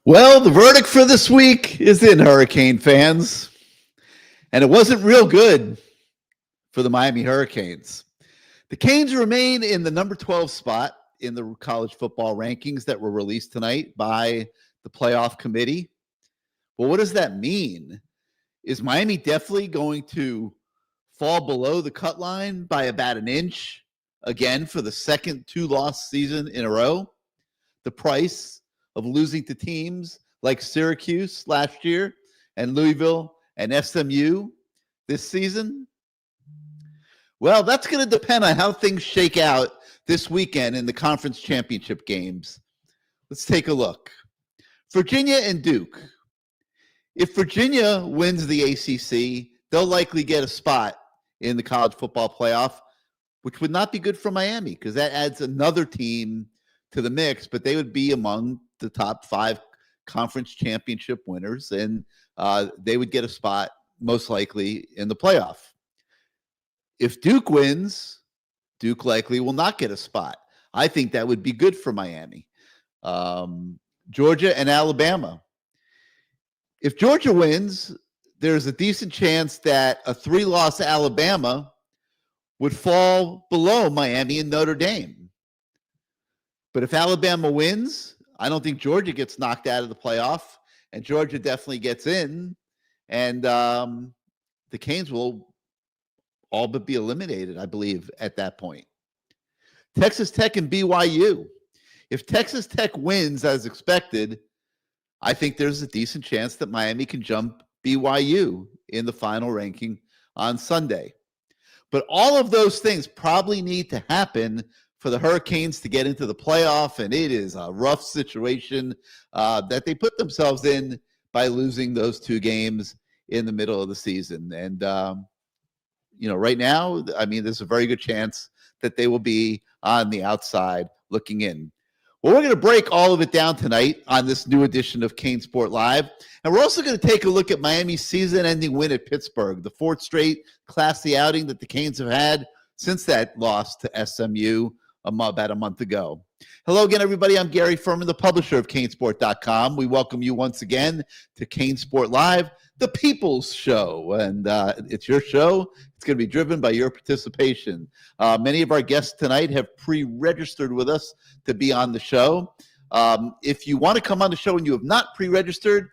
Well, the verdict for this week is in, Hurricane fans. And it wasn't real good for the Miami Hurricanes. The Canes remain in the number 12 spot in the college football rankings that were released tonight by the playoff committee. Well, what does that mean? Is Miami definitely going to fall below the cut line by about an inch again for the second two-loss season in a row? The price of losing to teams like Syracuse last year and Louisville and SMU this season? Well, that's going to depend on how things shake out this weekend in the conference championship games. Let's take a look. Virginia and Duke. If Virginia wins the ACC, they'll likely get a spot in the college football playoff, which would not be good for Miami because that adds another team to the mix, but they would be among the top 5 conference championship winners, and they would get a spot most likely in the playoff. If Duke wins, Duke likely will not get a spot. I think that would be good for Miami. Georgia and Alabama. If Georgia wins, there's a decent chance that a 3-loss Alabama would fall below Miami and Notre Dame. But if Alabama wins, I don't think Georgia gets knocked out of the playoff, and Georgia definitely gets in, and the Canes will all but be eliminated, I believe, at that point. Texas Tech and BYU. If Texas Tech wins as expected, I think there's a decent chance that Miami can jump BYU in the final ranking on Sunday. But all of those things probably need to happen for the Hurricanes to get into the playoff, and it is a rough situation that they put themselves in by losing those 2 games in the middle of the season. And, right now, I mean, there's a very good chance that they will be on the outside looking in. Well, we're going to break all of it down tonight on this new edition of CaneSport Live. And we're also going to take a look at Miami's season-ending win at Pittsburgh, the 4th straight classy outing that the Canes have had since that loss to SMU about a month ago. Hello again, everybody. I'm Gary Ferman, the publisher of CaneSport.com. We welcome you once again to CaneSport Live, the People's Show. And it's your show. It's going to be driven by your participation. Many of our guests tonight have pre-registered with us to be on the show. If you want to come on the show and you have not pre-registered,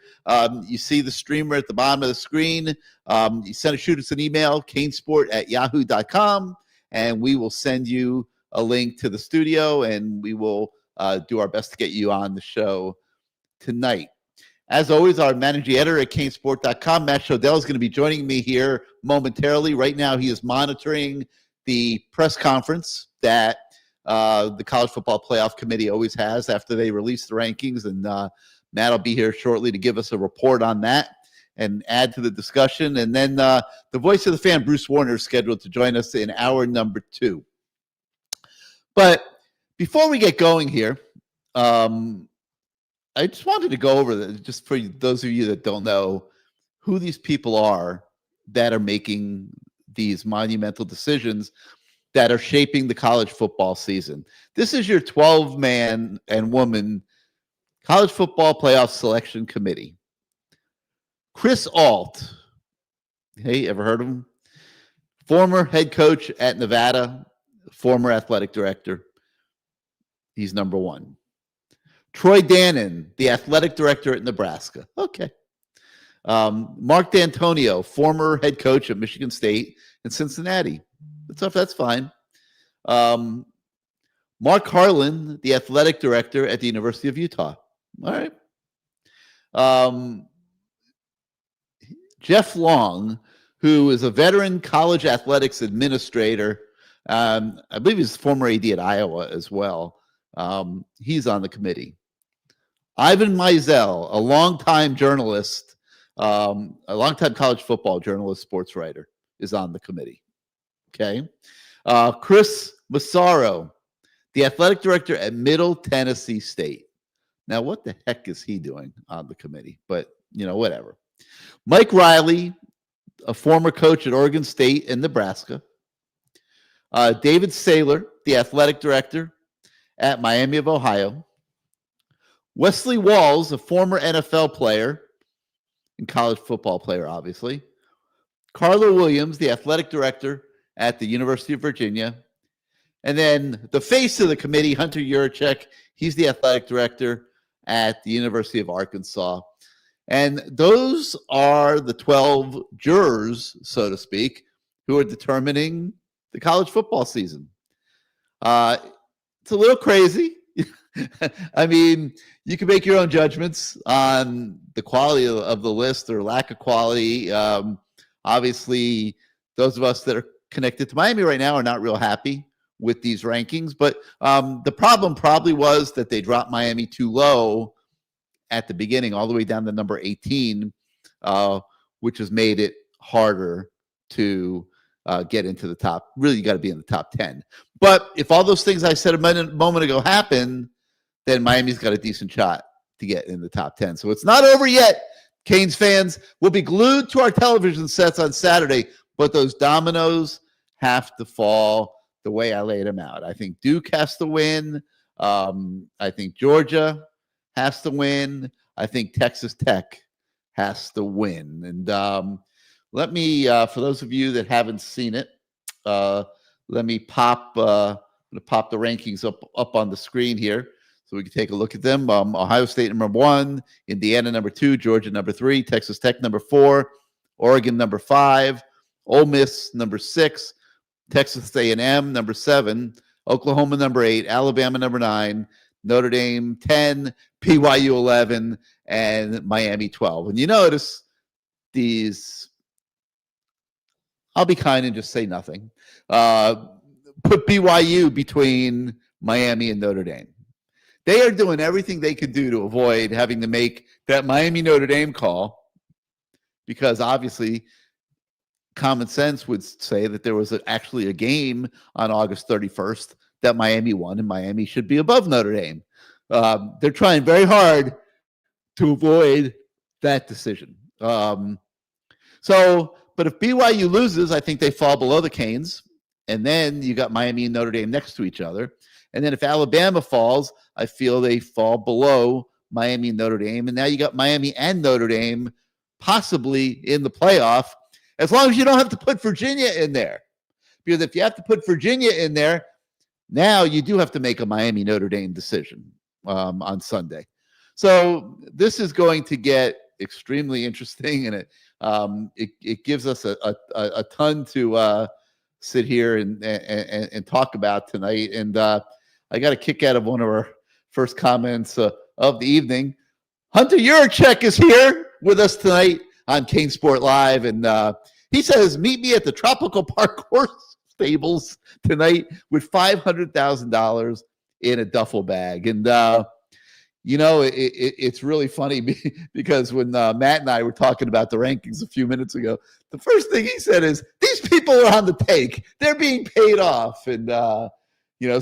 you see the streamer at the bottom of the screen. Shoot us an email, canesport@yahoo.com, and we will send you a link to the studio, and we will do our best to get you on the show tonight. As always, our managing editor at CaneSport.com, Matt Shodell, is going to be joining me here momentarily. Right now, he is monitoring the press conference that the College Football Playoff Committee always has after they release the rankings, and Matt will be here shortly to give us a report on that and add to the discussion. And then the voice of the fan, Bruce Warner, is scheduled to join us in hour number 2. But before we get going here, I just wanted to go over just for those of you that don't know who these people are that are making these monumental decisions that are shaping the college football season. This is your 12-man and woman college football playoff selection committee. Chris Ault. Hey, ever heard of him? Former head coach at Nevada, former athletic director. He's number 1. Troy Dannon, the athletic director at Nebraska. Okay. Mark D'Antonio, former head coach at Michigan State and Cincinnati. That's fine. Mark Harlan, the athletic director at the University of Utah. All right. Jeff Long, who is a veteran college athletics administrator. I believe he's former AD at Iowa as well. He's on the committee. Ivan Mizell, a longtime journalist, a longtime college football journalist, sports writer, is on the committee. Okay. Chris Massaro, the athletic director at Middle Tennessee State. Now, what the heck is he doing on the committee? But, whatever. Mike Riley, a former coach at Oregon State and Nebraska. David Saylor, the athletic director at Miami of Ohio. Wesley Walls, a former NFL player and college football player, obviously. Carla Williams, the athletic director at the University of Virginia. And then the face of the committee, Hunter Yurachek, he's the athletic director at the University of Arkansas. And those are the 12 jurors, so to speak, who are determining the college football season. It's a little crazy. I mean, you can make your own judgments on the quality of the list or lack of quality. Obviously, those of us that are connected to Miami right now are not real happy with these rankings. But the problem probably was that they dropped Miami too low at the beginning, all the way down to number 18, which has made it harder to get into the top. Really, you got to be in the top 10. But if all those things I said a moment ago happen, then Miami's got a decent shot to get in the top 10. So it's not over yet. Canes fans will be glued to our television sets on Saturday, but those dominoes have to fall the way I laid them out. I think Duke has to win. I think Georgia has to win. I think Texas Tech has to win. And let me, for those of you that haven't seen it, let me pop the rankings up on the screen here so we can take a look at them. Ohio State number 1, Indiana number 2, Georgia number 3, Texas Tech number 4, Oregon number 5, Ole Miss number 6, Texas A&M number 7, Oklahoma number 8, Alabama number 9, Notre Dame 10, BYU 11, and Miami 12. And you notice these, I'll be kind and just say nothing. Put BYU between Miami and Notre Dame. They are doing everything they could do to avoid having to make that Miami-Notre Dame call, because obviously common sense would say that there was actually a game on August 31st that Miami won, and Miami should be above Notre Dame. They're trying very hard to avoid that decision. But if BYU loses, I think they fall below the Canes. And then you got Miami and Notre Dame next to each other. And then if Alabama falls, I feel they fall below Miami and Notre Dame. And now you got Miami and Notre Dame possibly in the playoff, as long as you don't have to put Virginia in there. Because if you have to put Virginia in there, now you do have to make a Miami-Notre Dame decision on Sunday. So this is going to get extremely interesting, and it gives us a ton to sit here and talk about tonight. And I got a kick out of one of our first comments of the evening. Hunter Yurachek is here with us tonight on CaneSport Live, and he says, meet me at the Tropical Park Horse Stables tonight with $500,000 in a duffel bag. And it's really funny because when Matt and I were talking about the rankings a few minutes ago, the first thing he said is, these people are on the take. They're being paid off. And,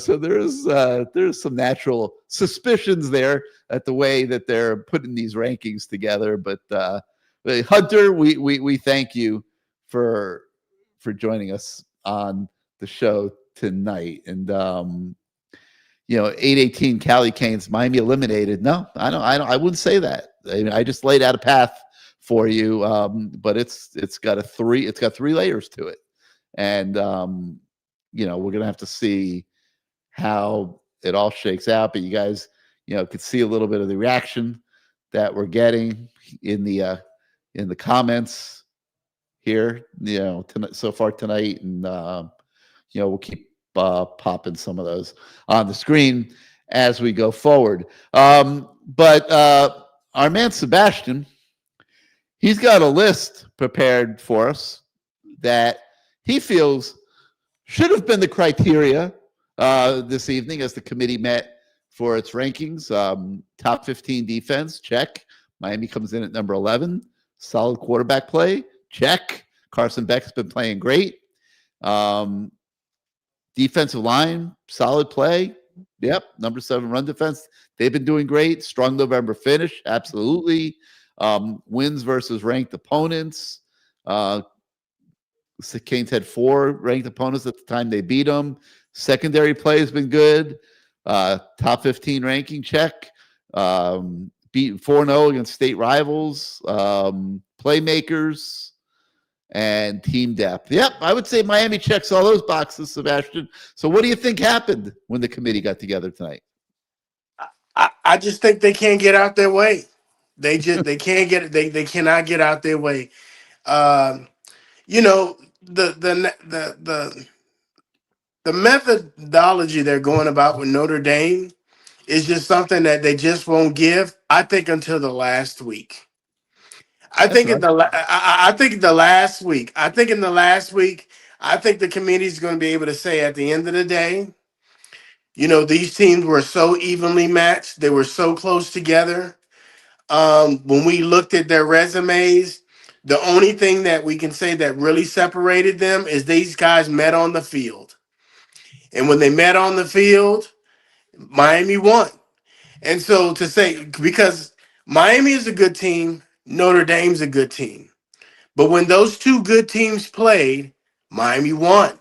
so there's some natural suspicions there at the way that they're putting these rankings together. But Hunter, we thank you for joining us on the show tonight. And, 8-18 Cali Canes, Miami eliminated. No, I wouldn't say that. I mean, I just laid out a path for you, but it's got three layers to it, and we're gonna have to see how it all shakes out. But you guys, could see a little bit of the reaction that we're getting in the comments here, so far tonight, and we'll keep popping some of those on the screen as we go forward. But our man Sebastian, he's got a list prepared for us that he feels should have been the criteria this evening as the committee met for its rankings. Top 15 defense, check. Miami comes in at number 11. Solid quarterback play, check. Carson Beck's been playing great. Defensive line, solid play. Yep. Number 7 run defense. They've been doing great. Strong November finish. Absolutely. Wins versus ranked opponents. Canes had 4 ranked opponents at the time they beat them. Secondary play has been good. Top 15 ranking, check. Beating 4-0 against state rivals, playmakers, and team depth. Yep, I would say Miami checks all those boxes, Sebastian. So what do you think happened when the committee got together tonight? I just think they can't get out their way. They can't get they cannot get out their way. Um, the methodology they're going about with Notre Dame is just something that they just won't give. I think until the last week. That's right. I think the last week. I think in the last week. I think the committee is going to be able to say at the end of the day, these teams were so evenly matched. They were so close together. When we looked at their resumes, the only thing that we can say that really separated them is these guys met on the field. And when they met on the field, Miami won. And so to say, because Miami is a good team, Notre Dame's a good team. But when those two good teams played, Miami won.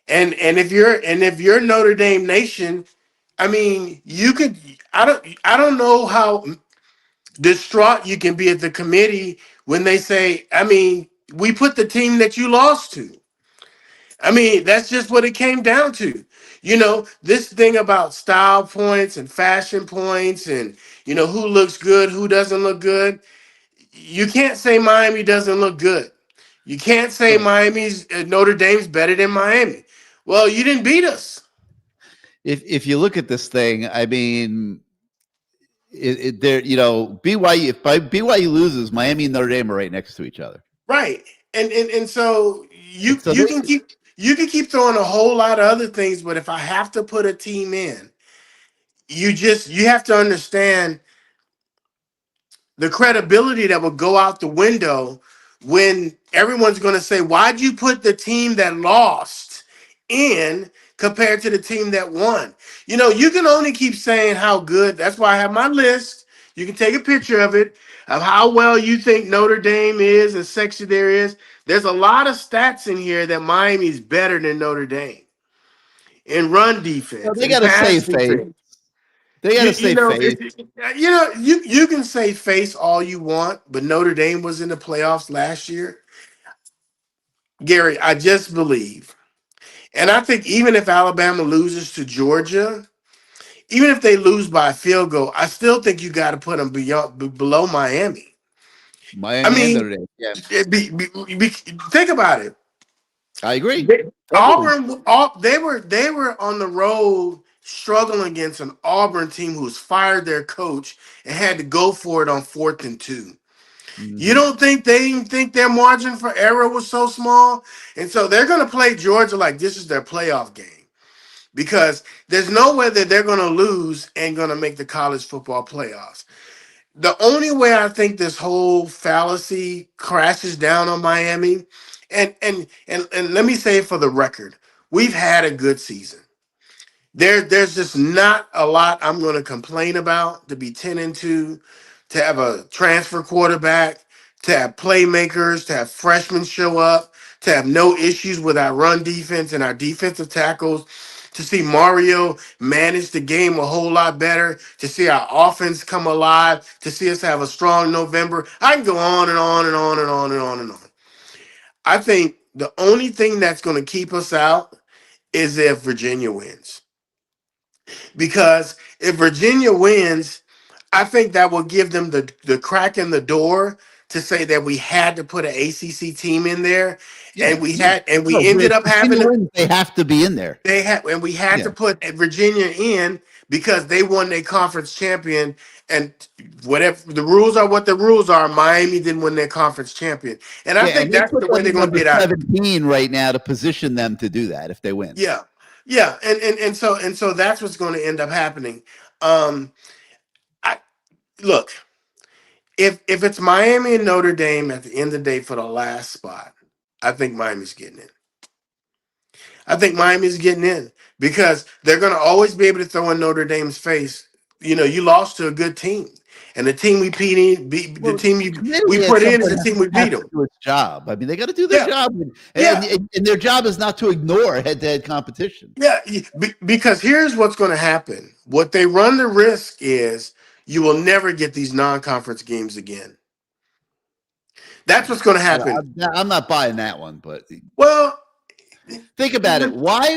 And if you're Notre Dame Nation, I mean, you could I don't know how distraught you can be at the committee when they say, I mean, we put the team that you lost to. I mean, that's just what it came down to. This thing about style points and fashion points and, who looks good, who doesn't look good. You can't say Miami doesn't look good. You can't say Right. Miami's Notre Dame's better than Miami. Well, you didn't beat us. If you look at this thing, I mean, there, BYU. If BYU loses, Miami and Notre Dame are right next to each other. Right. And so And you so you they, can keep throwing a whole lot of other things, but if I have to put a team in, you have to understand the credibility that will go out the window when everyone's going to say, why'd you put the team that lost in compared to the team that won? You can only keep saying how good. That's why I have my list. You can take a picture of it, of how well you think Notre Dame is and sexy there is. There's a lot of stats in here that Miami's better than Notre Dame in run defense they and got to pass save face. defense. They got You to you save know face. if you can say face all you want, but Notre Dame was in the playoffs last year. Gary, I just believe, and I think even if Alabama loses to Georgia, even if they lose by a field goal, I still think you got to put them below Miami. I Miami and mean, Notre Dame. Yeah, think about it. I agree. They, Totally. they were on the road struggling against an Auburn team who's fired their coach and had to go for it on 4th and 2. You Hmm. don't think they even think their margin for error was so small? And so they're going to play Georgia like this is their playoff game because there's no way that they're going to lose and going to make the college football playoffs. The only way I think this whole fallacy crashes down on Miami, and let me say it for the record, we've had a good season. There's just not a lot I'm going to complain about to be 10-2, to have a transfer quarterback, to have playmakers, to have freshmen show up, to have no issues with our run defense and our defensive tackles, to see Mario manage the game a whole lot better, to see our offense come alive, to see us have a strong November. I can go on and on and on and on and on and on. I think the only thing that's going to keep us out is if Virginia wins. Because if Virginia wins, I think that will give them the crack in the door to say that we had to put an ACC team in there, Yeah. and No, we but ended if up having Virginia to wins, they have to be in there. we had Yeah. to put Virginia in because they won their conference champion, and whatever the rules are, what the rules are. Miami didn't win their conference champion, and I Yeah, think and they that's put the way them they're at going to number get out of it. 17 right now to position them to do that if they win. Yeah, yeah, and so that's what's going to end up happening. Um, I look. If it's Miami and Notre Dame at the end of the day for the last spot, I think Miami's getting in. I think Miami's getting in because they're going to always be able to throw in Notre Dame's face. You lost to a good team, and the team the Well, team the we committee at put some in is point the team we has beat to them. do its job. I mean, they got to do their Yeah, job, yeah, and their job is not to ignore head-to-head competition. yeah. Because here's what's going to happen. What they run the risk is you will never get these non-conference games again. That's what's going to happen. I'm not buying that one, but Well, think about it. Why?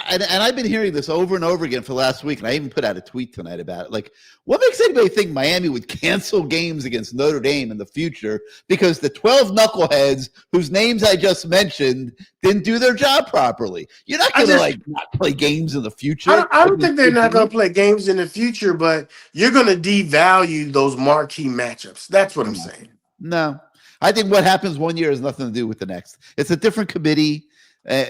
And I've been hearing this over and over again for the last week, and I even put out a tweet tonight about it. Like, what makes anybody think Miami would cancel games against Notre Dame in the future because the 12 knuckleheads whose names I just mentioned didn't do their job properly? You're not I going to just like not play games in the I future don't, I don't against think they're good not going teams. to play games in the future, but you're going to devalue those marquee matchups. That's what I'm No, saying. no. I think what happens one year has nothing to do with the next. It's a different committee. It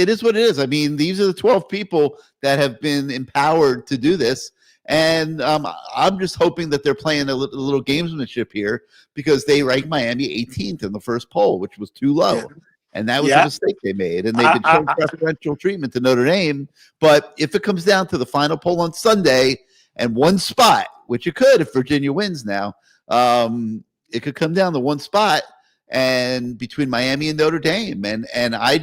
is what it is. I mean, these are the 12 people that have been empowered to do this, and I'm just hoping that they're playing a little gamesmanship here because they ranked Miami 18th in the first poll, which was too Yeah, low, and that was a yeah. mistake they made. And they've I, been I, showing I, preferential treatment to Notre Dame. But if it comes down to the final poll on Sunday and one spot, which it could if Virginia wins now, it could come down to one spot and between Miami and Notre Dame. And I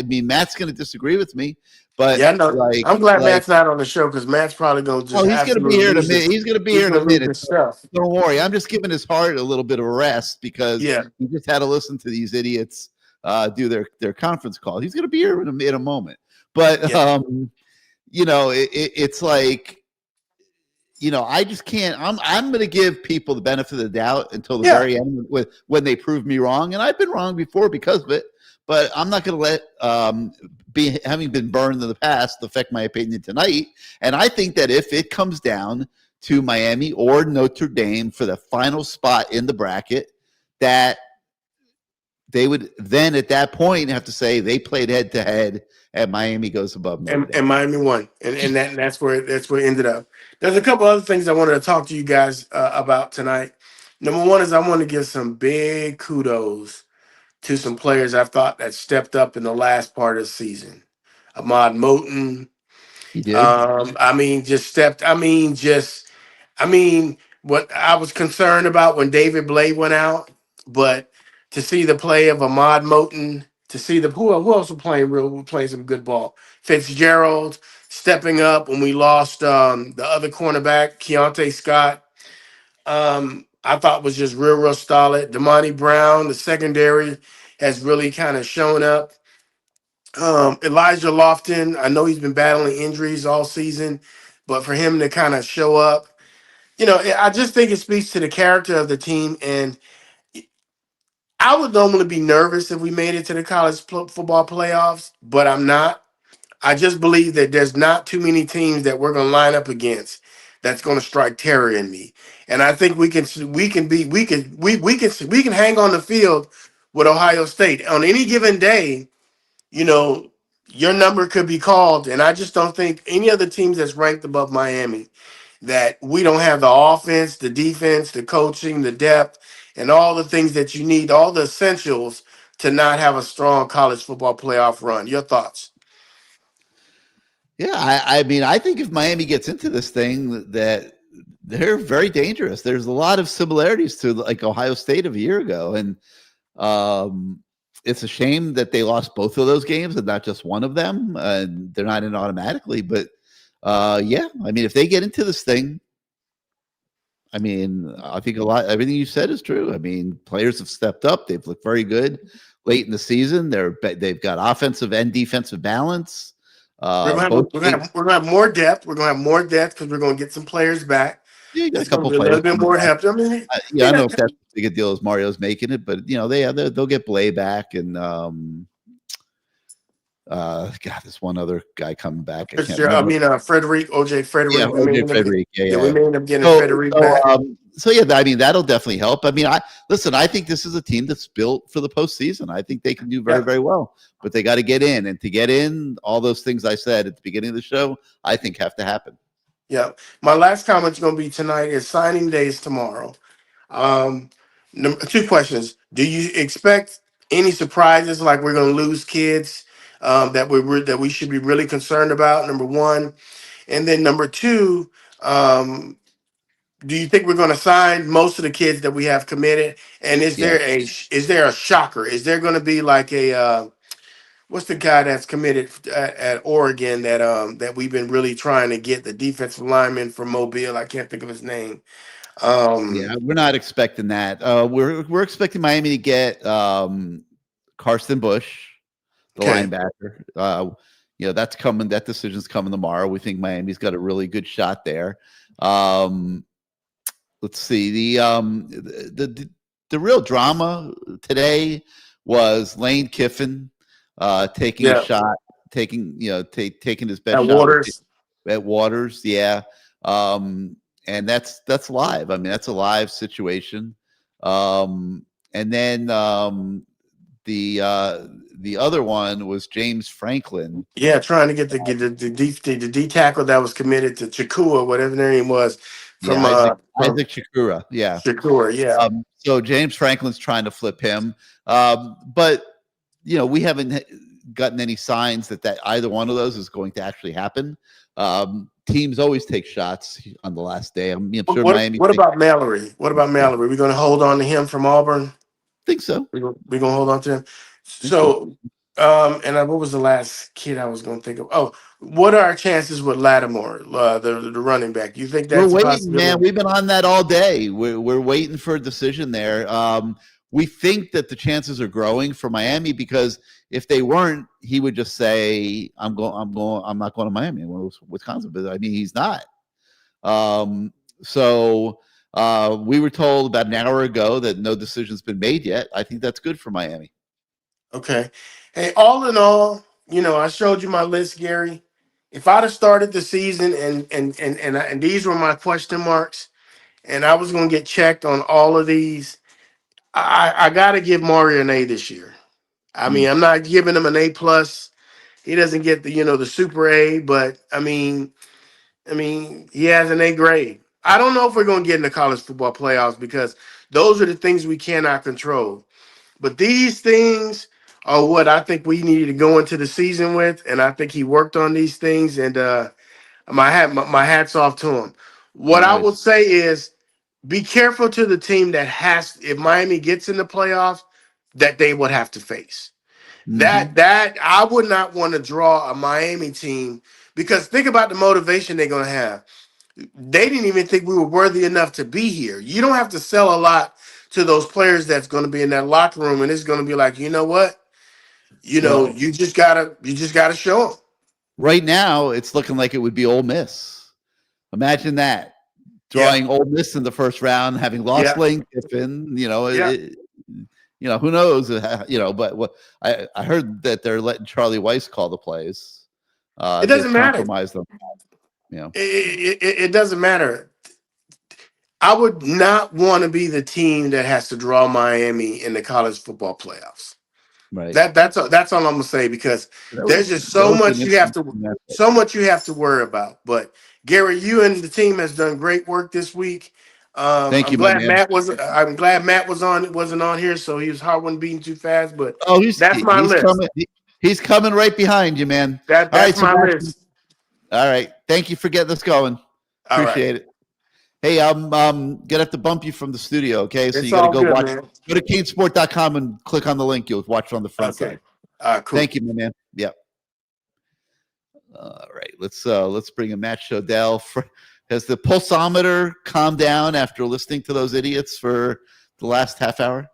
mean Matt's gonna disagree with me, but yeah, no. I'm glad Matt's not on the show because Matt's probably going to just he's gonna be absolutely here in a lose minute. his. He's gonna be He's here in a going to lose minute. his stuff. Don't worry. I'm just giving his heart a little bit of a rest because Yeah, he just had to listen to these idiots do their conference call. He's gonna be here in a moment. But yeah, it's like I just can't. I'm going to give people the benefit of the doubt until the yeah. very end when they prove me wrong, and I've been wrong before because of it. But I'm not going to let having been burned in the past affect my opinion tonight. And I think that if it comes down to Miami or Notre Dame for the final spot in the bracket, that they would then at that point have to say they played head to head, and Miami goes above Notre And Dame. Miami won, and that's where it ended up. There's a couple other things I wanted to talk to you guys about tonight. Number one is I want to give some big kudos to some players I thought that stepped up in the last part of the season. Ahmad Moten, He did. I mean, just stepped. I mean, what I was concerned about when David Blade went out, but to see the play of Ahmad Moten, to see who else was playing some good ball. Fitzgerald stepping up when we lost the other cornerback, Keontae Scott. I thought was just real solid. Damani Brown, the secondary, has really kind of shown up. Elijah Lofton, I know he's been battling injuries all season, but for him to kind of show up, I just think it speaks to the character of the team. And I would normally be nervous if we made it to the football playoffs, but I'm not. I just believe that there's not too many teams that we're going to line up against that's going to strike terror in me. And I think we can hang on the field with Ohio State on any given day. you know, your number could be called. And I just don't think any other teams that's ranked above Miami that we don't have the offense, the defense, the coaching, the depth, and all the things that you need, all the essentials to not have a strong college football playoff run. Your thoughts? Yeah, I mean, I think if Miami gets into this thing, that they're very dangerous. There's a lot of similarities to like Ohio State of a year ago, and it's a shame that they lost both of those games and not just one of them. And they're not in automatically, but yeah, I mean, if they get into this thing, I mean, I think everything you said is true. I mean, players have stepped up; they've looked very good late in the season. They've got offensive and defensive balance. Both teams, We're gonna have more depth. We're gonna have more depth because we're gonna get some players back. yeah, you got a It's gonna couple be a players little bit coming more back. depth. I mean, Yeah, I don't know if that's as big a deal as Mario's making it, but they'll get Blay back and God, there's one other guy coming back. I can't remember. Frederick, OJ Yeah, Frederick. OJ Frederick. Yeah, Yeah, we yeah. may end up getting So, Frederick so, back. so yeah, I mean that'll definitely help. I mean, I think this is a team that's built for the postseason. I think they can do very, Yeah. very well, but they got to get in, and to get in, all those things I said at the beginning of the show, I think have to happen. Yeah. My last comment is going to be tonight is signing day is tomorrow. Um, two questions. Do you expect any surprises like we're going to lose kids that we should be really concerned about? Number one. And then number two, do you think we're going to sign most of the kids that we have committed? And Yeah. is there a shocker? Is there going to be like a what's the guy that's committed at Oregon that we've been really trying to get, the defensive lineman from Mobile? I can't think of his name. Yeah, we're not expecting that. We're expecting Miami to get Karsten Bush, the Okay. linebacker. That's coming. That decision's coming tomorrow. We think Miami's got a really good shot there. Let's see. The real drama today was Lane Kiffin taking a Yeah. shot, taking his best At shot Waters. at Waters. Yeah. And that's live. I mean, that's a live situation. And then the other one was James Franklin. Yeah, trying to get the D tackle that was committed to Chakua, whatever their name was, Yeah, from Isaac Shakura. Yeah. Shakur. Yeah. So James Franklin's trying to flip him, but we haven't gotten any signs that either one of those is going to actually happen. Teams always take shots on the last day. I'm sure Miami. What about Mallory? What about Mallory? We're going to hold on to him from Auburn. Think so. We're going to hold on to him. So. What was the last kid I was going to think of? Oh, what are our chances with Lattimore, the running back? You think that's We're a waiting, possibility? man. We've been on that all day. We're waiting for a decision there. We think that the chances are growing for Miami because if they weren't, he would just say, I'm not going to Miami. I'm going to Wisconsin. But I mean, he's not. So we were told about an hour ago that no decision's been made yet. I think that's good for Miami. Okay. Hey, all in all, I showed you my list, Gary. If I'd have started the season and these were my question marks, and I was going to get checked on all of these, I got to give Mario an A this year. I mean, I'm not giving him an A plus. He doesn't get the super A, but I mean, he has an A grade. I don't know if we're going to get in the college football playoffs because those are the things we cannot control. But these things are what I think we needed to go into the season with, and I think he worked on these things. And my hats off to him. What I Nice. will say is, be careful to the team that if Miami gets in the playoffs, that they would have to face. That I would not want to draw a Miami team because think about the motivation they're going to have. They didn't even think we were worthy enough to be here. You don't have to sell a lot to those players that's going to be in that locker room, and it's going to be like, you know what, Well, you just gotta show them. Right now, it's looking like it would be Ole Miss. Imagine that drawing Ole Miss in the first round, having lost Lane Kiffin. Who knows? But what I heard that they're letting Charlie Weiss call the plays. It doesn't matter. Compromise them. It doesn't matter. I would not want to be the team that has to draw Miami in the college football playoffs. Right. That's all I'm gonna say because there's just so much you have to worry about. But Gary, you and the team has done great work this week. Thank you, glad man. I'm glad Matt wasn't on here, so his heart wasn't beating too fast. But that's my he's list. He's coming right behind you, man. That's my list. All right. Thank you for getting us going. Appreciate it. Hey, I'm gonna have to bump you from the studio, okay? So you gotta go watch. Man. Go to CaneSport.com and click on the link. You'll watch it on the front side. Cool. Thank you, my man. Yep. All right, let's bring in Matt Shodell. Has the pulsometer calmed down after listening to those idiots for the last half hour?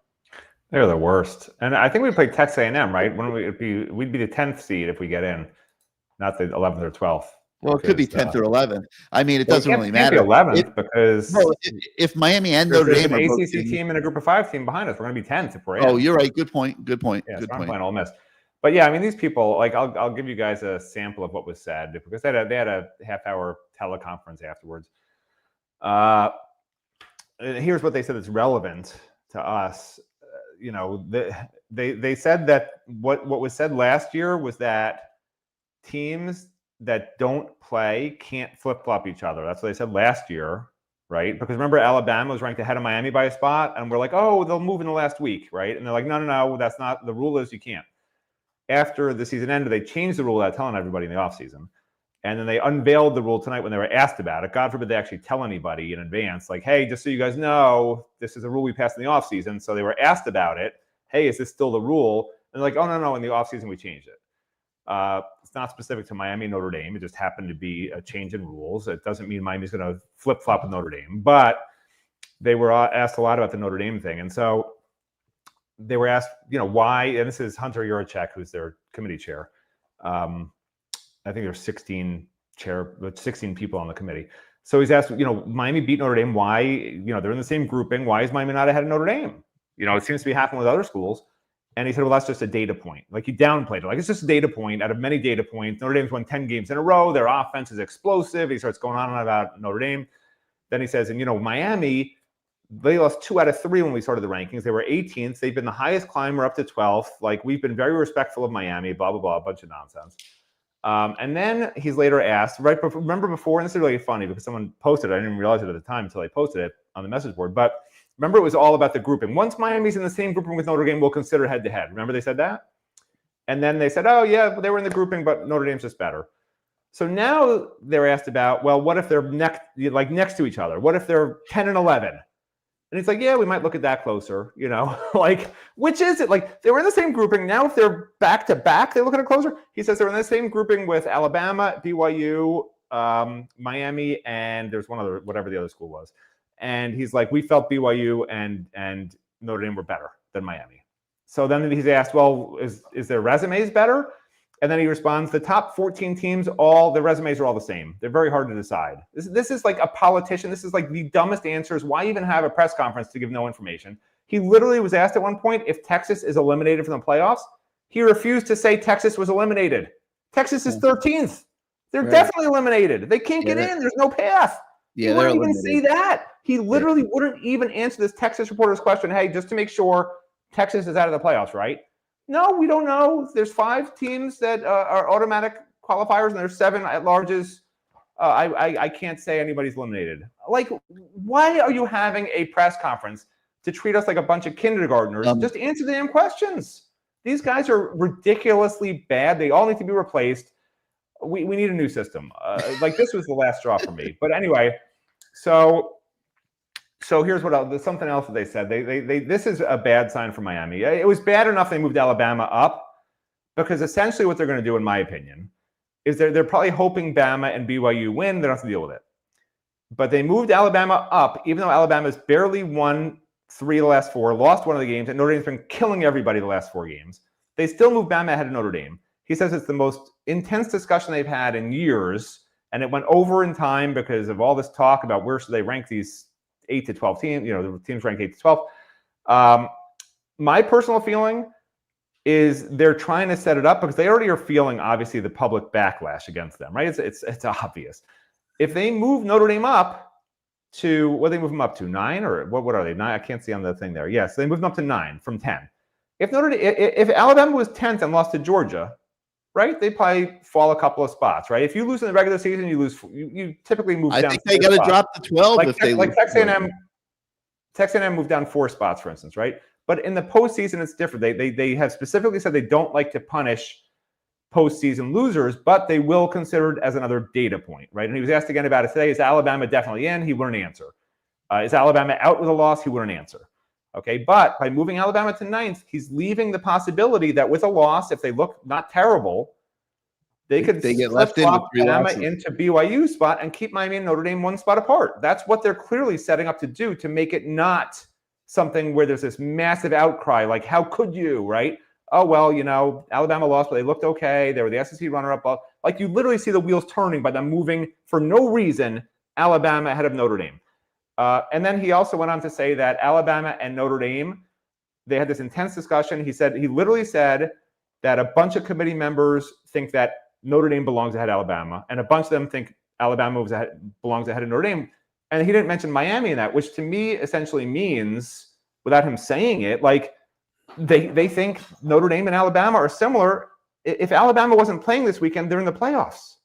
They're the worst. And I think we played Texas A&M, right? We'd be the 10th seed if we get in, not the 11th or 12th. Well, it could be 10th or 11th. I mean, it doesn't really matter. 11th because if Miami and Notre Dame are an ACC team and a Group of 5 team behind us, we're going to be 10th if we're in. Oh, you're right. Good point. Yeah, good point. I'm playing Ole Miss. But yeah, I mean, these people, like, I'll give you guys a sample of what was said because they had a half-hour teleconference afterwards. Here's what they said that's relevant to us. They said that what was said last year was that teams that don't play can't flip-flop each other. That's what they said last year, right? Because remember, Alabama was ranked ahead of Miami by a spot, and we're like, oh, they'll move in the last week, right? And they're like, no, that's not. The rule is you can't. After the season ended, they changed the rule without telling everybody in the offseason. And then they unveiled the rule tonight when they were asked about it. God forbid they actually tell anybody in advance, like, hey, just so you guys know, this is a rule we passed in the offseason. So they were asked about it. Hey, is this still the rule? And they're like, oh, no, in the offseason we changed it. It's not specific to Miami and Notre Dame. It just happened to be a change in rules. It doesn't mean Miami's going to flip-flop with Notre Dame. But they were asked a lot about the Notre Dame thing. And so they were asked, why, and this is Hunter Yurachek, who's their committee chair. I think there's 16 people on the committee. So he's asked, Miami beat Notre Dame. Why, they're in the same grouping. Why is Miami not ahead of Notre Dame? It seems to be happening with other schools. And he said, well, that's just a data point. Like, he downplayed it. Like, it's just a data point out of many data points. Notre Dame's won 10 games in a row. Their offense is explosive. He starts going on about Notre Dame. Then he says, and Miami, they lost 2 out of 3 when we started the rankings. They were 18th. They've been the highest climber up to 12th. Like, we've been very respectful of Miami, blah, blah, blah, a bunch of nonsense. And then he's later asked, remember before, and this is really funny because someone posted it. I didn't even realize it at the time until I posted it on the message board. But remember, it was all about the grouping. Once Miami's in the same grouping with Notre Dame, we'll consider head-to-head. Remember they said that? And then they said, oh, yeah, they were in the grouping, but Notre Dame's just better. So now they're asked about, well, what if they're next to each other? What if they're 10 and 11? And he's like, yeah, we might look at that closer, like, which is it? Like, they were in the same grouping. Now, if they're back to back, they look at it closer. He says they're in the same grouping with Alabama, BYU, Miami, and there's one other, whatever the other school was. And he's like, we felt BYU and Notre Dame were better than Miami. So then he's asked, well, is their resumes better? And then he responds, the top 14 teams, their resumes are all the same. They're very hard to decide. This is like a politician. This is like the dumbest answers. Why even have a press conference to give no information? He literally was asked at one point if Texas is eliminated from the playoffs. He refused to say Texas was eliminated. Texas is 13th. They're definitely eliminated. They can't get in. There's no path. He wouldn't even say that. He literally wouldn't even answer this Texas reporter's question. Hey, just to make sure, Texas is out of the playoffs, right? No, we don't know. There's 5 teams that are automatic qualifiers, and there's 7 at larges. I can't say anybody's eliminated. Like, why are you having a press conference to treat us like a bunch of kindergartners? Just answer the damn questions. These guys are ridiculously bad. They all need to be replaced. We need a new system. Like, this was the last straw for me. But anyway, so here's something else that they said. This is a bad sign for Miami. It was bad enough they moved Alabama up, because essentially what they're going to do, in my opinion, is they're probably hoping Bama and BYU win. They don't have to deal with it. But they moved Alabama up, even though Alabama's barely won 3 of the last 4, lost 1 of the games, and Notre Dame's been killing everybody the last 4 games. They still moved Bama ahead of Notre Dame. He says it's the most intense discussion they've had in years, and it went over in time because of all this talk about where should they rank these 8 to 12 teams, the teams ranked 8 to 12. My personal feeling is they're trying to set it up because they already are feeling, obviously, the public backlash against them, right? It's obvious. If they move Notre Dame up to, what do they move them up to, 9? Or what are they, 9? I can't see on the thing there. Yes, they moved them up to 9 from 10. If Alabama was 10th and lost to Georgia, right, they probably fall a couple of spots, right? If you lose in the regular season, you typically move down. I think they got to drop to 12 if they lose. Texas A&M moved down 4 spots, for instance, right? But in the postseason, it's different. They have specifically said they don't like to punish postseason losers, but they will consider it as another data point, right? And he was asked again about it today. Is Alabama definitely in? He wouldn't answer. Is Alabama out with a loss? He wouldn't answer. Okay, but by moving Alabama to 9th, he's leaving the possibility that with a loss, if they look not terrible, they get left in with 3 losses into BYU spot and keep Miami and Notre Dame 1 spot apart. That's what they're clearly setting up to do, to make it not something where there's this massive outcry, like, how could you, right? Oh, well, Alabama lost, but they looked okay. They were the SEC runner-up. Like, you literally see the wheels turning by them moving, for no reason, Alabama ahead of Notre Dame. And then he also went on to say that Alabama and Notre Dame, they had this intense discussion. He literally said that a bunch of committee members think that Notre Dame belongs ahead of Alabama, and a bunch of them think Alabama belongs ahead of Notre Dame. And he didn't mention Miami in that, which to me essentially means, without him saying it, like, they think Notre Dame and Alabama are similar. If Alabama wasn't playing this weekend, they're in the playoffs.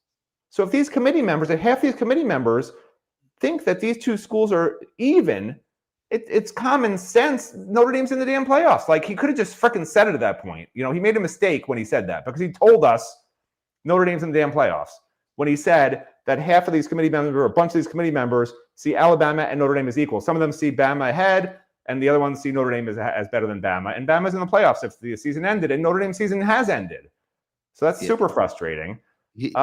So if these committee members, if half these committee members think that these 2 schools are even, it's common sense. Notre Dame's in the damn playoffs. Like, he could have just freaking said it at that point. He made a mistake when he said that, because he told us Notre Dame's in the damn playoffs. when he said that half of these committee members or a bunch of these committee members see Alabama and Notre Dame as equal. Some of them see Bama ahead, and the other ones see Notre Dame as better than Bama. And Bama's in the playoffs if the season ended, and Notre Dame's season has ended. So that's super frustrating. Here's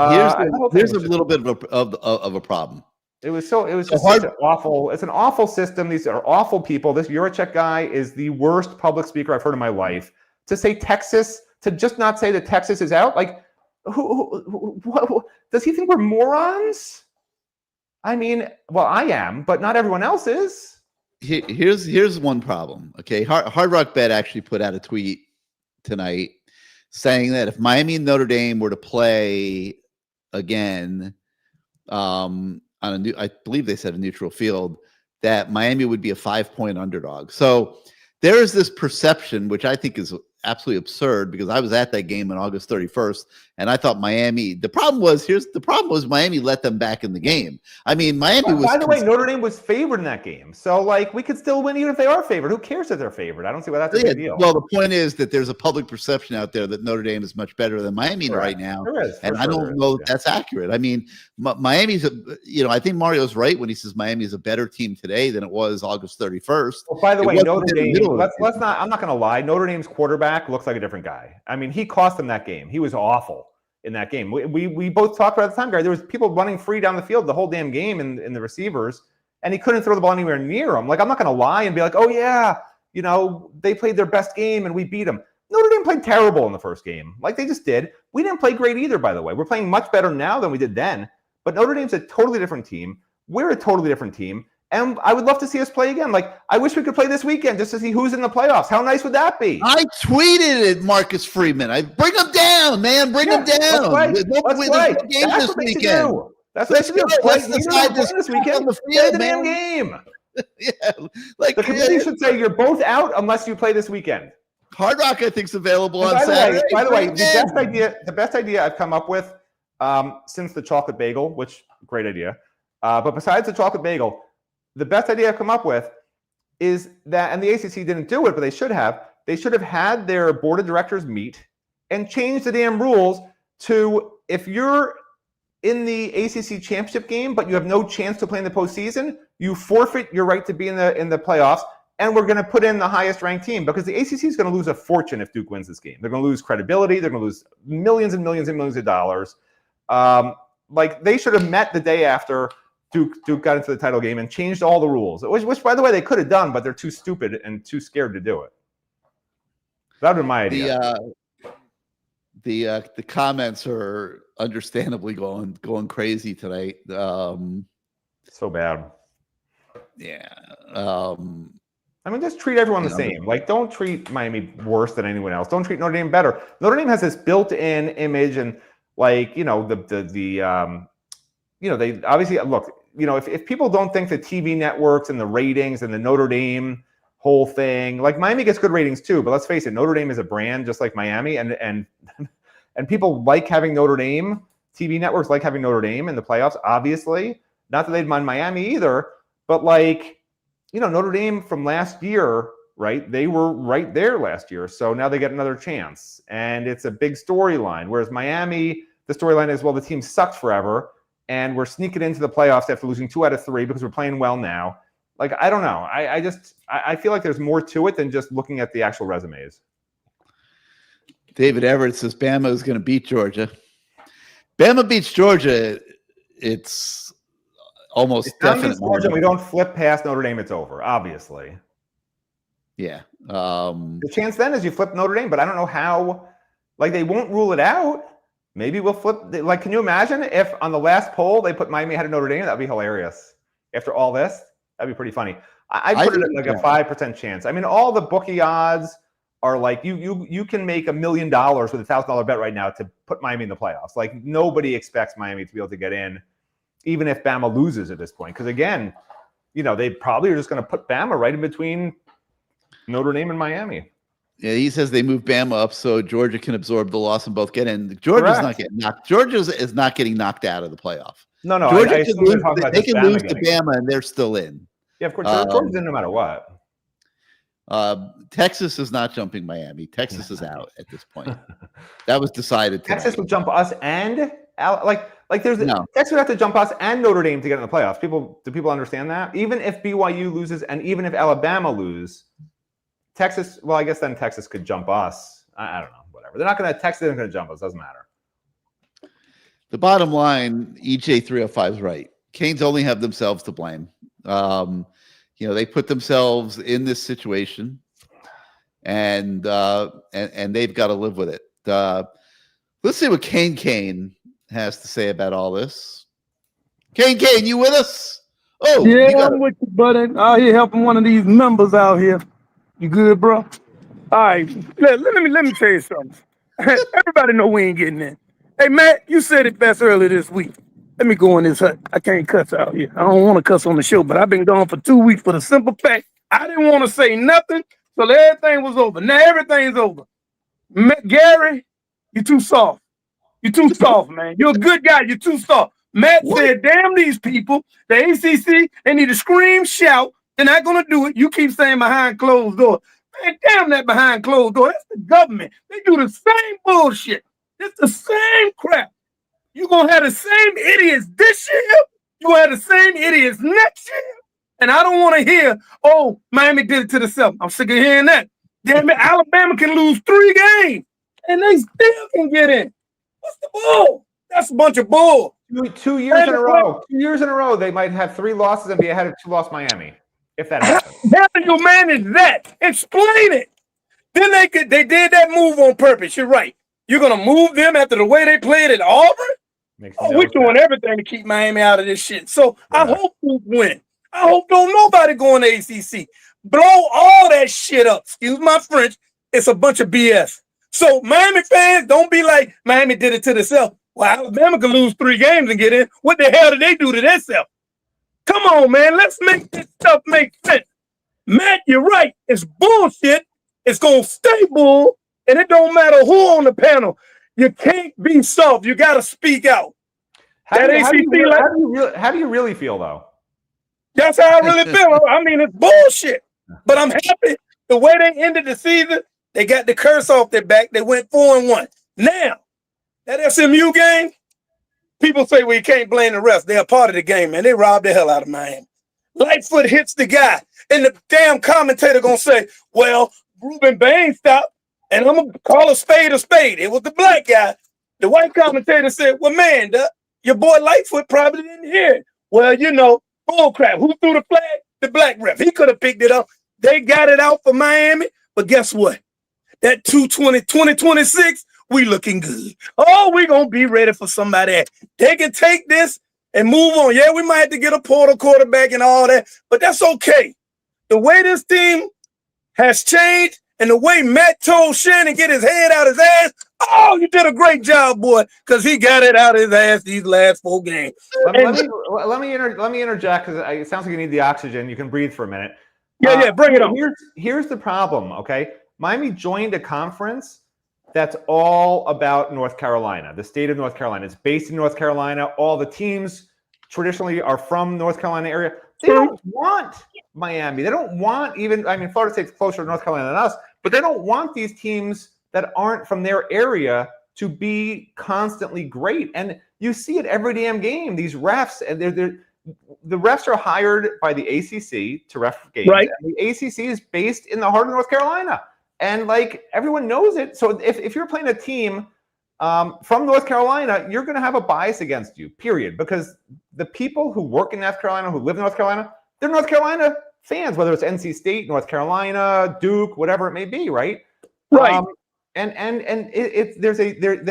a little bit of a problem. It was just such an awful. It's an awful system. These are awful people. This Juracek guy is the worst public speaker I've heard in my life. To say Texas, to just not say that Texas is out, like what does he think we're morons? I mean, well, I am, but not everyone else is. Here's one problem. Okay, Hard Rock Bet actually put out a tweet tonight saying that if Miami and Notre Dame were to play again on I believe they said a neutral field, that Miami would be a 5-point underdog. So there is this perception, which I think is absolutely absurd, because I was at that game on August 31st, and I thought Miami. The problem was Miami let them back in the game. I mean, Miami was. By the way, Notre Dame was favored in that game, so like we could still win even if they are favored. Who cares if they're favored? I don't see why that's a big deal. Well, the point is that there's a public perception out there that Notre Dame is much better than Miami right now, and I don't know if that's accurate. I mean, Miami's I think Mario's right when he says Miami is a better team today than it was August 31st. Well, by the way, Notre Dame. Let's not. I'm not going to lie. Notre Dame's quarterback looks like a different guy. I mean, he cost them that game. He was awful in that game. We both talked about it at the time, Gary. There was people running free down the field the whole damn game in the receivers, and he couldn't throw the ball anywhere near him. Like, I'm not going to lie and be like, oh yeah, they played their best game and we beat them. Notre Dame played terrible in the first game. Like they just did. We didn't play great either, by the way. We're playing much better now than we did then, but Notre Dame's a totally different team. We're a totally different team. And I would love to see us play again. Like, I wish we could play this weekend just to see who's in the playoffs. How nice would that be? I tweeted it, Marcus Freeman. Bring them down, man. Bring them down. Let's play. That's what they should do. That's what they should do. Let's decide this weekend. Play the damn game. Yeah, like the committee should say you're both out unless you play this weekend. Hard Rock, I think, is available on Saturday. By the way, the best idea I've come up with since the chocolate bagel, which great idea. But besides the chocolate bagel, the best idea I've come up with is that, and the ACC didn't do it, but they should have had their board of directors meet and change the damn rules to, if you're in the ACC championship game, but you have no chance to play in the postseason, you forfeit your right to be in the playoffs, and we're going to put in the highest ranked team, because the ACC is going to lose a fortune if Duke wins this game. They're going to lose credibility. They're going to lose millions and millions and millions of dollars. Like, they should have met the day after Duke got into the title game and changed all the rules, which by the way, they could have done, but they're too stupid and too scared to do it. That would have been my idea. The comments are understandably going crazy tonight. So bad. Yeah. I mean, just treat everyone the same. Like, don't treat Miami worse than anyone else. Don't treat Notre Dame better. Notre Dame has this built-in image, and like, they obviously look. If people don't think the TV networks and the ratings and the Notre Dame whole thing, like Miami gets good ratings too, but let's face it, Notre Dame is a brand just like Miami, and people like having Notre Dame. TV networks like having Notre Dame in the playoffs, obviously. Not that they'd mind Miami either, but like, Notre Dame from last year, right? They were right there last year, so now they get another chance, and it's a big storyline. Whereas Miami, the storyline is, well, the team sucked forever, and we're sneaking into the playoffs after losing 2 out of 3 because we're playing well now. Like, I don't know. I feel like there's more to it than just looking at the actual resumes. David Everett says Bama is going to beat Georgia. Bama beats Georgia. It's almost definite. Georgia, we don't flip past Notre Dame. It's over, obviously. Yeah. The chance then is you flip Notre Dame, but I don't know how. Like, they won't rule it out. Maybe we'll flip. Like, can you imagine if on the last poll they put Miami ahead of Notre Dame? That'd be hilarious. After all this, that'd be pretty funny. I put it at like a 5% chance. I mean, all the bookie odds are like you can make $1 million with a $1,000 bet right now to put Miami in the playoffs. Like, nobody expects Miami to be able to get in, even if Bama loses at this point. Because again, they probably are just going to put Bama right in between Notre Dame and Miami. Yeah, he says they move Bama up so Georgia can absorb the loss and both get in. Georgia's not getting knocked. Georgia is not getting knocked out of the playoff. No, Georgia they can lose to Bama and they're still in. Yeah, of course. Georgia's in no matter what. Texas is not jumping Miami. Texas is out at this point. That was decided tonight. Texas will jump us and like Like No. Texas would have to jump us and Notre Dame to get in the playoffs. Do people understand that? Even if BYU loses and even if Alabama lose, Texas. Well, I guess then Texas could jump us. I don't know. Whatever. They're not going to. Texas isn't going to jump us. Doesn't matter. The bottom line, EJ305 is right. Canes only have themselves to blame. They put themselves in this situation, and they've got to live with it. Let's see what Kane has to say about all this. Kane, you with us? Oh, yeah, I'm with you, buddy. Out here helping one of these members out here. You good, bro? All right, let me tell you something. Everybody know we ain't getting in. Hey, Matt, you said it best earlier this week. Let me go in this hut. I can't cuss out here. I don't want to cuss on the show, but I've been gone for 2 weeks for the simple fact I didn't want to say nothing till everything was over. Now everything's over. Gary, you're too soft. You're too soft, man. You're a good guy. You're too soft. Matt said, damn these people, the ACC, they need to scream, shout. They're not going to do it. You keep saying behind closed doors. Man, damn that behind closed door. That's the government. They do the same bullshit. It's the same crap. You're going to have the same idiots this year. You're going to have the same idiots next year. And I don't want to hear, oh, Miami did it to themselves. I'm sick of hearing that. Damn it, Alabama can lose 3 games. And they still can get in. What's the bull? That's a bunch of bull. 2 years in a row. 2 years in a row, they might have 3 losses and be ahead of 2-loss Miami. If that happens. How do you manage that? Explain it. Then they did that move on purpose. You're right. You're gonna move them after the way they played at Auburn. We're doing everything to keep Miami out of this shit. So I hope we win. I hope don't nobody go in the ACC. Blow all that shit up. Excuse my French. It's a bunch of BS. So Miami fans, don't be like Miami did it to themselves. Well, Alabama can lose 3 games and get in. What the hell did they do to themselves? Come on, man. Let's make this stuff make sense. Matt, you're right. It's bullshit. It's going to stay bull. And it don't matter who on the panel. You can't be soft. You got to speak out. How do you really feel, though? That's how I really feel. I mean, it's bullshit. But I'm happy. The way they ended the season, they got the curse off their back. They went 4-1. Now, that SMU game, people say, well, you can't blame the refs. They're a part of the game, man. They robbed the hell out of Miami. Lightfoot hits the guy, and the damn commentator going to say, well, Ruben Bain stopped, and I'm going to call a spade a spade. It was the black guy. The white commentator said, well, man, your boy Lightfoot probably didn't hear it. Well, bull crap. Who threw the flag? The black ref. He could have picked it up. They got it out for Miami, but guess what? That 2026, we looking good. Oh, we going to be ready for somebody else. They can take this and move on. Yeah, we might have to get a portal quarterback and all that, but that's okay. The way this team has changed and the way Matt told Shannon get his head out his ass, oh, you did a great job, boy, because he got it out of his ass these last 4 games. Let me interject because it sounds like you need the oxygen. You can breathe for a minute. Yeah, bring it on. Here's the problem, okay? Miami joined a conference that's all about North Carolina, the state of North Carolina. It's based in North Carolina. All the teams traditionally are from North Carolina area. They don't want Miami. They don't want Florida State's closer to North Carolina than us, but they don't want these teams that aren't from their area to be constantly great. And you see it every damn game. These refs, and the refs are hired by the ACC to ref games. Right. And the ACC is based in the heart of North Carolina. And everyone knows it. So if you're playing a team from North Carolina, you're going to have a bias against you, period. Because the people who work in North Carolina, who live in North Carolina, they're North Carolina fans, whether it's NC State, North Carolina, Duke, whatever it may be, right? Right. They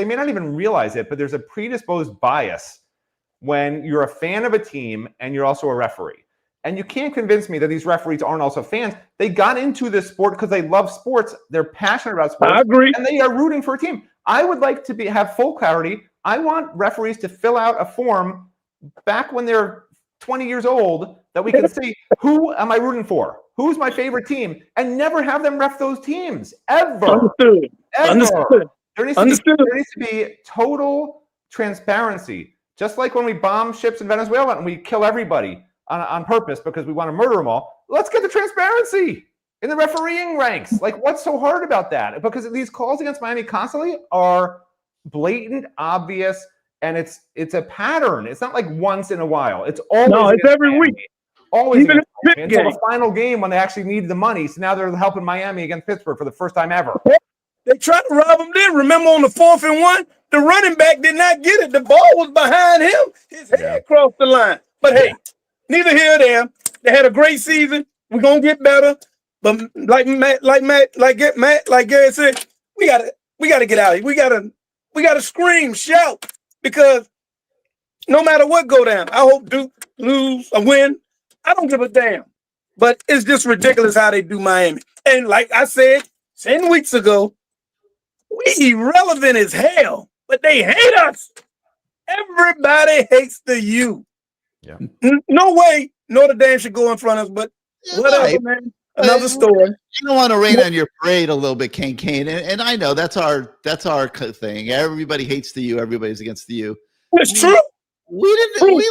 may not even realize it, but there's a predisposed bias when you're a fan of a team and you're also a referee. And you can't convince me that these referees aren't also fans. They got into this sport because they love sports. They're passionate about sports. I agree. And they are rooting for a team. I would like to have full clarity. I want referees to fill out a form back when they're 20 years old that we can see, who am I rooting for? Who's my favorite team? And never have them ref those teams, ever. Understood. Ever. Understood. There needs to be total transparency. Just like when we bomb ships in Venezuela and we kill everybody on purpose because we want to murder them all. Let's get the transparency in the refereeing ranks. What's so hard about that? Because these calls against Miami constantly are blatant, obvious, and it's a pattern. It's not like once in a while. It's always it's every Miami. week. Always Even against in the Miami, Pitt until game. the final game when they actually needed the money. So now they're helping Miami against Pittsburgh for the first time ever. They tried to rob him then. Remember on the 4th and 1? The running back did not get it. The ball was behind him. His head crossed the line. But hey, neither here nor there. They had a great season. We're gonna get better. But like Gary said, we gotta get out of here. We gotta scream, shout, because no matter what go down, I hope Duke lose or win. I don't give a damn. But it's just ridiculous how they do Miami. And like I said 10 weeks ago, we irrelevant as hell, but they hate us. Everybody hates the U. Yeah. No way Notre Dame should go in front of us, but whatever, right. man. Another story. I don't want to rain on your parade a little bit, Kane. And I know that's our thing. Everybody hates the U. Everybody's against the U. It's true. We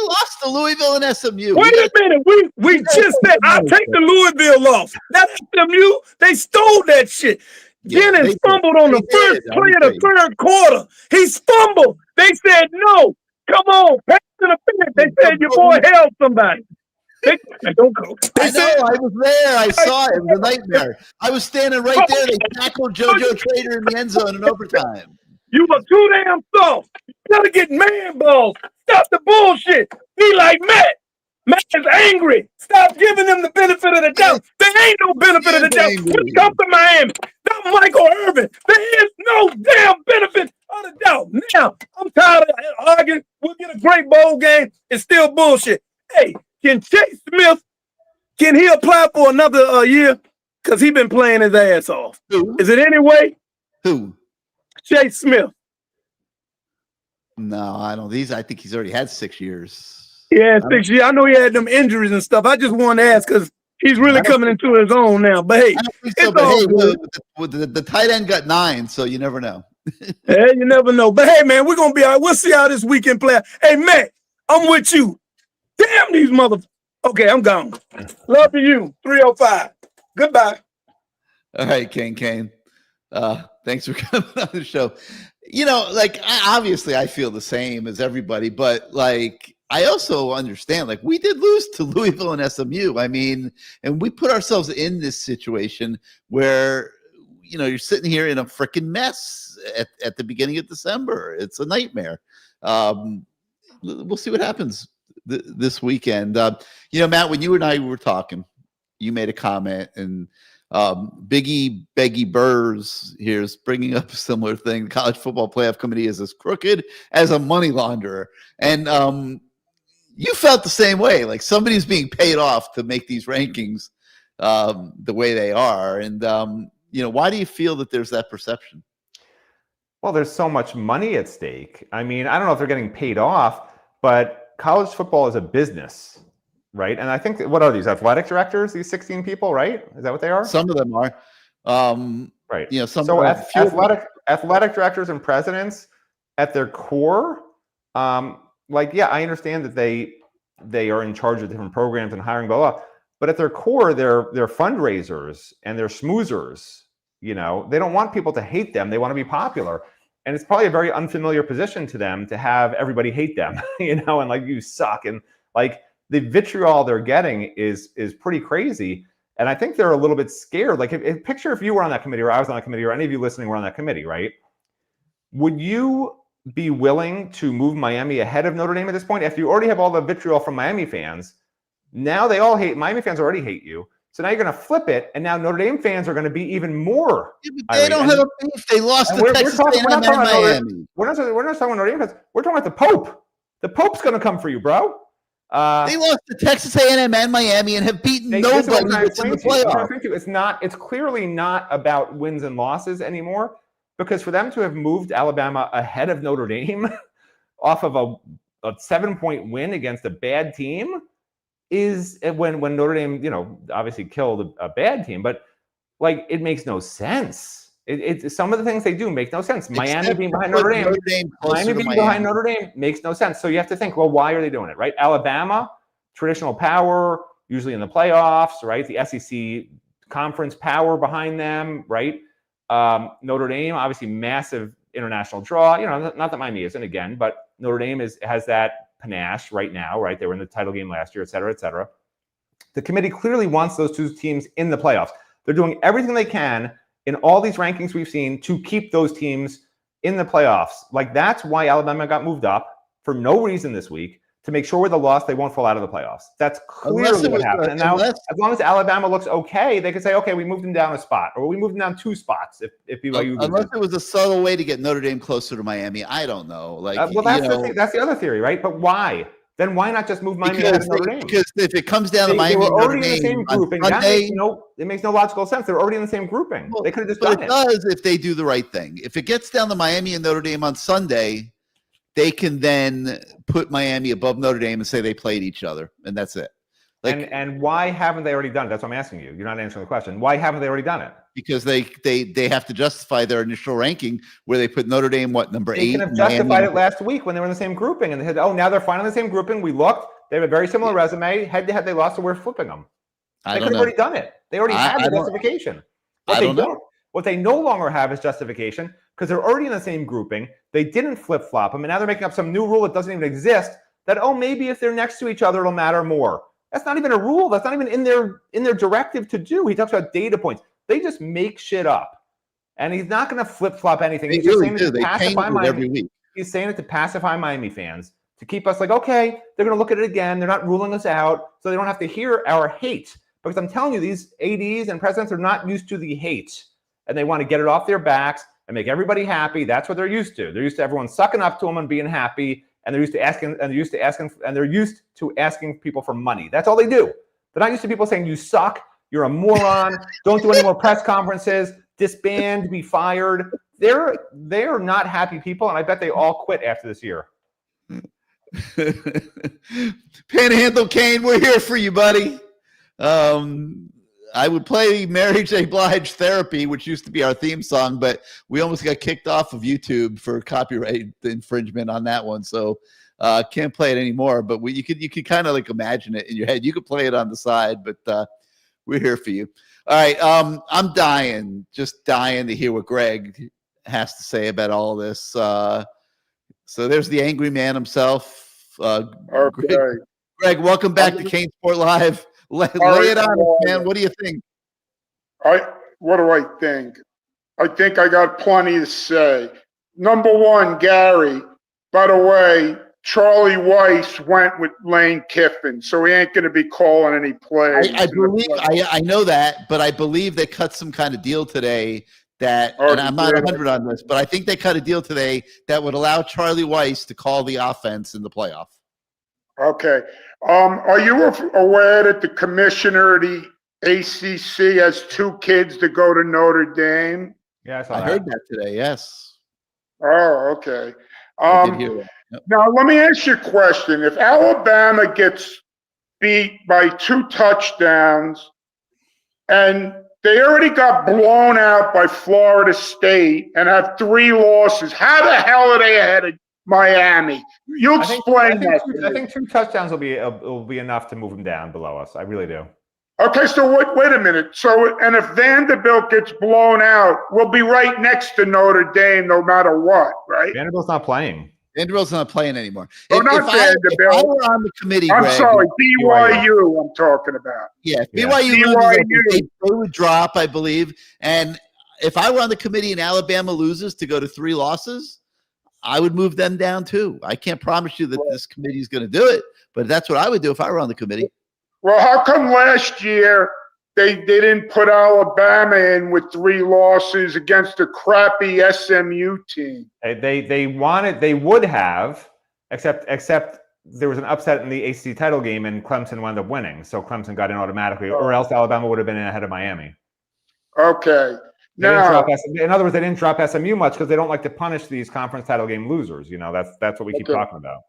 lost to Louisville and SMU. Wait a minute. We just said I'll take the Louisville loss. That SMU, they stole that shit. Jennings fumbled on the first play of the third quarter. He fumbled. They said no. Come on, pass to the finish. They said your boy held somebody. Don't go. I was there. I saw it. It was a nightmare. I was standing right there. They tackled JoJo Trader in the end zone in overtime. You were too damn soft. You gotta get man balls. Stop the bullshit. Be like Matt. Matt is angry. Stop giving them the benefit of the doubt. There ain't no benefit of the doubt. We come to Miami. Not Michael Irvin. There is no damn benefit of the doubt. Now, I'm tired of arguing. We'll get a great bowl game. It's still bullshit. Hey, can Chase Smith, can he apply for another year? Because he been playing his ass off. Who? Is it any way? Who? Chase Smith. No, I don't. I think he's already had 6 years. Yeah, 6 years. I know he had them injuries and stuff. I just wanted to ask because he's really coming into his own now. But hey, the tight end got 9, so you never know. Yeah, you never know. But hey, man, we're gonna be all right. We'll see how this weekend play out. Hey, Matt, I'm with you. Damn these motherfuckers. Okay, I'm gone. Love to you. 305. Goodbye. All right, Kane. Thanks for coming on the show. Obviously I feel the same as everybody, but I also understand, we did lose to Louisville and SMU. I mean, and we put ourselves in this situation where, you're sitting here in a freaking mess at the beginning of December. It's a nightmare. We'll see what happens this weekend. Matt, when you and I were talking, you made a comment, and Beggy Burrs here is bringing up a similar thing. The College Football Playoff Committee is as crooked as a money launderer. And you felt the same way, like somebody's being paid off to make these rankings the way they are. And, why do you feel that there's that perception? Well, there's so much money at stake. I mean, I don't know if they're getting paid off, but college football is a business, right? And I think, what are these athletic directors, these 16 people, right? Is that what they are? Some of them are. Right. So athletic directors and presidents at their core, I understand that they are in charge of different programs and hiring, blah, blah. But at their core, they're fundraisers and they're schmoozers. They don't want people to hate them. They want to be popular. And it's probably a very unfamiliar position to them to have everybody hate them, and you suck. And the vitriol they're getting is pretty crazy. And I think they're a little bit scared. Picture if you were on that committee, or I was on that committee, or any of you listening were on that committee, right? Would you be willing to move Miami ahead of Notre Dame at this point? After you already have all the vitriol from Miami fans, now they all hate, Miami fans already hate you. So now you're going to flip it, and now Notre Dame fans are going to be even more. Yeah, but they don't have a beef. They lost to Texas A&M and Miami. We're not talking about Notre Dame fans. We're talking about the Pope. The Pope's going to come for you, bro. They lost to Texas A&M and Miami and have beaten nobody that's in the playoff. It's clearly not about wins and losses anymore, because for them to have moved Alabama ahead of Notre Dame off of a 7-point win against a bad team is when Notre Dame, obviously killed a bad team, but it makes no sense. Some of the things they do make no sense. Miami being behind Notre Dame, behind Notre Dame makes no sense. So you have to think, well, why are they doing it, right? Alabama, traditional power, usually in the playoffs, right? The SEC conference power behind them, right? Notre Dame, obviously massive international draw. Not that Miami isn't again, but Notre Dame has that panache right now, right? They were in the title game last year, et cetera, et cetera. The committee clearly wants those two teams in the playoffs. They're doing everything they can in all these rankings we've seen to keep those teams in the playoffs. Like, that's why Alabama got moved up for no reason this week, to make sure with a loss they won't fall out of the playoffs. That's clearly what happened. And now, as long as Alabama looks okay, they could say, okay, we moved them down a spot, or we moved them down 2 spots if BYU loses. Unless it was a subtle way to get Notre Dame closer to Miami. I don't know. Like, well, that's the other theory, right? But why? Then why not just move Miami ahead of Notre Dame? Because if it comes down to Miami, they were Notre already in the Dame same grouping. Sunday, It makes no logical sense. They're already in the same grouping. They could have just done it. It does if they do the right thing. If it gets down to Miami and Notre Dame on Sunday, they can then put Miami above Notre Dame and say they played each other, and that's it. Like, and why haven't they already done it? That's what I'm asking you. You're not answering the question. Why haven't they already done it? Because they have to justify their initial ranking where they put Notre Dame, number 8? They could have justified it last week when they were in the same grouping, and they said, oh, now they're finally in the same grouping. We looked. They have a very similar resume. Head-to-head, they lost, so we're flipping them. They could have already done it. They already had the justification. What they no longer have is justification, because they're already in the same grouping. They didn't flip-flop them, and now they're making up some new rule that doesn't even exist, that, oh, maybe if they're next to each other, it'll matter more. That's not even a rule. That's not even in their directive to do. He talks about data points. They just make shit up. And he's not going to flip-flop anything. He's just saying it to pacify Miami. Every week. He's saying it to pacify Miami fans, to keep us like, okay, they're going to look at it again. They're not ruling us out, so they don't have to hear our hate. Because I'm telling you, these ADs and presidents are not used to the hate. And they want to get it off their backs and make everybody happy. That's what they're used to. They're used to everyone sucking up to them and being happy. And they're used to asking people for money. That's all they do. They're not used to people saying, you suck, you're a moron, don't do any more press conferences, disband, be fired. They're not happy people, and I bet they all quit after this year. Panhandle Kane, we're here for you, buddy. I would play Mary J. Blige Therapy, which used to be our theme song, but we almost got kicked off of YouTube for copyright infringement on that one. So can't play it anymore, but you could kind of like imagine it in your head. You could play it on the side, but we're here for you. All right. I'm just dying to hear what Greg has to say about all this. So there's the angry man himself. Greg, welcome back to CaneSport Live. Lay it on us, man. What do you think? What do I think? I think I got plenty to say. Number one, Gary, by the way, Charlie Weiss went with Lane Kiffin, so he ain't going to be calling any plays. I know that, but I believe they cut some kind of deal today and I'm not 100 on this, but I think they cut a deal today that would allow Charlie Weiss to call the offense in the playoff. Okay. Are you aware that the commissioner of the ACC has 2 kids to go to Notre Dame? Yeah, I heard that today. Yes. Oh, okay. I did hear that. Yep. Now, let me ask you a question. If Alabama gets beat by 2 touchdowns and they already got blown out by Florida State and have 3 losses, how the hell are they ahead of Miami? You explain that. I think 2 touchdowns will be enough to move them down below us. I really do. Okay, so wait a minute. And if Vanderbilt gets blown out, we'll be right next to Notre Dame no matter what, right? Vanderbilt's not playing. Vanderbilt's not playing anymore. If I were on the committee, I'm Greg, sorry, BYU I'm talking about. Yeah, BYU they would drop, I believe. And if I were on the committee and Alabama loses to go to 3 losses, I would move them down too. I can't promise you that this committee is going to do it, but that's what I would do if I were on the committee. Well, how come last year they didn't put Alabama in with 3 losses against a crappy SMU team? They would have, except there was an upset in the ACC title game and Clemson wound up winning. So Clemson got in automatically, or else Alabama would have been in ahead of Miami. Okay. In other words, they didn't drop SMU much because they don't like to punish these conference title game losers. That's what we keep talking about.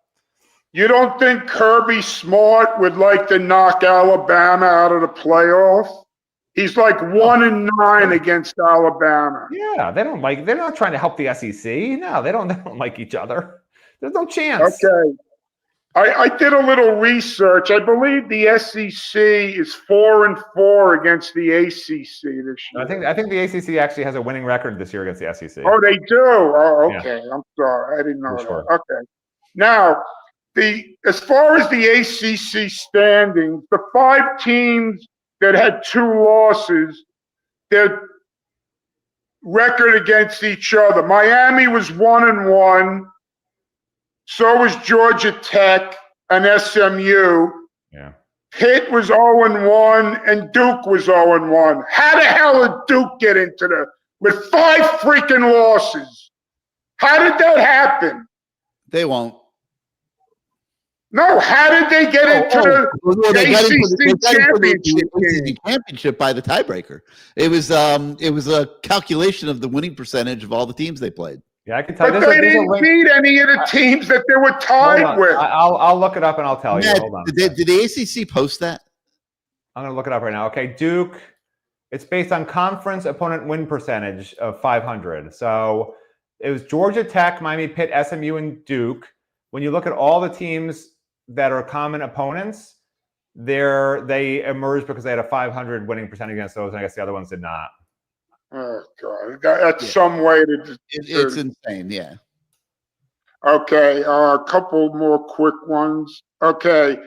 You don't think Kirby Smart would like to knock Alabama out of the playoff? He's like 1-9 against Alabama. Yeah, they're not trying to help the SEC. No, they don't like each other. There's no chance. Okay. I did a little research. I believe the SEC is 4-4 against the ACC this year. I think the ACC actually has a winning record this year against the SEC. Oh, they do. Oh, Yeah. okay. I'm sorry. I didn't know that. Sure. Okay. Now, as far as the ACC standings, the 5 teams that had 2 losses, their record against each other. Miami was 1-1. So was Georgia Tech and SMU. Yeah. Pitt was 0-1 and Duke was 0-1. How the hell did Duke get into with 5 freaking losses? How did that happen? They won't. No, how did they get into the They got into ACC championship the game? championship by the tiebreaker. It was a calculation of the winning percentage of all the teams they played. Yeah, I can tell you. But they didn't beat any of the teams that they were tied with. I'll look it up and I'll tell you. Matt, Hold on. did the ACC post that? I'm going to look it up right now. Okay, Duke. It's based on conference opponent win percentage of 500. So it was Georgia Tech, Miami, Pitt, SMU, and Duke. When you look at all the teams that are common opponents, they emerged because they had a 500 winning percentage against those, and I guess the other ones did not. Oh God, that's some way to. It's insane. Yeah. Okay, a couple more quick ones. Okay,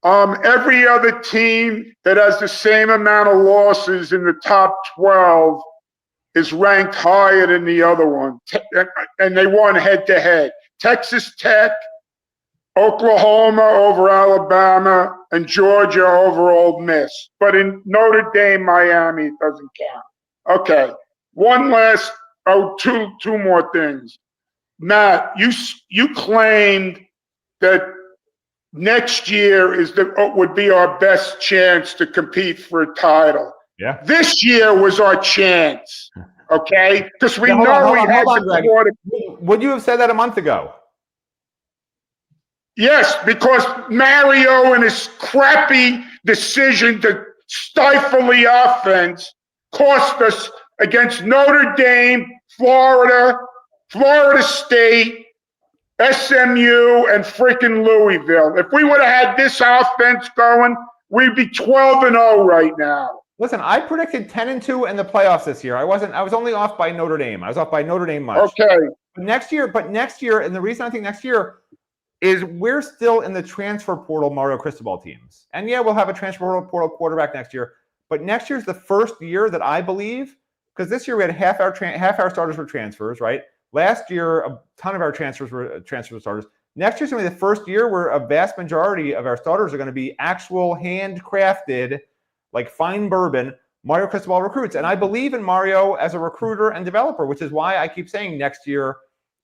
every other team that has the same amount of losses in the top 12 is ranked higher than the other one, and they won head-to-head. Texas Tech, Oklahoma over Alabama, and Georgia over Ole Miss. But in Notre Dame, Miami, it doesn't count. Okay, two more things. Matt, you claimed that next year would be our best chance to compete for a title. Yeah. This year was our chance, okay? Because we know we had the quarter. Would you have said that a month ago? Yes, because Mario and his crappy decision to stifle the offense cost us against Notre Dame, Florida, Florida State, SMU, and freaking Louisville. If we would have had this offense going, we'd be 12-0 right now. Listen, I predicted 10-2 in the playoffs this year. I was only off by Notre Dame. I was off by Notre Dame much. Okay. But next year, and the reason I think next year is we're still in the transfer portal Mario Cristobal teams. And yeah, we'll have a transfer portal quarterback next year. But next year's the first year that I believe, because this year we had half our starters were transfers, right? Last year, a ton of our transfers were starters. Next year's going to be the first year where a vast majority of our starters are going to be actual handcrafted, like fine bourbon, Mario Cristobal recruits. And I believe in Mario as a recruiter and developer, which is why I keep saying next year,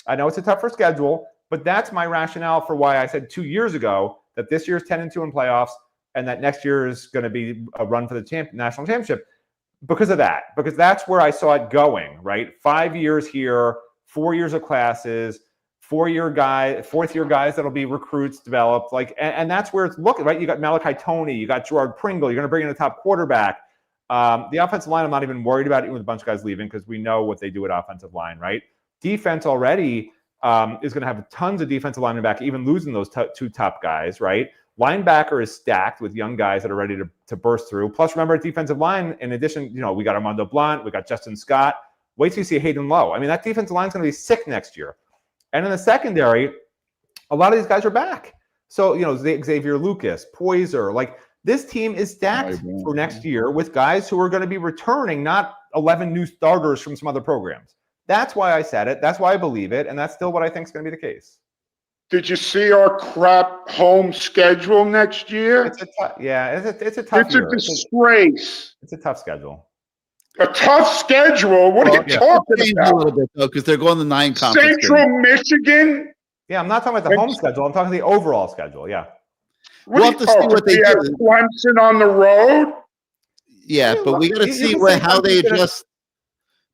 I know it's a tougher schedule, but that's my rationale for why I said 2 years ago that this year's 10-2 in playoffs and that next year is going to be a run for the national championship because of that, because that's where I saw it going, right? 5 years here, 4 years of classes, fourth year guys that'll be recruits developed, and that's where it's looking, right? You got Malachi Toney, you got Gerard Pringle, you're going to bring in a top quarterback. The offensive line, I'm not even worried about it, even with a bunch of guys leaving, because we know what they do at offensive line, right? Defense already is going to have tons of defensive linemen back, even losing those 2 top guys, right? Linebacker is stacked with young guys that are ready to burst through. Plus, remember, at defensive line, in addition, we got Armando Blunt, we got Justin Scott. Wait till you see Hayden Lowe. I mean, that defensive line is going to be sick next year. And in the secondary, a lot of these guys are back. So, Xavier Lucas, Poyser, this team is stacked for next year with guys who are going to be returning, not 11 new starters from some other programs. That's why I said it. That's why I believe it. And that's still what I think is going to be the case. Did you see our crap home schedule next year? It's a tough year. It's a disgrace. It's a tough schedule. A tough schedule? What are you talking about? A little bit, though, because they're going to 9 conference Central Michigan? Yeah, I'm not talking about the home schedule. I'm talking the overall schedule. Yeah. We'll have to see what they do. Clemson on the road? Yeah, but we got to see how they adjust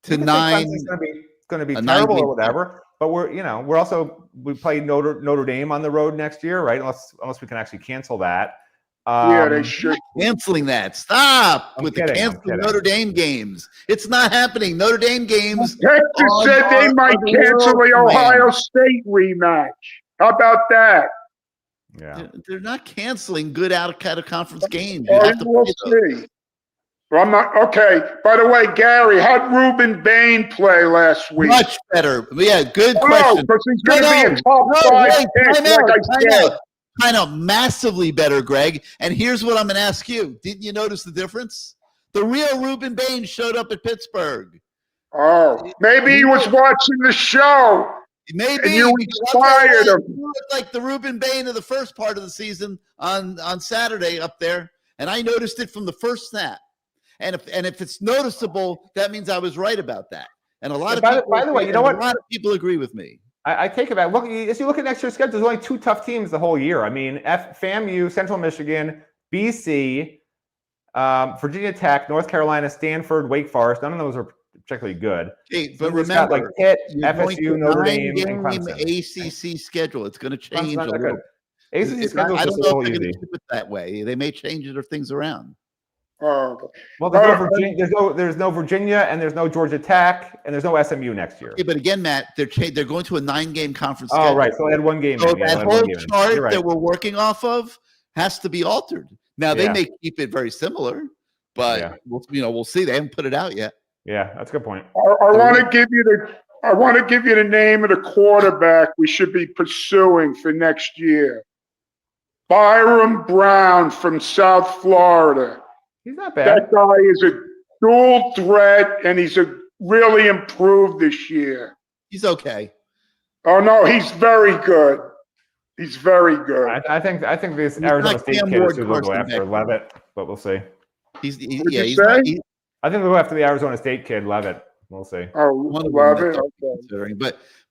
to 9. It's going to be terrible or whatever. But we play Notre Dame on the road next year, right? Unless we can actually cancel that. Yeah, they should. Canceling that. Stop with the canceling Notre Dame games. It's not happening. Notre Dame games. Texas said they might cancel the Ohio State rematch. How about that? Yeah. They're not canceling good out of conference games. You Oh, have to we'll play those. see. Well, I'm not okay. By the way, Gary, how'd Ruben Bain play last week? Much better. Yeah, good Oh, question. because he's going to be a No, top no, 5 wait, pick, time like out, I time said. out. Kind of massively better, Greg. And here's what I'm going to ask you. Didn't you notice the difference? The real Ruben Bain showed up at Pittsburgh. Oh, maybe he was watching the show. Maybe. And you because I'll tell you inspired what, him. you look like the Ruben Bain of the first part of the season on Saturday up there. And I noticed it from the first snap. And if it's noticeable, that means I was right about that. And a lot of people, by the way, you know what? A lot of people agree with me. I take it back. Look, as you look at next year's schedule, there's only 2 tough teams the whole year. I mean, FAMU, Central Michigan, BC, Virginia Tech, North Carolina, Stanford, Wake Forest. None of those are particularly good. Hey, but You've got, remember, like Pitt, you're going to FSU, Notre Dame, and nine-game Clemson. ACC schedule. It's going to change Clemson's a not little. good. ACC schedule I is don't just a know if little they're going easy. to keep it that way. They may change their things around. Oh, okay. Well, there's no Virginia, there's no Virginia, and there's no Georgia Tech, and there's no SMU next year. Yeah, but again, Matt, they're going to a 9-game conference Oh, schedule. right. So they had 1 game. So in. Yeah, that they had whole 1 game in. chart You're right. that we're working off of has to be altered. Now they Yeah. may keep it very similar, but Yeah. we'll see. They haven't put it out yet. Yeah, that's a good point. I want to give you the name of the quarterback we should be pursuing for next year. Byram Brown from South Florida. He's not bad. That guy is a dual threat, and he's really improved this year. He's okay. Oh no, he's very good. He's very good. I think this He's Arizona not State Cam kid is Ward, who they'll go Carson after, Beck. Levitt, but we'll see. He's What'd you he's say? not, he's I think they'll go after the Arizona State kid, Levitt. We'll see. Oh, one of them love that it. they're Okay. considering.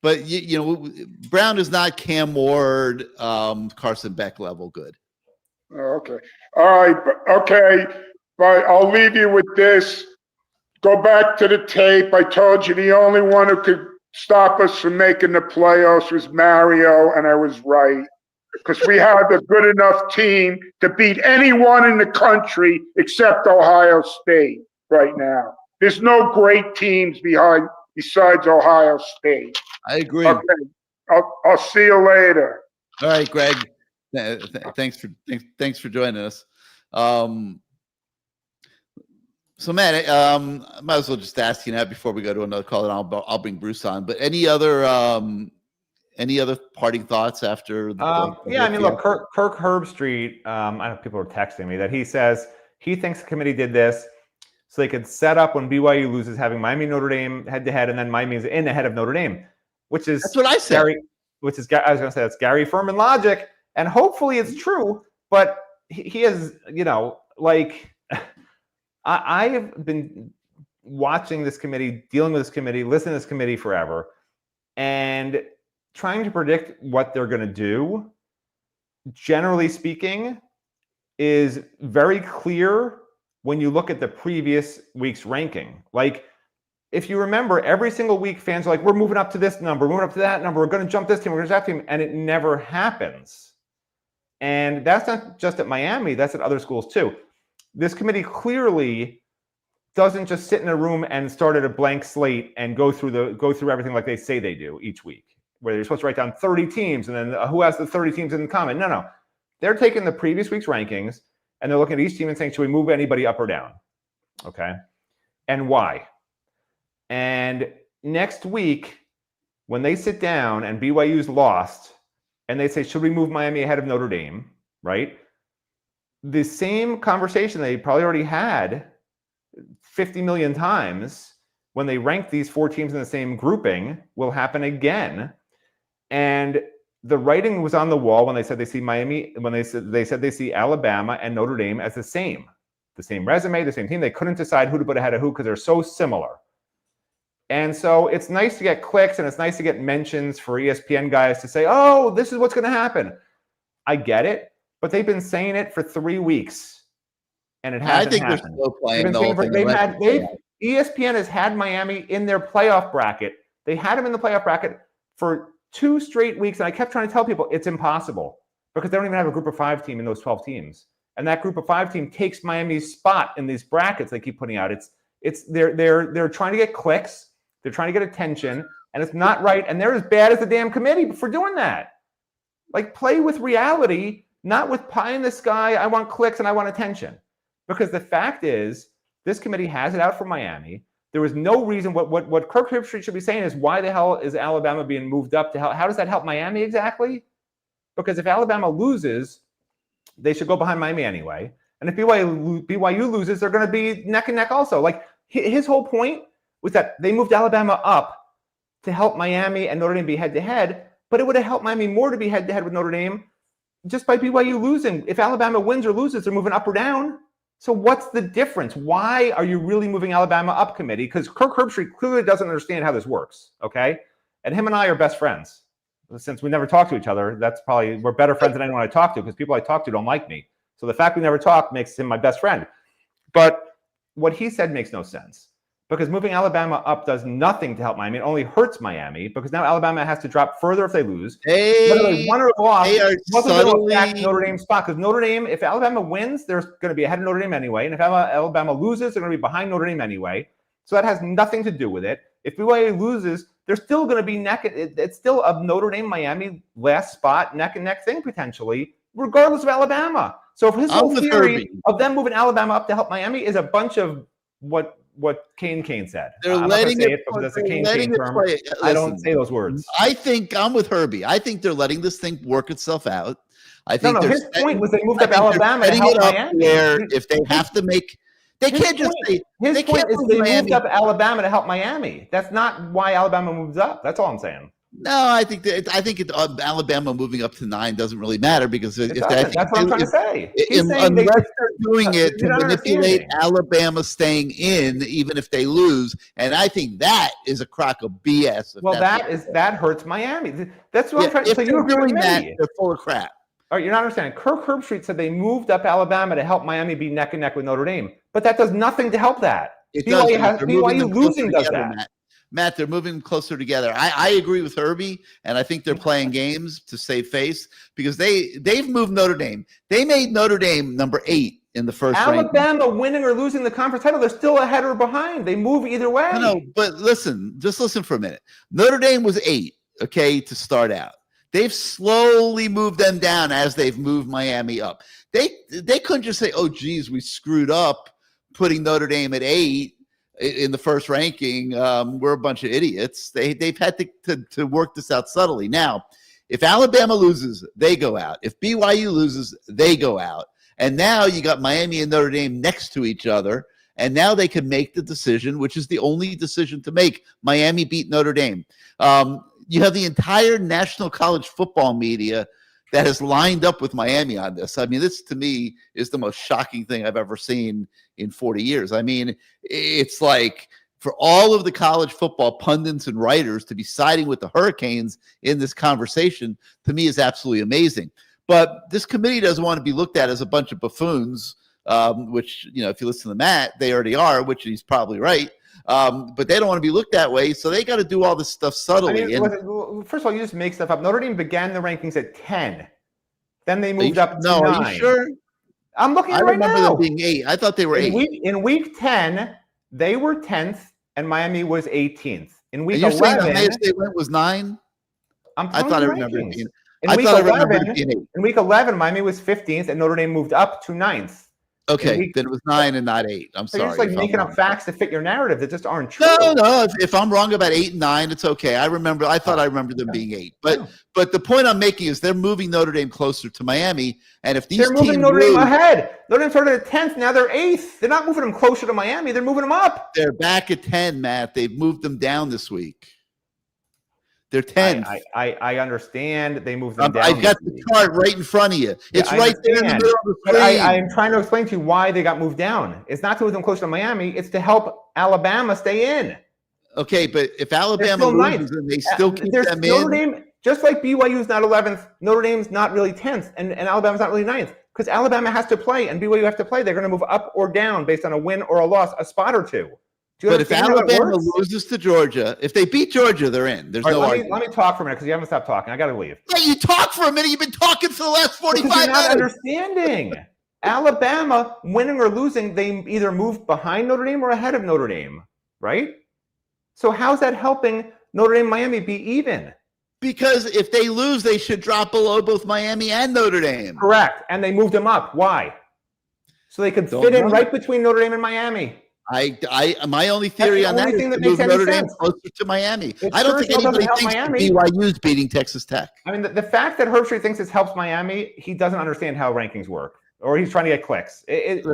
But you know, Brown is not Cam Ward, Carson Beck level good. Oh, okay. All right. Okay. But I'll leave you with this. Go back to the tape. I told you the only one who could stop us from making the playoffs was Mario, and I was right. Because we have a good enough team to beat anyone in the country except Ohio State right now. There's no great teams besides Ohio State. I agree. Okay. I'll see you later. All right, Greg. Thanks for joining us. So Matt, I might as well just ask you now before we go to another call, and I'll bring Bruce on. But any other parting thoughts after? Yeah, I mean, look, Kirk Herbstreit. I know people are texting me that he says he thinks the committee did this so they could set up when BYU loses, having Miami Notre Dame head to head, and then Miami is in ahead of Notre Dame, which is That's what I said. I was going to say that's Gary Ferman logic, and hopefully it's true. But he is, like. I have been watching this committee, dealing with this committee, listening to this committee forever, and trying to predict what they're going to do, generally speaking, is very clear when you look at the previous week's ranking. Like, if you remember, every single week, fans are like, we're moving up to this number, moving up to that number, we're going to jump this team, we're going to jump that team, and it never happens. And that's not just at Miami, that's at other schools too. This committee clearly doesn't just sit in a room and start at a blank slate and go through everything like they say they do each week, where they're supposed to write down 30 teams and then who has the 30 teams in common. No. They're taking the previous week's rankings and they're looking at each team and saying, should we move anybody up or down? Okay. And why? And next week, when they sit down and BYU's lost and they say, should we move Miami ahead of Notre Dame? Right? The same conversation they probably already had 50 million times when they ranked these 4 teams in the same grouping will happen again. And the writing was on the wall when they said they see Miami, when they said they see Alabama and Notre Dame as the same resume, the same team. They couldn't decide who to put ahead of who because they're so similar. And so it's nice to get clicks and it's nice to get mentions for ESPN guys to say, oh, this is what's going to happen. I get it. But they've been saying it for 3 weeks, and it hasn't happened. I think they're still playing the whole thing. ESPN has had Miami in their playoff bracket. They had them in the playoff bracket for 2 straight weeks, and I kept trying to tell people it's impossible because they don't even have a group of 5 team in those 12 teams, and that group of 5 team takes Miami's spot in these brackets they keep putting out. They're trying to get clicks, they're trying to get attention, and it's not right, and they're as bad as the damn committee for doing that. Like, play with reality, not with pie in the sky. I want clicks and I want attention. Because the fact is, this committee has it out for Miami. There was no reason. What Kirk Herbstreit should be saying is, why the hell is Alabama being moved up to hell? How does that help Miami exactly? Because if Alabama loses, they should go behind Miami anyway. And if BYU loses, they're going to be neck and neck also. Like, his whole point was that they moved Alabama up to help Miami and Notre Dame be head-to-head, but it would have helped Miami more to be head-to-head with Notre Dame just by BYU losing. If Alabama wins or loses, they're moving up or down. So what's the difference? Why are you really moving Alabama up, committee? Because Kirk Herbstreit clearly doesn't understand how this works, okay? And him and I are best friends. Since we never talk to each other, we're better friends than anyone I talk to, because people I talk to don't like me. So the fact we never talk makes him my best friend. But what he said makes no sense, because moving Alabama up does nothing to help Miami. It only hurts Miami, because now Alabama has to drop further if they lose. Whether they won or lost, it wasn't going to affect Notre Dame's spot, because Notre Dame, if Alabama wins, they're going to be ahead of Notre Dame anyway. And if Alabama loses, they're going to be behind Notre Dame anyway. So that has nothing to do with it. If BYU loses, they're still going to be it's still a Notre Dame Miami last spot neck and neck thing potentially, regardless of Alabama. So if his whole theory of them moving Alabama up to help Miami is a bunch of what Kane said. They're I'm letting not say it, it because that's a letting Kane it term. play. I don't Listen, say those words. I think I'm with Herbie. I think they're letting this thing work itself out. I think His point was they moved up Alabama to setting help it up Miami. where if they have to make, they can't just say. His point is they Miami. moved up Alabama to help Miami. That's not why Alabama moves up. That's all I'm saying. No, I think Alabama moving up to 9 doesn't really matter, because That's what I'm trying to say. Unless they're doing it to manipulate Alabama staying in, even if they lose, and I think that is a crock of BS. Well, that hurts Miami. That's what I'm trying to say. If they're doing that, they're full of crap. All right, you're not understanding. Kirk Herbstreit said they moved up Alabama to help Miami be neck and neck with Notre Dame, but that does nothing to help that. BYU losing does that. Matt, they're moving closer together. I agree with Herbie, and I think they're playing games to save face, because they've moved Notre Dame. They made Notre Dame number 8 in the first ranking. Alabama winning or losing the conference title, they're still ahead or behind. They move either way. No, but just listen for a minute. Notre Dame was 8, okay, to start out. They've slowly moved them down as they've moved Miami up. They couldn't just say, "Oh, geez, we screwed up putting Notre Dame at 8 in the first ranking. We're a bunch of idiots." They've had to work this out subtly. Now, if Alabama loses, they go out. If BYU loses, they go out. And now you got Miami and Notre Dame next to each other, and now they can make the decision, which is the only decision to make. Miami beat Notre Dame. You have the entire national college football media that has lined up with Miami on this. I mean, this to me is the most shocking thing I've ever seen in 40 years. I mean, it's like for all of the college football pundits and writers to be siding with the Hurricanes in this conversation, to me is absolutely amazing. But this committee doesn't want to be looked at as a bunch of buffoons, which, if you listen to Matt, they already are, which he's probably right. But they don't want to be looked that way, so they got to do all this stuff subtly. First of all, you just make stuff up. Notre Dame began the rankings at 10. Then they moved up to 9. Are you sure? I'm looking at it right now. I remember them being 8. I thought they were 8. In week 10, they were 10th, and Miami was 18th. In week 11, saying Ohio State was 9? I thought I remember it being. In week 11, Miami was 15th, and Notre Dame moved up to 9th. Okay, then it was 9 and not 8. I'm sorry. You're just making up facts to fit your narrative that just aren't true. No. If I'm wrong about 8 and 9, it's okay. I thought I remember them being 8. But the point I'm making is they're moving Notre Dame closer to Miami, and if they're moving Notre Dame ahead, Notre Dame started at 10th. Now they're 8th. They're not moving them closer to Miami. They're moving them up. They're back at 10, Matt. They've moved them down this week. They're 10. I understand they moved them down. I've got the chart right in front of you. It's right there in the middle of the screen. I'm trying to explain to you why they got moved down. It's not to move them closer to Miami. It's to help Alabama stay in. Okay, but if Alabama loses, then they still keep them in. Notre Dame, just like BYU is not 11th, Notre Dame's not really 10th, and Alabama's not really 9th. Because Alabama has to play, and BYU have to play. They're going to move up or down based on a win or a loss, a spot or two. But if Alabama loses to Georgia, if they beat Georgia, they're in. There's no argument. Let me talk for a minute, because you haven't stopped talking. I got to leave. Hey, you talk for a minute. You've been talking for the last 45 minutes. You're not understanding. Alabama, winning or losing, they either move behind Notre Dame or ahead of Notre Dame, right? So how's that helping Notre Dame Miami be even? Because if they lose, they should drop below both Miami and Notre Dame. Correct. And they moved them up. Why? So they could fit in right between Notre Dame and Miami. My only theory on that is to move Notre Dame closer to Miami. I don't think anybody thinks BYU is beating Texas Tech. I mean, the fact that Herbstreit thinks this helps Miami, he doesn't understand how rankings work, or he's trying to get clicks. There's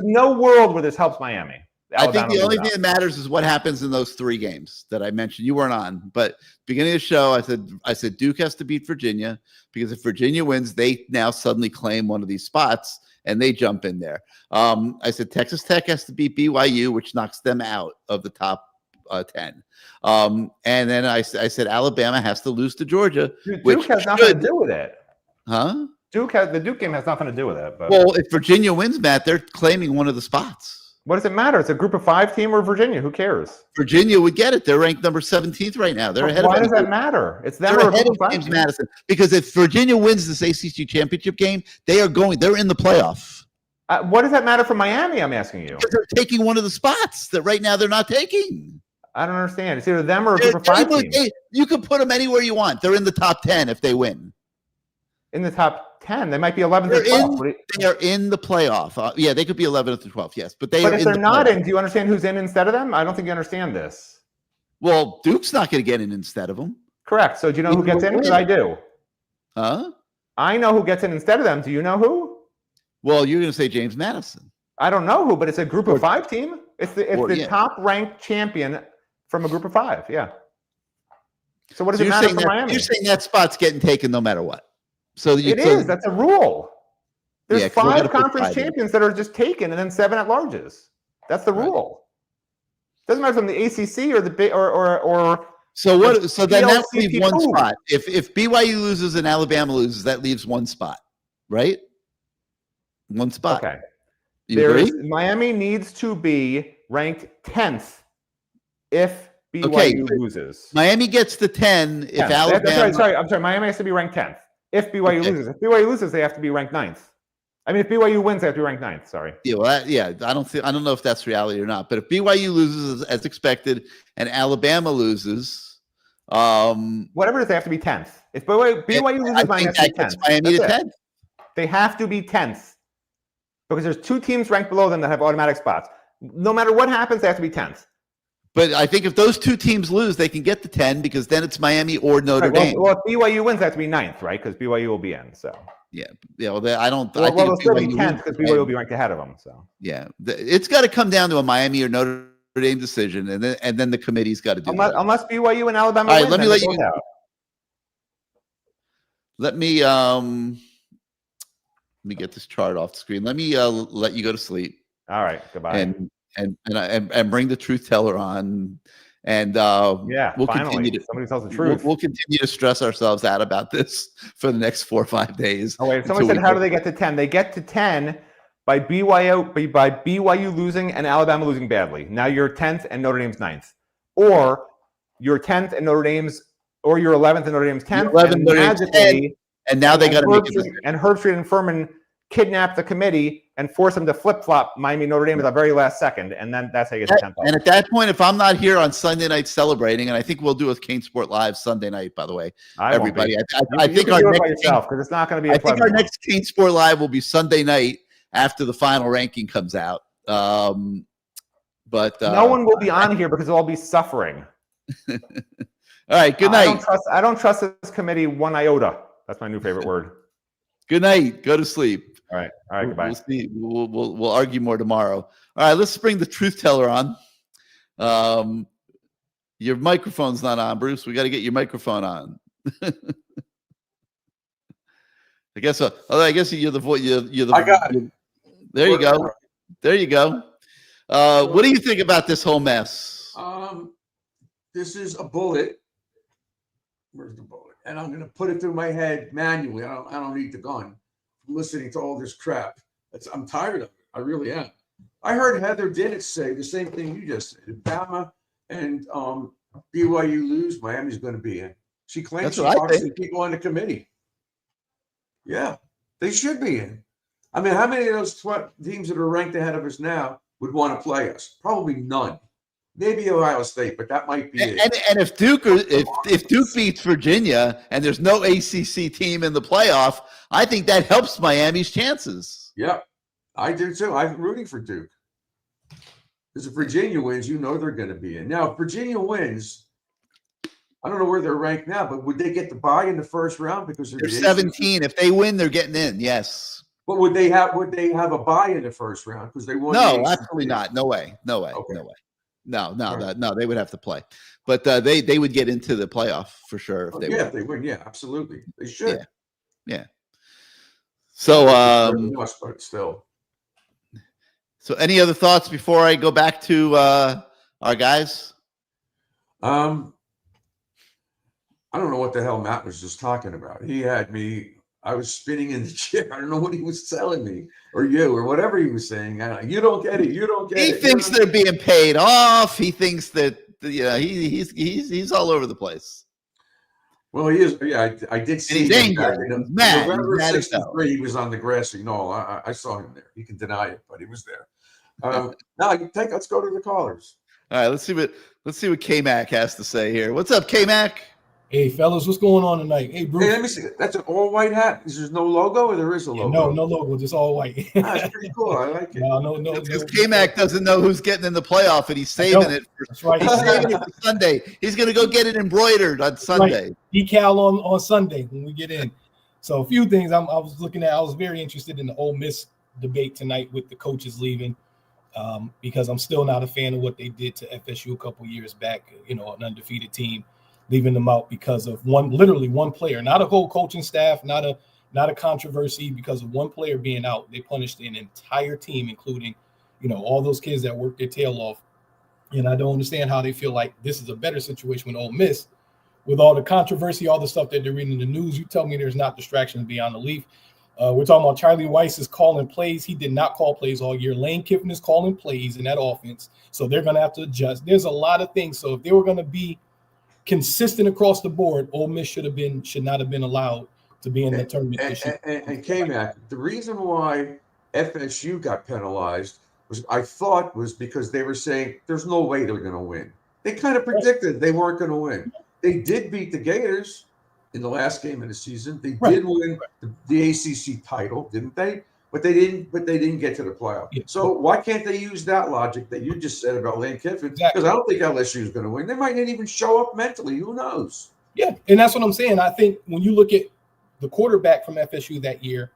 no world where this helps Miami. I think the only thing that matters is what happens in those 3 games that I mentioned. You weren't on, but beginning of the show, I said Duke has to beat Virginia, because if Virginia wins, they now suddenly claim one of these spots and they jump in there. I said Texas Tech has to beat BYU, which knocks them out of the top 10. And then I said Alabama has to lose to Georgia. Duke has nothing to do with it. Huh? The Duke game has nothing to do with it. But. Well, if Virginia wins, Matt, they're claiming one of the spots. What does it matter? It's a group of 5 team or Virginia. Who cares? Virginia would get it. They're ranked number 17th right now. They're ahead. Why does that matter? It's them they're or ahead of James Madison. Because if Virginia wins this ACC championship game, they're in the playoff. What does that matter for Miami? I'm asking you. Because they're taking one of the spots that right now they're not taking. I don't understand. It's either them or a group of 5 team. You can put them anywhere you want. They're in the top 10 if they win. In the top 10, they might be 11th or 12th. They are in the playoff. Yeah, they could be 11th or 12th. Yes, but if they're not in, do you understand who's in instead of them? I don't think you understand this. Well, Duke's not going to get in instead of them. Correct. So do you know who gets in? Because I do. Huh? I know who gets in instead of them. Do you know who? Well, you're going to say James Madison. I don't know who, but it's a group of 5 team. It's the top ranked champion from a group of 5. Yeah. So what does it matter for Miami? You're saying that spot's getting taken no matter what. So that's a rule. There's 5 conference champions that are just taken, and then 7 at larges. That's the rule. Doesn't matter from the ACC or the big or. So what? So then that leaves one spot. If BYU loses and Alabama loses, that leaves one spot, right? One spot. Okay. You agree? Miami needs to be ranked 10th if BYU loses. Miami gets to 10 if Alabama. I'm sorry. Miami has to be ranked 10th. If BYU loses. If BYU loses, they have to be ranked 9th. I mean, if BYU wins, they have to be ranked 9th. Sorry. Yeah, well, I don't know if that's reality or not. But if BYU loses as expected and Alabama loses, whatever it is, they have to be 10th. If BYU loses, Miami has to be 10th. Miami to 10th. They have to be 10th because there's 2 teams ranked below them that have automatic spots. No matter what happens, they have to be 10th. But I think if those 2 teams lose, they can get to 10 because then it's Miami or Notre Dame. Well, if BYU wins, they have to be 9th, right? Because BYU will be in. So yeah. Well, I don't. Well, they'll still be 10th because BYU will be ranked ahead of them. So yeah, it's got to come down to a Miami or Notre Dame decision, and then the committee's got to do that. Unless BYU and Alabama. All right, let me get this chart off the screen. Let me let you go to sleep. All right, goodbye. And bring the truth teller on, and we'll finally somebody tells the truth. We'll continue to stress ourselves out about this for the next 4 or 5 days. Oh wait, somebody said, how do they get to 10? They get to 10 by BYU losing and Alabama losing badly. Now you're 10th and Notre Dame's 9th, or you're 10th and Notre Dame's, or you're 11th and Notre Dame's 10th. 11, Notre Dame's 10, and now they got to make it. And Herbstreit and Ferman kidnap the committee and force them to flip-flop Miami Notre Dame at the very last second, and then that's how you get to 10th. And at that point, if I'm not here on Sunday night celebrating, and I think we'll do a CaneSport Live Sunday night, by the way, everybody. I think our next because it's not going to be. I think our next CaneSport Live will be Sunday night after the final ranking comes out. But no one will be on here because they'll all be suffering. All right. Good night. I don't trust this committee one iota. That's my new favorite word. Good night. Go to sleep. All right. Goodbye. We'll see. We'll argue more tomorrow. All right. Let's bring the truth teller on. Your microphone's not on, Bruce. We got to get your microphone on. I guess. Although I guess you're the voice. You're the. I got it. There you go. There you go. What do you think about this whole mess? This is a bullet. Where's the bullet? And I'm going to put it through my head manually. I don't need the gun. I'm listening to all this crap. I'm tired of it. I really am. I heard Heather Dinich say the same thing you just said. If Bama and BYU lose, Miami's going to be in. She claims she talks to people on the committee. Yeah, they should be in. I mean, how many of those teams that are ranked ahead of us now would want to play us? Probably none. Maybe Ohio State, but that might be it. And if Duke beats Virginia and there's no ACC team in the playoff, I think that helps Miami's chances. Yep, I do too. I'm rooting for Duke. Because if Virginia wins, you know they're going to be in. Now, if Virginia wins, I don't know where they're ranked now, but would they get the bye in the first round because they're 17? If they win, they're getting in. Yes. But would they have a bye in the first round because they won? No, absolutely not. No way. Okay. No way. No, they would have to play, but they would get into the playoff for sure if they win. If they win, yeah, absolutely, they should. Yeah. So, but still. So, any other thoughts before I go back to our guys? I don't know what the hell Matt was just talking about. He had me. I was spinning in the chair. I don't know what he was telling me, or you, or whatever he was saying. You don't get it. You don't get it. He thinks they're being paid off. He thinks that he's all over the place. Well, he is. Yeah, I did see. And he's angry. November 63, he was on the grassy knoll. I saw him there. You can deny it, but he was there. Now let's go to the callers. All right, let's see what K-Mac has to say here. What's up, K-Mac? Hey, fellas, what's going on tonight? Hey, Bruce. Hey, let me see. That's an all-white hat. Is there no logo, or there is a logo? No logo, just all white. That's pretty cool. I like it. No. Because K-Mac doesn't know who's getting in the playoff, and he's saving it. That's right. He's saving it for Sunday. He's going to go get it embroidered on Sunday. Right. Decal on Sunday when we get in. So a few things I was looking at. I was very interested in the Ole Miss debate tonight with the coaches leaving. Because I'm still not a fan of what they did to FSU a couple years back, an undefeated team, leaving them out because of literally one player, not a whole coaching staff, not a controversy, because of one player being out. They punished an entire team, including, all those kids that worked their tail off. And I don't understand how they feel like this is a better situation with Ole Miss with all the controversy, all the stuff that they're reading in the news. You tell me there's not distractions beyond the leaf. We're talking about Charlie Weiss is calling plays. He did not call plays all year. Lane Kiffin is calling plays in that offense. So they're going to have to adjust. There's a lot of things. So if they were going to be consistent across the board, Ole Miss should not have been allowed to be in the tournament this year. And K-Mac, the reason why FSU got penalized was because they were saying there's no way they're going to win. They kind of predicted they weren't going to win. They did beat the Gators in the last game of the season. They did win the ACC title, didn't they? But they didn't get to the playoff. Yeah. So why can't they use that logic that you just said about Lane Kiffin? Because I don't think LSU is going to win. They might not even show up mentally. Who knows? Yeah, and that's what I'm saying. I think when you look at the quarterback from FSU that year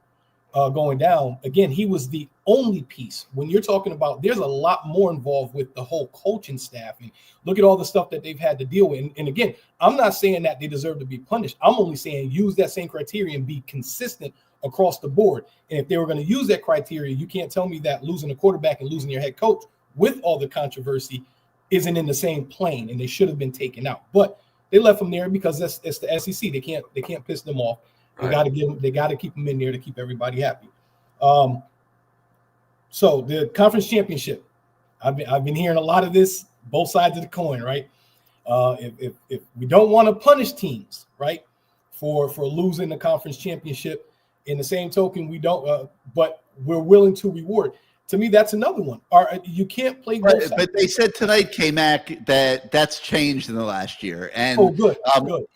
going down, again, he was the only piece. When you're talking about, there's a lot more involved with the whole coaching staff. And look at all the stuff that they've had to deal with. And again, I'm not saying that they deserve to be punished. I'm only saying use that same criteria and be consistent across the board. And if they were going to use that criteria, you can't tell me that losing a quarterback and losing your head coach with all the controversy isn't in the same plane, and they should have been taken out. But they left them there because it's the SEC. They can't piss them off. They got to keep them in there to keep everybody happy. So the conference championship, I've been hearing a lot of this, both sides of the coin, right? If we don't want to punish teams, right, for losing the conference championship, in the same token, we don't, but we're willing to reward. To me, that's another one. You can't play both sides. But they said tonight, K-Mac, that's changed in the last year. And good.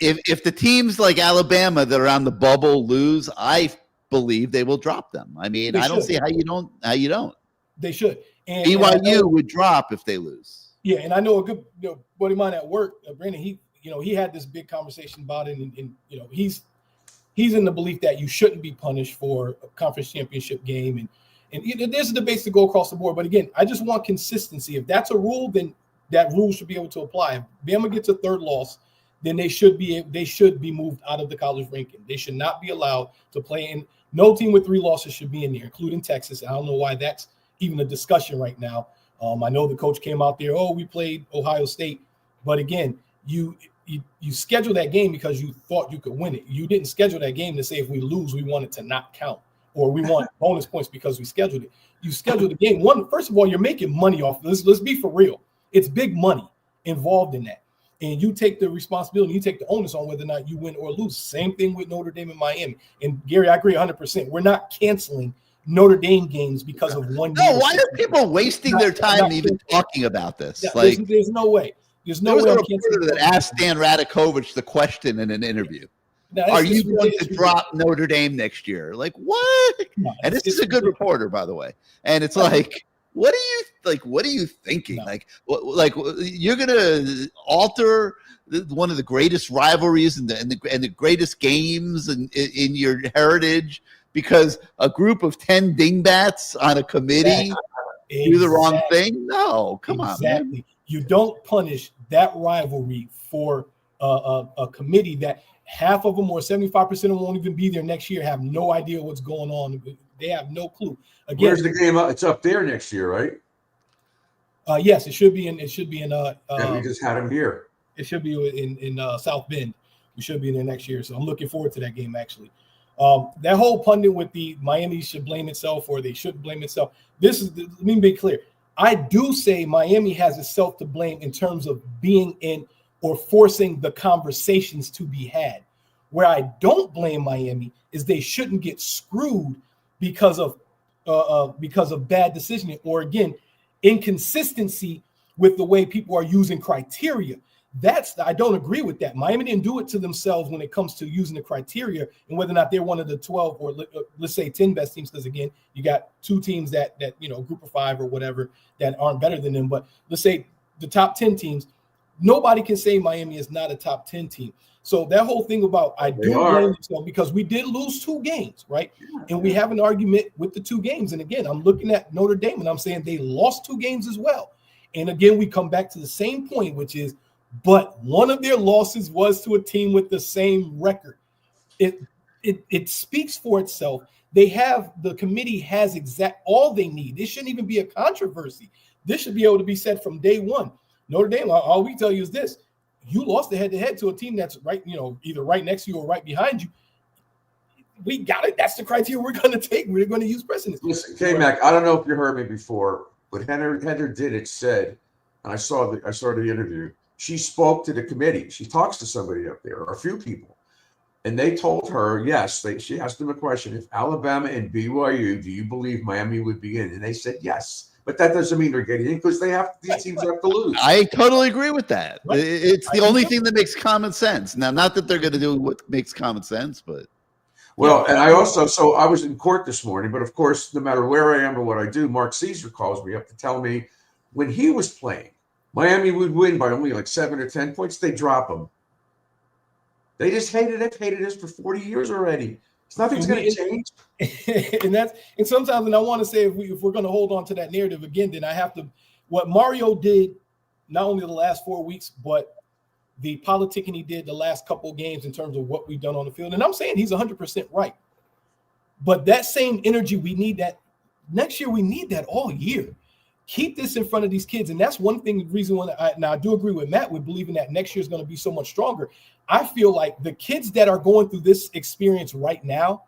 If the teams like Alabama that are on the bubble lose, I believe they will drop them. I mean, I don't see how you don't. They should. And BYU would drop if they lose. Yeah, and I know a good buddy of mine at work, Brandon. He had this big conversation about it, and he's in the belief that you shouldn't be punished for a conference championship game, and there's debates to go across the board. But again, I just want consistency. If that's a rule, then that rule should be able to apply. If Bama gets a third loss, then they should be moved out of the college ranking. They should not be allowed to play in. No team with 3 losses should be in there, including Texas. I don't know why that's even a discussion right now. I know the coach came out there, we played Ohio State. But again, you schedule that game because you thought you could win it. You didn't schedule that game to say if we lose, we want it to not count, or we want bonus points because we scheduled it. You scheduled the game. First of all, you're making money off this. Let's be for real. It's big money involved in that. And you take the responsibility, you take the onus on whether or not you win or lose. Same thing with Notre Dame and Miami. And Gary, I agree 100%. We're not canceling Notre Dame games because of one year. No, why are people wasting their time even talking about this? Yeah, Like, there's no way. There's no there was way. a I'm reporter that asked Stan Radakovich the question in an interview. No, Are you going to drop Notre Dame next year? Like, what? No, and this is a good reporter, by the way. And it's like, what are you thinking? No. Like you're gonna alter one of the greatest rivalries and the greatest games in your heritage because a group of 10 dingbats on a committee do the wrong thing? No, come on, man. You don't punish that rivalry for a committee that half of them or 75% of them won't even be there next year, have no idea what's going on. They have no clue. Again, where's the game? It's up there next year, right? Yes, it should be in. And we just had him here. It should be in South Bend. We should be in there next year. So I'm looking forward to that game, actually. That whole pundit with the Miami should blame itself or they shouldn't blame itself. Let me be clear. I do say Miami has itself to blame in terms of being in or forcing the conversations to be had. Where I don't blame Miami is they shouldn't get screwed because of bad decisioning or, again, inconsistency with the way people are using criteria. I don't agree with that. Miami didn't do it to themselves when it comes to using the criteria and whether or not they're one of the 12 or let's say 10 best teams. Because again, you got two teams that group of 5 or whatever that aren't better than them. But let's say the top 10 teams, nobody can say Miami is not a top 10 team. So that whole thing about I do blame myself because we did lose 2 games, right? And we have an argument with the 2 games. And again, I'm looking at Notre Dame and I'm saying they lost 2 games as well. And again, we come back to the same point, which is, but one of their losses was to a team with the same record. It speaks for itself. The committee has all they need. This shouldn't even be a controversy. This should be able to be said from day one. Notre Dame, all we tell you is this: you lost the head-to-head to a team that's right, either right next to you or right behind you. We got it. That's the criteria we're going to take. We're going to use precedence. Listen, K-Mac, I don't know if you heard me before, but Heather Didich said, and I saw the interview. She spoke to the committee. She talks to somebody up there, or a few people, and they told her, yes. She asked them a question: if Alabama and BYU, do you believe Miami would be in? And they said yes. But that doesn't mean they're getting in because these teams have to lose. I totally agree with that. Right. It's the only thing that makes common sense. Now, not that they're going to do what makes common sense, but. Well, and I was in court this morning, but of course, no matter where I am or what I do, Mark Caesar calls me up to tell me when he was playing, Miami would win by only like 7 or 10 points. They drop them. They just hated it. Hated us for 40 years already. Nothing's going to change. and sometimes, and I want to say if we're going to hold on to that narrative again, then I have to. What Mario did, not only the last 4 weeks, but the politicking he did the last couple of games in terms of what we've done on the field. And I'm saying he's 100% right. But that same energy, we need that next year. We need that all year. Keep this in front of these kids. And that's one thing, the reason why I do agree with Matt with believing that next year is going to be so much stronger. I feel like the kids that are going through this experience right now,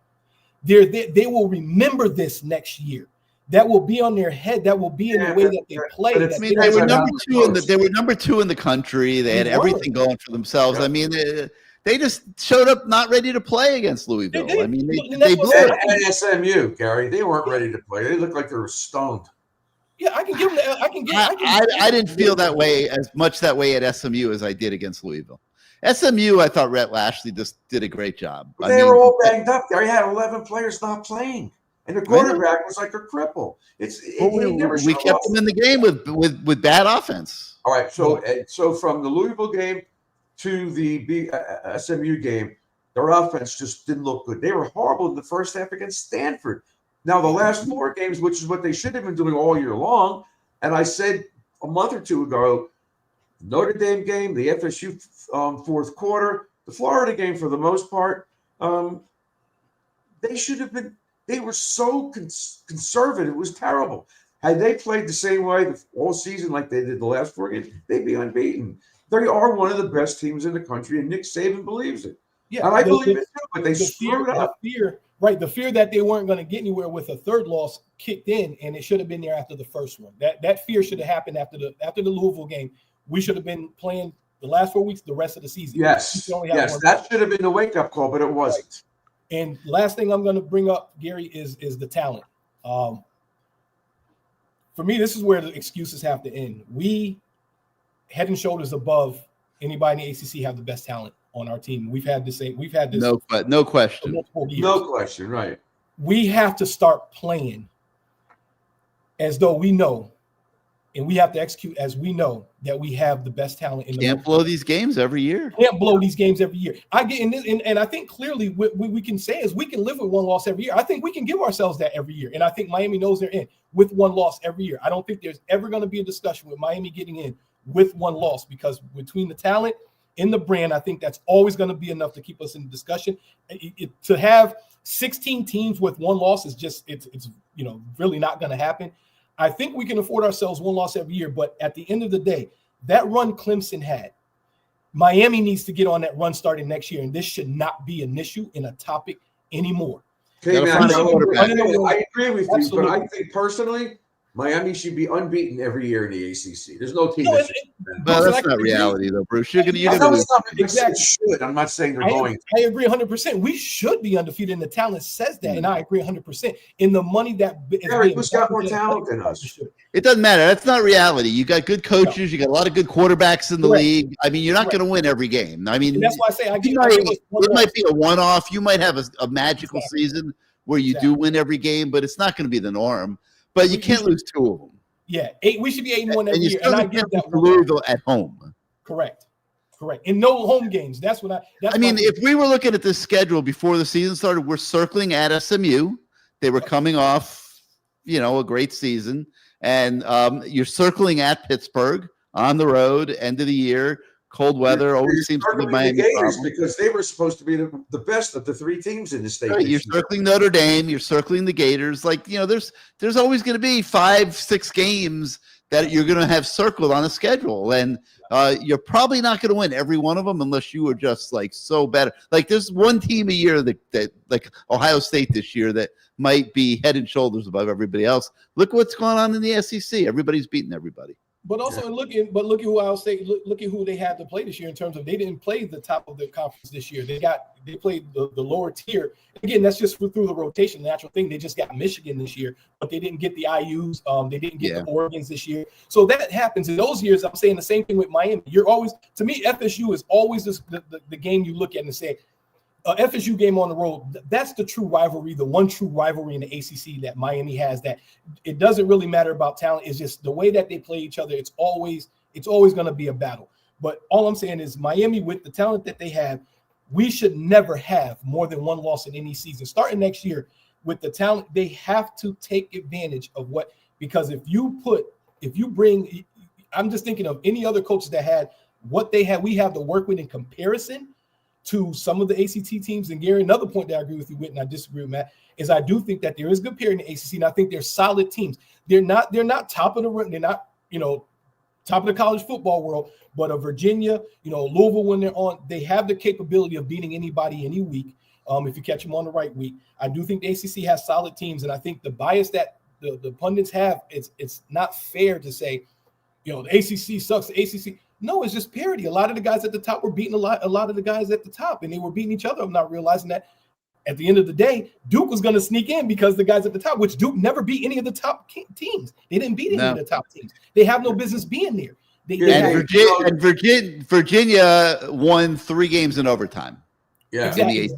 they will remember this next year. That will be on their head. That will be in the way that they play. I mean, they were number 2 in the country. They had everything going for themselves. I mean, they just showed up not ready to play against Louisville. I mean, they blew it. And SMU, Gary, they weren't ready to play. They looked like they were stoned. Yeah, I can give them that. I didn't feel that way as much that way at SMU as I did against Louisville. SMU, I thought Rhett Lashley just did a great job. They were all banged up. Gary had 11 players not playing, and the quarterback was like a cripple. We kept them in the game with bad offense. All right, so from the Louisville game to the SMU game, their offense just didn't look good. They were horrible in the first half against Stanford. Now, the last 4 games, which is what they should have been doing all year long, and I said a month or 2 ago, Notre Dame game, the FSU fourth quarter, the Florida game for the most part, they should have been – they were so conservative. It was terrible. Had they played the same way all season like they did the last 4 games, they'd be unbeaten. They are one of the best teams in the country, and Nick Saban believes it. Yeah, and I believe it too, but they screwed up. The fear that they weren't going to get anywhere with a third loss kicked in, and it should have been there after the first one. That fear should have happened after the Louisville game. We should have been playing the last 4 weeks, the rest of the season. Yes, that should have been the wake-up call, but it wasn't. And last thing I'm going to bring up, Gary, is the talent. For me, this is where the excuses have to end. We, head and shoulders above anybody in the ACC, have the best talent on our team. We've had this No question. multiple years. No question, right? We have to start playing as though we know, and we have to execute as we know that we have the best talent in the Can't blow these games every year. Can't blow these games every year. I get in this, and I think clearly what we can say is we can live with one loss every year. I think we can give ourselves that every year, and I think Miami knows they're in with one loss every year. I don't think there's ever going to be a discussion with Miami getting in with one loss, because between the talent and the brand, I think that's always going to be enough to keep us in discussion. To have 16 teams with one loss is just it's really not going to happen. I think we can afford ourselves one loss every year, but at the end of the day, that run Clemson had, Miami needs to get on that run starting next year, and this should not be an issue in a topic anymore. Okay, man, I agree with you, Absolutely. but I think personally, Miami should be unbeaten every year in the ACC. There's no team that should. Well, that's not reality, though, Bruce. You're gonna Exactly. Should. I'm not saying they're going. I agree 100%. We should be undefeated, and the talent says that, and I agree 100%. In the money that Eric, who's got more talent than us? It doesn't matter. That's not reality. You got good coaches. You got a lot of good quarterbacks in the league. I mean, you're not going to win every game. I mean, and that's why I say it might be a one-off. You might have a magical season where you do win every game, but it's not going to be the norm. But you can't lose two of them. Yeah, we should be 8-1 every year, and I get that. Louisville at home. Correct. And no home games. That's what I mean, if we were looking at this schedule before the season started, we're circling at SMU. They were coming off, a great season, and you're circling at Pittsburgh on the road, end of the year. Cold weather always seems to be Miami because they were supposed to be the best of the three teams in the state. Right, you're circling Notre Dame, you're circling the Gators. There's always going to be 5-6 games that you're going to have circled on a schedule, and you're probably not going to win every one of them unless you are just so better. There's one team a year that like Ohio State this year that might be head and shoulders above everybody else. Look what's going on in the SEC. Everybody's beating everybody. But also look at who I'll say. Look at who they had to play this year in terms of they didn't play the top of the conference this year. They played the lower tier. Again, that's just through the rotation, the natural thing. They just got Michigan this year, but they didn't get the IUs. They didn't get the Oregons this year. So that happens in those years. I'm saying the same thing with Miami. You're always, to me, FSU is always the game you look at and say, FSU game on the road, that's the true rivalry, the one true rivalry in the ACC that Miami has, that it doesn't really matter about talent. It's just the way that they play each other. It's always going to be a battle. But all I'm saying is Miami, with the talent that they have, we should never have more than one loss in any season. Starting next year with the talent, they have to take advantage of because if you bring, I'm just thinking of any other coaches that had what they had, we have to work with in comparison to some of the ACT teams. And Gary, another point that I agree with you with, and I disagree with Matt, is I do think that there is good parity in the ACC, and I think they're solid teams. They're not top of the, they're not, top of the college football world, but a Virginia, Louisville, when they're on, they have the capability of beating anybody any week. If you catch them on the right week, I do think the ACC has solid teams, and I think the bias that the pundits have, it's not fair to say, the ACC sucks. The ACC. No, it's just parity. A lot of the guys at the top were beating a lot of the guys at the top, and they were beating each other. I'm not realizing that at the end of the day, Duke was going to sneak in because the guys at the top, which Duke never beat any of the top teams. They didn't beat any of the top teams. They have no business being there. Virginia won 3 games in overtime. Yeah, exactly.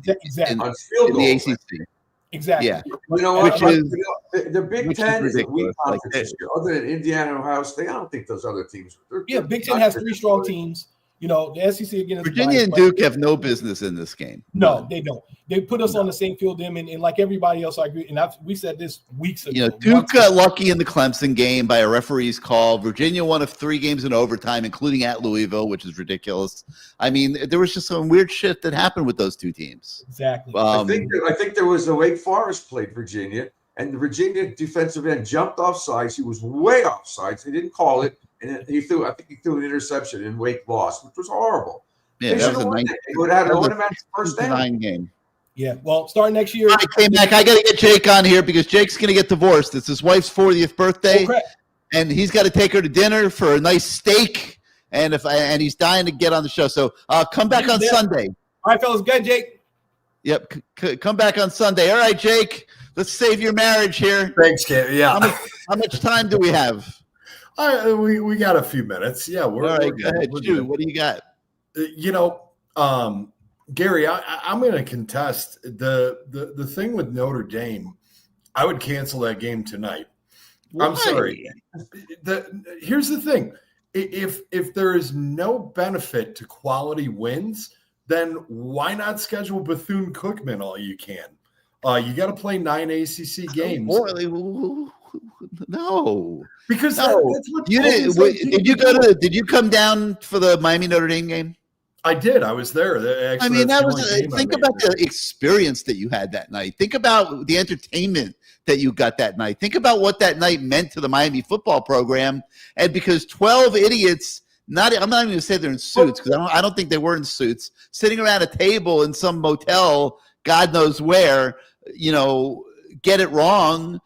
In the ACC. Exactly. Yeah. You know what? The Big which Ten is is a weak conference this year. Other than Indiana and Ohio State, I don't think those other teams. Big Ten has 3 strong teams. The SEC again. Virginia and Duke have no business in this game. No, they don't. They put us on the same field, and like everybody else, I agree. And we said this weeks ago. Duke got lucky in the Clemson game by a referee's call. Virginia won of 3 games in overtime, including at Louisville, which is ridiculous. I mean, there was just some weird shit that happened with those 2 teams. Exactly. I think there was a Wake Forest played Virginia, and the Virginia defensive end jumped off sides. He was way off sides. They didn't call it. And he threw an interception, and Wake lost, which was horrible. Yeah, that was they would have had an automatic first down. Game. Yeah, well, starting next year. I came back. I got to get Jake on here because Jake's going to get divorced. It's his wife's 40th birthday, and he's got to take her to dinner for a nice steak. And he's dying to get on the show. So come back on Sunday. All right, fellas, good, Jake. Yep, come back on Sunday. All right, Jake. Let's save your marriage here. Thanks, Cam. Yeah. How much time do we have? We got a few minutes. Yeah, All right, we're go ahead. we're Shoot, good. what do you got? Gary, I'm going to contest the thing with Notre Dame. I would cancel that game tonight. I'm Why? sorry. Here's the thing: if there is no benefit to quality wins, then why not schedule Bethune-Cookman all you can? You got to play 9 ACC games. No, Because no. that's what You did. always like Did you go to? Did you come down for the Miami Notre Dame game? I did. I was there. I mean, that was. Think about the experience that you had that night. Think about the entertainment that you got that night. Think about what that night meant to the Miami football program. And because 12 idiots, I'm not even going to say they're in suits because I don't think they were in suits, sitting around a table in some motel, God knows where, get it wrong.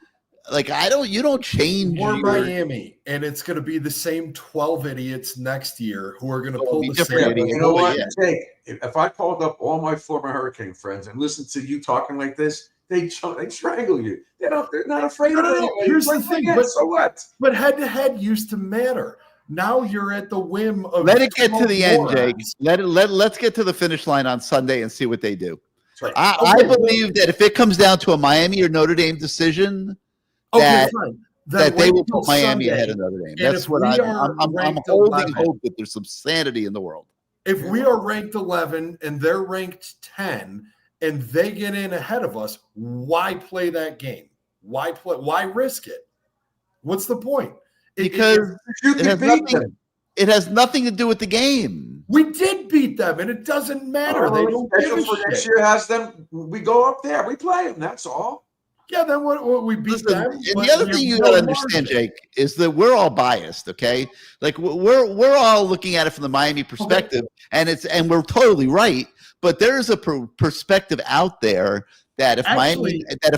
Like you don't change. We're Miami, and it's going to be the same 12 idiots next year who are going to pull the different same. idiots. You know what? Yeah. Jake, if I called up all my former Hurricane friends and listened to you talking like this, they strangle you. They're not afraid of it. Here's the thing, so what? But head-to-head used to matter. Now you're at the whim of. Let it get to the end, morons. Jake. Let's get to the finish line on Sunday and see what they do. Right. I believe that if it comes down to a Miami or Notre Dame decision, Okay, fine. that they will put Sunday. Miami ahead of Notre Dame. And That's if what we I'm are ranked holding 11, hope that there's some sanity in the world. If we are ranked 11 and they're ranked 10 and they get in ahead of us, why play that game? Why risk it? What's the point? Because it has nothing to do with the game. We did beat them, and it doesn't matter. They don't give a for shit. next year has them. We go up there. We play them. That's all. Yeah, then what we beat Listen, them. and but the other we thing have you no got to understand, margin. Jake, is that we're all biased. Okay, like we're all looking at it from the Miami perspective, and we're totally right. But there is a perspective out there that if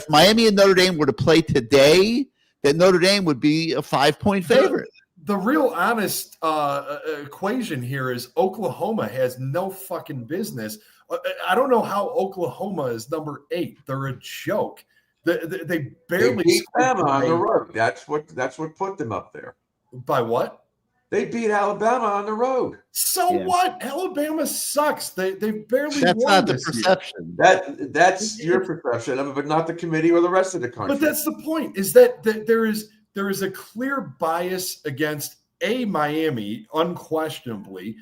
Miami and Notre Dame were to play today, that Notre Dame would be a 5-point favorite. The real honest equation here is Oklahoma has no fucking business. I don't know how Oklahoma is number 8. They're a joke. They barely beat Alabama on the road. That's what put them up there. By what? They beat Alabama on the road. So what? Alabama sucks. They barely. That's won not the this year. perception. That's your perception of it, but not the committee or the rest of the country. But that's the point. Is that there is a clear bias against Miami, unquestionably.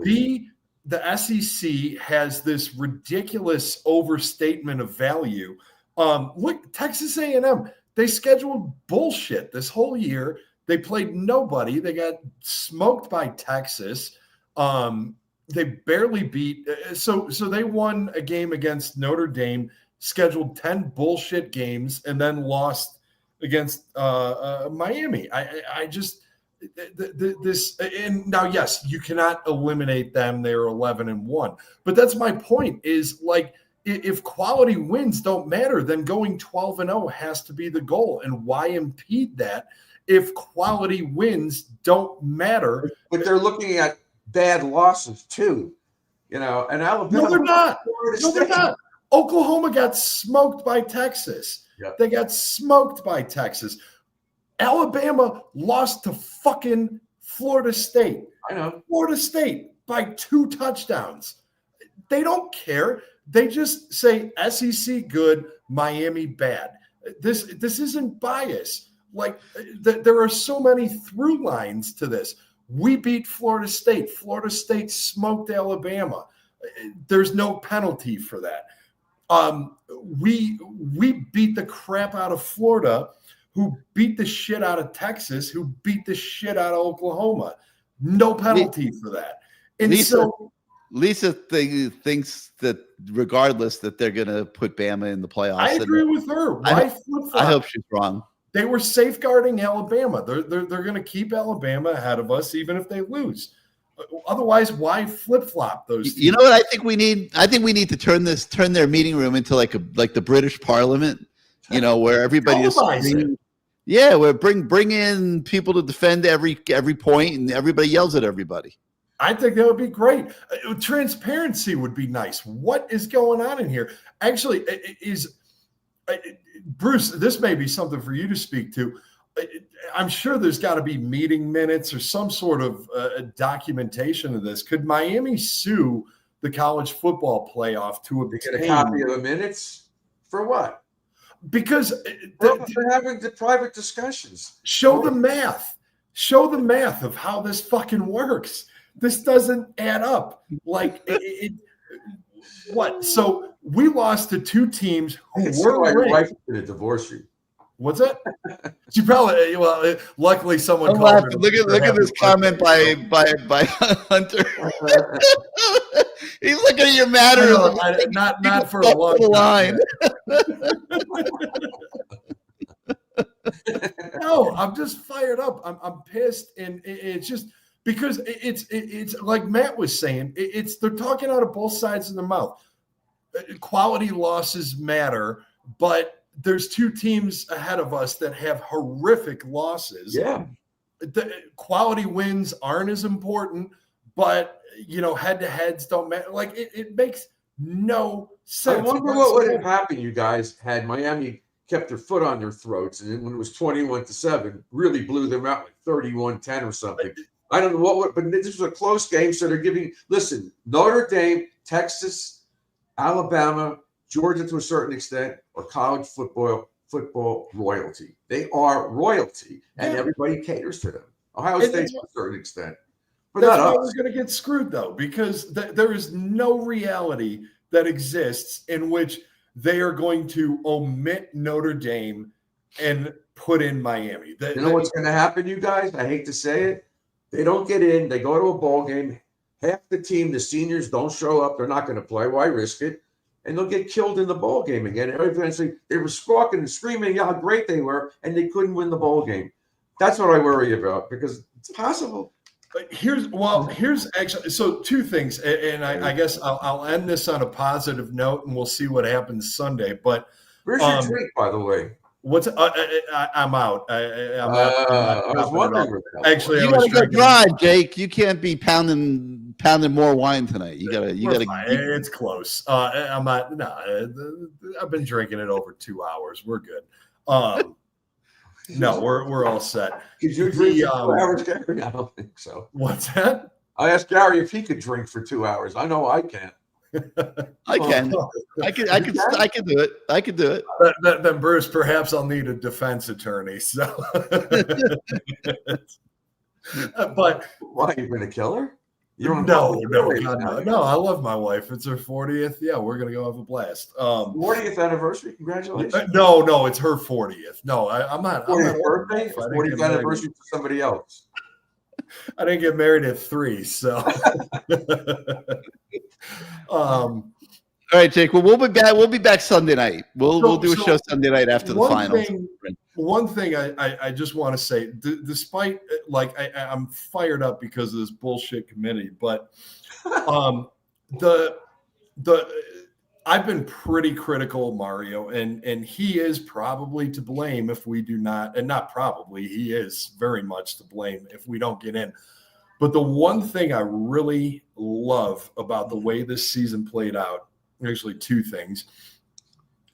B, the SEC has this ridiculous overstatement of value. Look, Texas A&M, they scheduled bullshit this whole year. They played nobody. They got smoked by Texas. They barely beat. So they won a game against Notre Dame, scheduled 10 bullshit games, and then lost against Miami. I just this and now yes, you cannot eliminate them. They're 11-1, but that's my point. Is like if quality wins don't matter, then going 12-0 has to be the goal. And why impede that if quality wins don't matter? But they're looking at bad losses too, and Alabama. No, they're not. No, they're not. Oklahoma got smoked by Texas. Yep. They got smoked by Texas. Alabama lost to fucking Florida State. I know. Florida State by 2 touchdowns. They don't care. They just say SEC good, Miami bad. This isn't bias. Like there are so many through lines to this. We beat Florida State. Florida State smoked Alabama. There's no penalty for that. We beat the crap out of Florida, who beat the shit out of Texas, who beat the shit out of Oklahoma. No penalty for that. And Lisa thinks that regardless that they're going to put Bama in the playoffs. I agree with her. Why flip-flop? I hope she's wrong. They were safeguarding Alabama. They're going to keep Alabama ahead of us even if they lose. Otherwise, why flip-flop those teams? You know what I think we need? I think we need to turn their meeting room into like the British Parliament, where everybody is where bring in people to defend every point and everybody yells at everybody. I think that would be great. Transparency would be nice. What is going on in here? Actually, Bruce, this may be something for you to speak to. I'm sure there's got to be meeting minutes or some sort of documentation of this. Could Miami sue the college football playoff to obtain Get a copy of the minutes for what? Because They're having the private discussions. show the math. Show the math of how this fucking works. This doesn't add up. Like what? So we lost to two teams who were my ranked. wife is going to divorce you. What's that? She probably. Well, luckily someone I'm called her. laughing. Look at this comment by Hunter. He's looking at your matter. Not for a long time. No, I'm just fired up. I'm pissed, and it's just because it's like Matt was saying. They're talking out of both sides of their mouth. Quality losses matter, but there's two teams ahead of us that have horrific losses. Yeah, the quality wins aren't as important, but head-to-heads don't matter. Like it makes no sense. I wonder what would have happened, you guys, had Miami kept their foot on their throats, and then when it was 21-7, really blew them out like 31-10 or something. I don't know what would, but this was a close game, so they're giving. Listen, Notre Dame, Texas, Alabama, Georgia to a certain extent, or college football royalty. They are royalty, and everybody caters to them. Ohio State to a certain extent. But that's not why us. we're going to get screwed, though, because there is no reality that exists in which they are going to omit Notre Dame and put in Miami. You know what's going to happen, you guys? I hate to say it. They don't get in. They go to a bowl game. Half the team, the seniors, don't show up. They're not going to play. Why risk it? And they'll get killed in the bowl game again. And eventually, they were squawking and screaming how great they were, and they couldn't win the bowl game. That's what I worry about, because it's possible. Here's actually, so two things, and I guess I'll end this on a positive note, and we'll see what happens Sunday. But where's your drink, by the way? What's I'm out. I was wondering. Actually, you gotta go drive, Jake. You can't be pounding more wine tonight. You gotta. It's close. I'm not. No, I've been drinking it over 2 hours. We're good. No, we're all set. Could you drink for 2 hours, Gary? I don't think so. What's that? I asked Gary if he could drink for 2 hours. I know I can't. I can do it. I can do it. Then Bruce, perhaps I'll need a defense attorney. So, but why, you going to kill her? You don't no. I love my wife. It's her 40th. Yeah, we're gonna go have a blast. 40th anniversary. Congratulations. No, it's her 40th. No, I'm not. 40th birthday. 40th anniversary for somebody else. I didn't get married at 3, so. All right, Jake. Well, we'll be back. We'll be back Sunday night. We'll do a show Sunday night after the finals. One thing I just want to say, despite I'm fired up because of this bullshit committee, but I've been pretty critical of Mario, and he is probably to blame if we do not, and not probably, he is very much to blame if we don't get in. But the one thing I really love about the way this season played out, actually two things.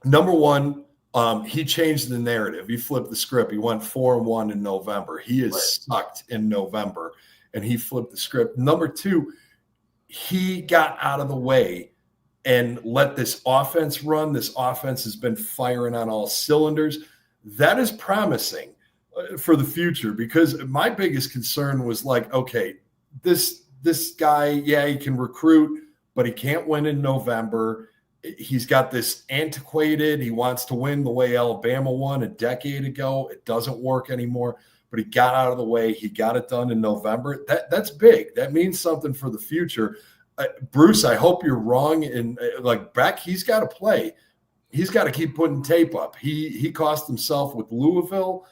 Number one, he changed the narrative. He flipped the script. He went 4-1 in November. He is sucked in November, and he flipped the script. Number two, he got out of the way and let this offense run. This offense has been firing on all cylinders. That is promising for the future, because my biggest concern was like, okay, this guy, yeah, he can recruit, but he can't win in November. He's got this antiquated, he wants to win the way Alabama won a decade ago. It doesn't work anymore, but he got out of the way. He got it done in November. That's big. That means something for the future. Bruce, I hope you're wrong. And like Beck, he's got to play. He's got to keep putting tape up. He cost himself with Louisville.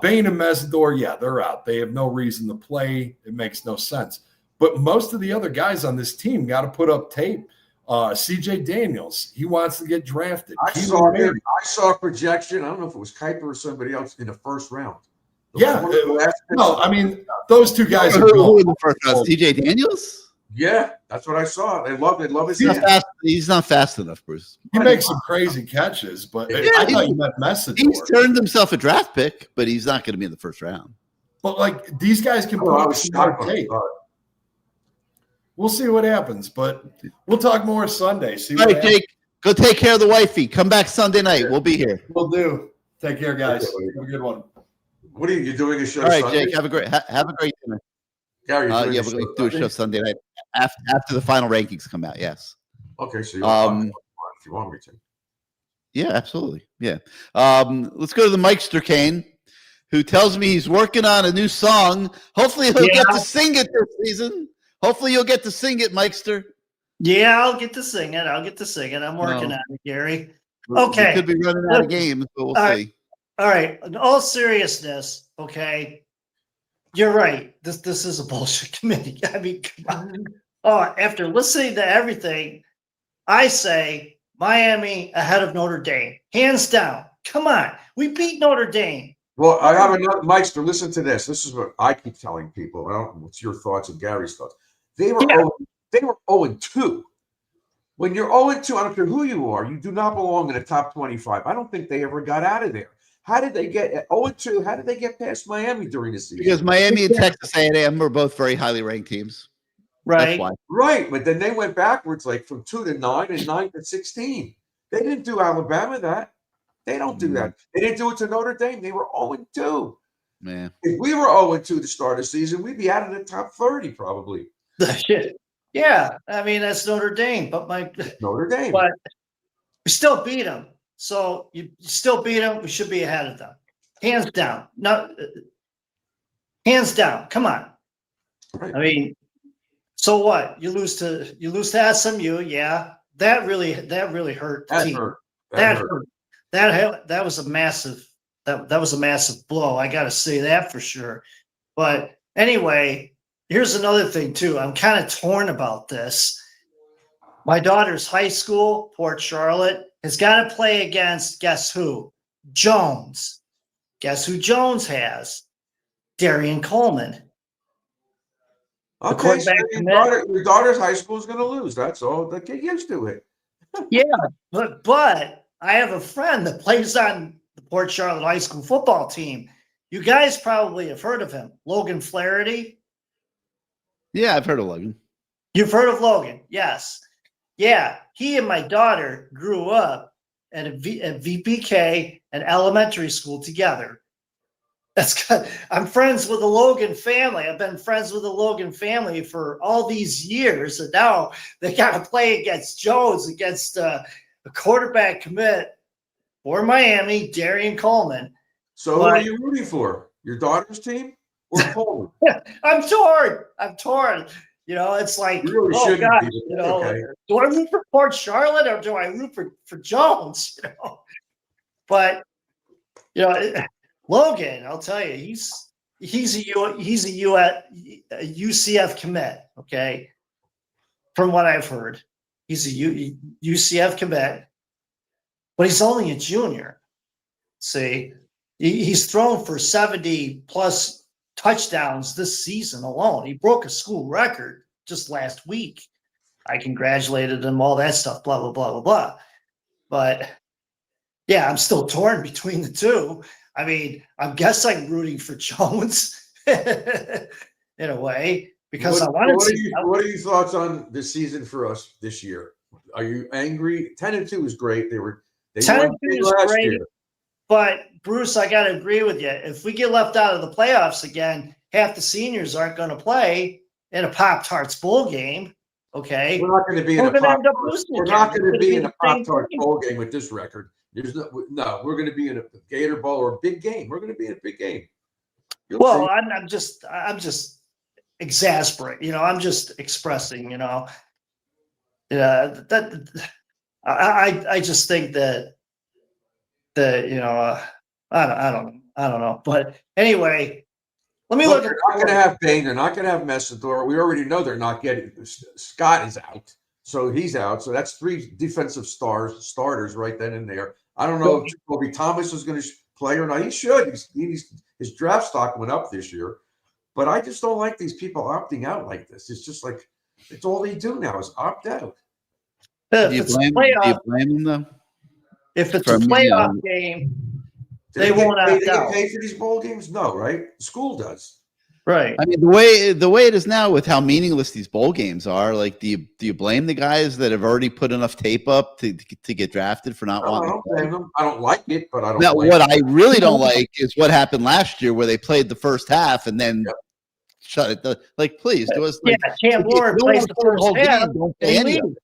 Bain and Mesidor, yeah, they're out. They have no reason to play. It makes no sense. But most of the other guys on this team got to put up tape. CJ Daniels, he wants to get drafted. I saw a projection. I don't know if it was Kuiper or somebody else in the first round. No, I mean, those two guys are who in the first round? CJ Daniels? Yeah, that's what I saw. They love his He's not hand. fast, he's not fast enough, Bruce. He makes some crazy catches, but I thought you meant Messidor. He's turned himself a draft pick, but he's not going to be in the first round. But like these guys can put I up was some more shocked when I tape. saw it. We'll see what happens, but we'll talk more Sunday. See All what right, happens. Jake, go take care of the wifey. Come back Sunday night. We'll be here. We'll do. Take care, guys. Have a good one. What are you doing a show? All right, Sunday? Jake, have a great dinner. Gary, you're doing Yeah, a we're going to show do a show Sunday? Sunday night after the final rankings come out. Yes. Okay, so if you want me to. Yeah, absolutely. Yeah. Let's go to the Mikester Kane, who tells me he's working on a new song. Hopefully he'll get to sing it this season. Hopefully you'll get to sing it, Mikester. Yeah, I'll get to sing it. I'm working on it, Gary. We Okay. could be running out of games, but we'll see. All right. In all seriousness, okay, you're right. This is a bullshit committee. I mean, come on. Oh, after listening to everything, I say Miami ahead of Notre Dame, hands down. Come on, we beat Notre Dame. Well, I have another, Meister, listen to this. This is what I keep telling people. I don't know what's your thoughts and Gary's thoughts. They were 0-2. When you're 0-2, I don't care who you are, you do not belong in the top 25. I don't think they ever got out of there. How did they get 0-2? How did they get past Miami during the season? Because Miami and Texas A&M were both very highly ranked teams. Right. That's why. Right, but then they went backwards, like from 2 to 9 and 9 to 16. They didn't do Alabama that. They don't do that. They didn't do it to Notre Dame. They were 0-2. Man. If we were 0-2 to start the season, we'd be out of the top 30 probably. Yeah, I mean that's Notre Dame, but Notre Dame. But we still beat them. So you still beat them. We should be ahead of them, hands down. No, hands down. Come on. Right. I mean, so what? You lose to SMU. Yeah, that really hurt. The That team. hurt. That hurt. That was a massive. That was a massive blow. I got to say that for sure. But anyway, here's another thing too. I'm kind of torn about this. My daughter's high school, Port Charlotte, has got to play against, guess who? Jones. Guess who Jones has? Darian Coleman. Okay, so your daughter's high school is going to lose. That's all. They get used to it. Yeah, but I have a friend that plays on the Port Charlotte high school football team. You guys probably have heard of him, Logan Flaherty. Yeah, I've heard of Logan. You've heard of Logan, yes. Yeah, he and my daughter grew up at VPK and elementary school together. That's good. I'm friends with the Logan family. I've been friends with the Logan family for all these years, and now they got to play against Jones, against a quarterback commit for Miami, Darian Coleman. So who are you rooting for? Your daughter's team or Coleman? I'm torn. You know, it's like, really oh God, be, you know, okay. do I root for Port Charlotte or do I root for Jones? You know, but you know, Logan, I'll tell you, he's a UCF commit. Okay, from what I've heard, he's a UCF commit, but he's only a junior. See, he's thrown for 70 plus touchdowns this season alone. He broke a school record just last week. I congratulated him, all that stuff, blah, blah, blah, blah, blah. But yeah, I'm still torn between the two. I mean, I guess I'm rooting for Jones in a way because I want to see. What are your thoughts on the season for us this year? Are you angry? 10-2 is great. They 10-2 is great. Year. But Bruce, I got to agree with you. If we get left out of the playoffs again, half the seniors aren't going to play in a Pop-Tarts bowl game. Okay, we're not going to be in a Pop-Tarts. We're not going to be in a Pop-Tarts bowl game with this record. There's no. We're going to be in a Gator Bowl or a big game. We're going to be in a big game. Well, I'm just exasperated. You know, I'm just expressing. You know, I just think that you know, I don't know. But anyway, let me look. They're not going to have Bain. They're not going to have Messidor. We already know they're not getting. Scott is out, so he's out. So that's 3 defensive starters right then and there. I don't know if Jacoby Thomas is going to play or not. He should. His draft stock went up this year, but I just don't like these people opting out like this. It's just like It's all they do now is opt out. Do you blame them though? If it's For a me, playoff game, they won't They opt get out. paid for these bowl games? No, right? The school does. Right. I mean, the way it is now with how meaningless these bowl games are, like, do you blame the guys that have already put enough tape up to get drafted for not No, I wanting don't to play? blame them. I don't like it, but I don't Now, blame what them. I really don't like is what happened last year, where they played the first half and then shut it. Like, please do us. Yeah, Like, Cam if you Warren don't plays wanna the play first whole half, game, don't play they any of leave. it.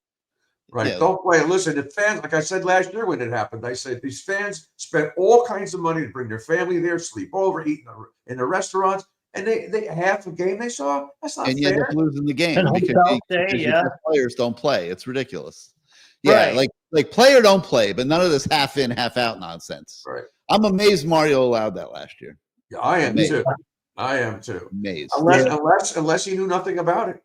Right. Yeah. Don't play. Listen, the fans, like I said last year when it happened, I said these fans spent all kinds of money to bring their family there, sleep over, eat in the restaurants, and they half a game they saw. That's not And you end fair. up losing the game And because hotel stay, your yeah. best players don't play. It's ridiculous. Yeah, Right. like play or don't play, but none of this half in, half out nonsense. Right. I'm amazed Mario allowed that last year. Yeah, I am Amazed. too. I am too. Amazed. Unless he knew nothing about it.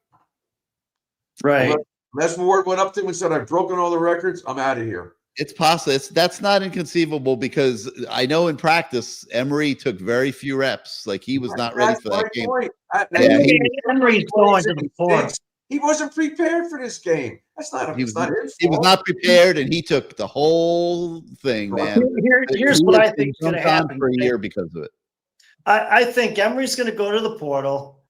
Right. Unless Ward went up to him and said, "I've broken all the records. I'm out of here." It's possible. That's not inconceivable because I know in practice Emery took very few reps. Like he was not ready for that game. Yeah, Emery's going to the portal. He wasn't prepared for this game. That's not. He was not his he was fault. not prepared, and he took the whole thing, man. Here's He what I was think is going to dunked on happen. for a year because of it. I think Emery's going to go to the portal.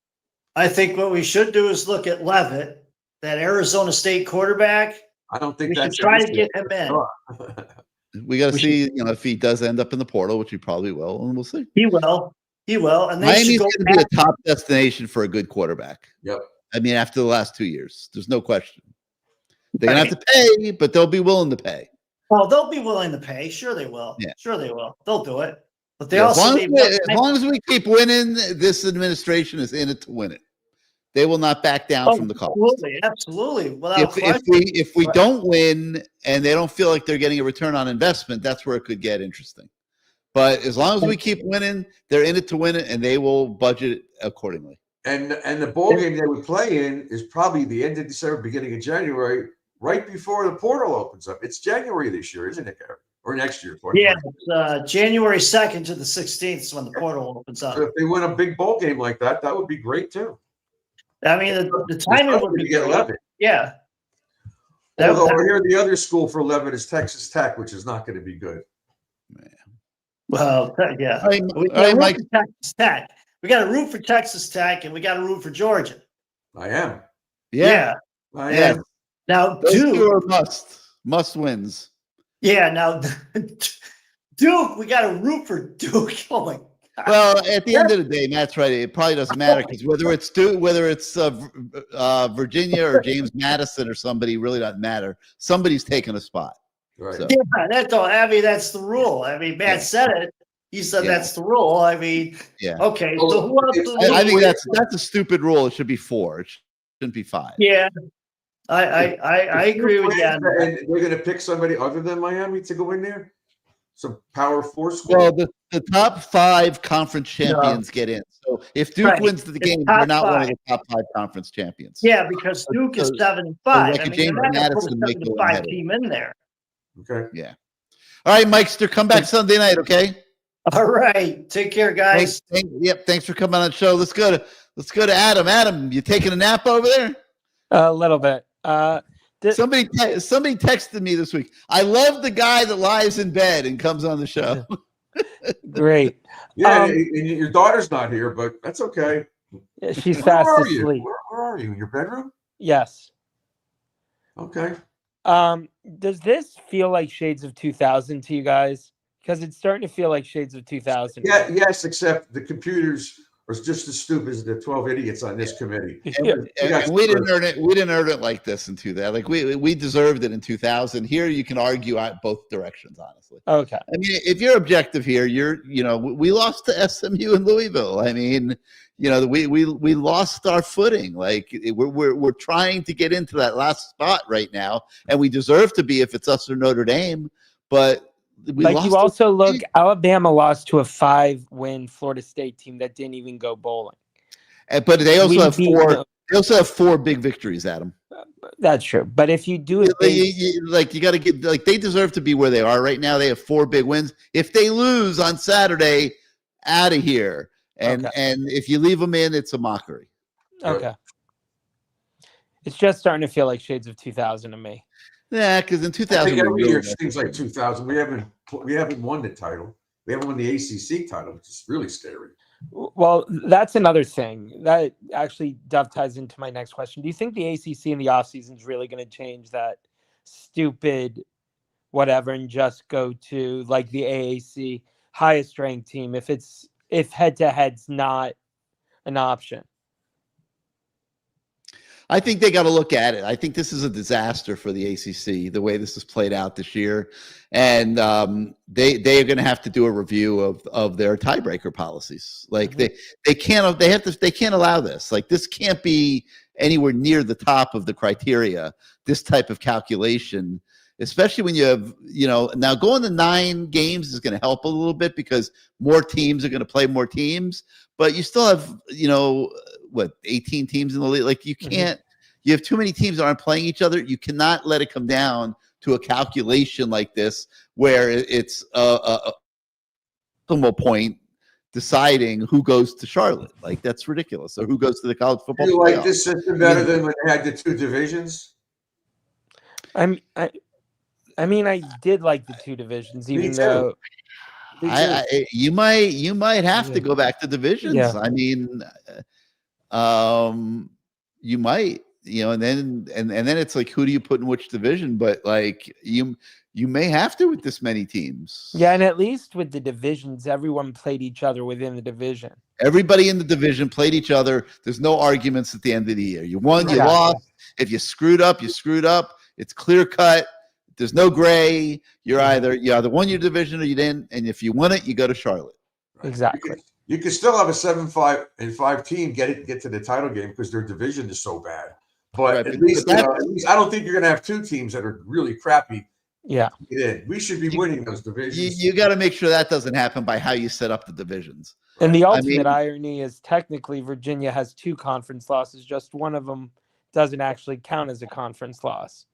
I think what we should do is look at Levitt, that Arizona State quarterback. I don't think we should that's try to get him in. We got to see, if he does end up in the portal, which he probably will, and we'll see. He will. He will. And they Miami's should go going to be a top destination for a good quarterback. Yep. I mean, after the last 2 years, there's no question. They're going to have to pay, but they'll be willing to pay. Well, they'll be willing to pay. Sure, they will. Yeah. Sure, they will. They'll do it. But they Yeah, also as long as we keep winning, this administration is in it to win it. They will not back down from the call. Absolutely. Without question. If we don't win and they don't feel like they're getting a return on investment, that's where it could get interesting. But as long as we keep winning, they're in it to win it, and they will budget accordingly. And the bowl game they would play in is probably the end of December, beginning of January, right before the portal opens up. It's January this year, isn't it, Gary? Or next year? Yeah, it's January 2nd to the 16th is when the portal opens up. So if they win a big bowl game like that, that would be great too. I mean, the timing would be get Levitt. Yeah. Although I hear the other school for Levitt is Texas Tech, which is not going to be good. Well, yeah. All right, We got to root for Texas Tech. We got to root for Texas Tech, and we got to root for Georgia. I am. Yeah. I am. Now, Those Duke two are must wins. Yeah. Now, Duke, we got to root for Duke. Oh my God. Well, at the end of the day, Matt's right. It probably doesn't matter because whether it's Virginia or James Madison or somebody, really doesn't matter. Somebody's taking a spot. Right. So. Yeah, that's all. I mean, that's the rule. I mean, Matt said it. He said that's the rule. I mean, okay. So who else? I think that's a stupid rule. It should be 4. It shouldn't be 5. Yeah, I agree with you. And they're going to pick somebody other than Miami to go in there. Some Power 4 school. Well, the top 5 conference champions get in. So if Duke wins the game, they're not one of the top 5 conference champions. Yeah, because Duke is 7-5. Like I mean, James they're not Madison going to put a 7-5 team in there. Okay. Yeah. All right, Mikester, come back Sunday night, okay? All right. Take care, guys. Thanks for coming on the show. Let's go to Adam. Adam, you taking a nap over there? A little bit. Somebody texted me this week. I love the guy that lies in bed and comes on the show. Great. Yeah, and your daughter's not here, but that's okay. She's fast asleep. Where are you? In your bedroom? Yes. Okay. Does this feel like Shades of 2000 to you guys? Because it's starting to feel like Shades of 2000. Yeah. Yes, except the computers are just as stupid as the 12 idiots on this committee. And we didn't earn it. We didn't earn it like this in 2000. Like we deserved it in 2000. Here you can argue out both directions, honestly. Okay. I mean, if you're objective here, we lost to SMU and Louisville. I mean, we lost our footing. Like we're trying to get into that last spot right now, and we deserve to be if it's us or Notre Dame. But you also look, Alabama lost to a 5-win Florida State team that didn't even go bowling. But they also have 4. They also have 4 big victories, Adam. That's true. But if you do it, you got to get they deserve to be where they are right now. They have 4 big wins. If they lose on Saturday, out of here. And if you leave them in, it's a mockery. Okay. It's just starting to feel like shades of 2000 to me. Yeah, because in I 2000 think we every really year it seems like 2000. We haven't won the title. We haven't won the ACC title, which is really scary. Well, that's another thing that actually dovetails into my next question. Do you think the ACC in the offseason is really going to change that stupid whatever and just go to like the AAC highest ranked team if head to head's not an option? I think they got to look at it. I think this is a disaster for the ACC, the way this has played out this year, and they are going to have to do a review of their tiebreaker policies. Like they can't allow this. Like this can't be anywhere near the top of the criteria. This type of calculation, especially when you have now going to 9 games is going to help a little bit because more teams are going to play more teams, but you still have 18 teams in the league. Like you can't. You have too many teams that aren't playing each other. You cannot let it come down to a calculation like this where it's a optimal point deciding who goes to Charlotte. Like that's ridiculous. Or who goes to the college football You playoff. like this system better than when they had the 2 divisions? I mean, I did like the 2 divisions, even too. though you might have to go back to divisions. Yeah. I mean, you might, and then it's like, who do you put in which division? But like you may have to with this many teams. Yeah, and at least with the divisions, everyone played each other within the division. Everybody in the division played each other. There's no arguments at the end of the year. You won, you lost. If you screwed up, you screwed up. It's clear cut. There's no gray. You either won your division or you didn't. And if you won it, you go to Charlotte. Exactly. You could still have a 7-5 team get to the title game because their division is so bad. But at least I don't think you're going to have 2 teams that are really crappy. Yeah. We should be winning those divisions. You got to make sure that doesn't happen by how you set up the divisions. And the ultimate irony is technically Virginia has 2 conference losses. Just one of them doesn't actually count as a conference loss.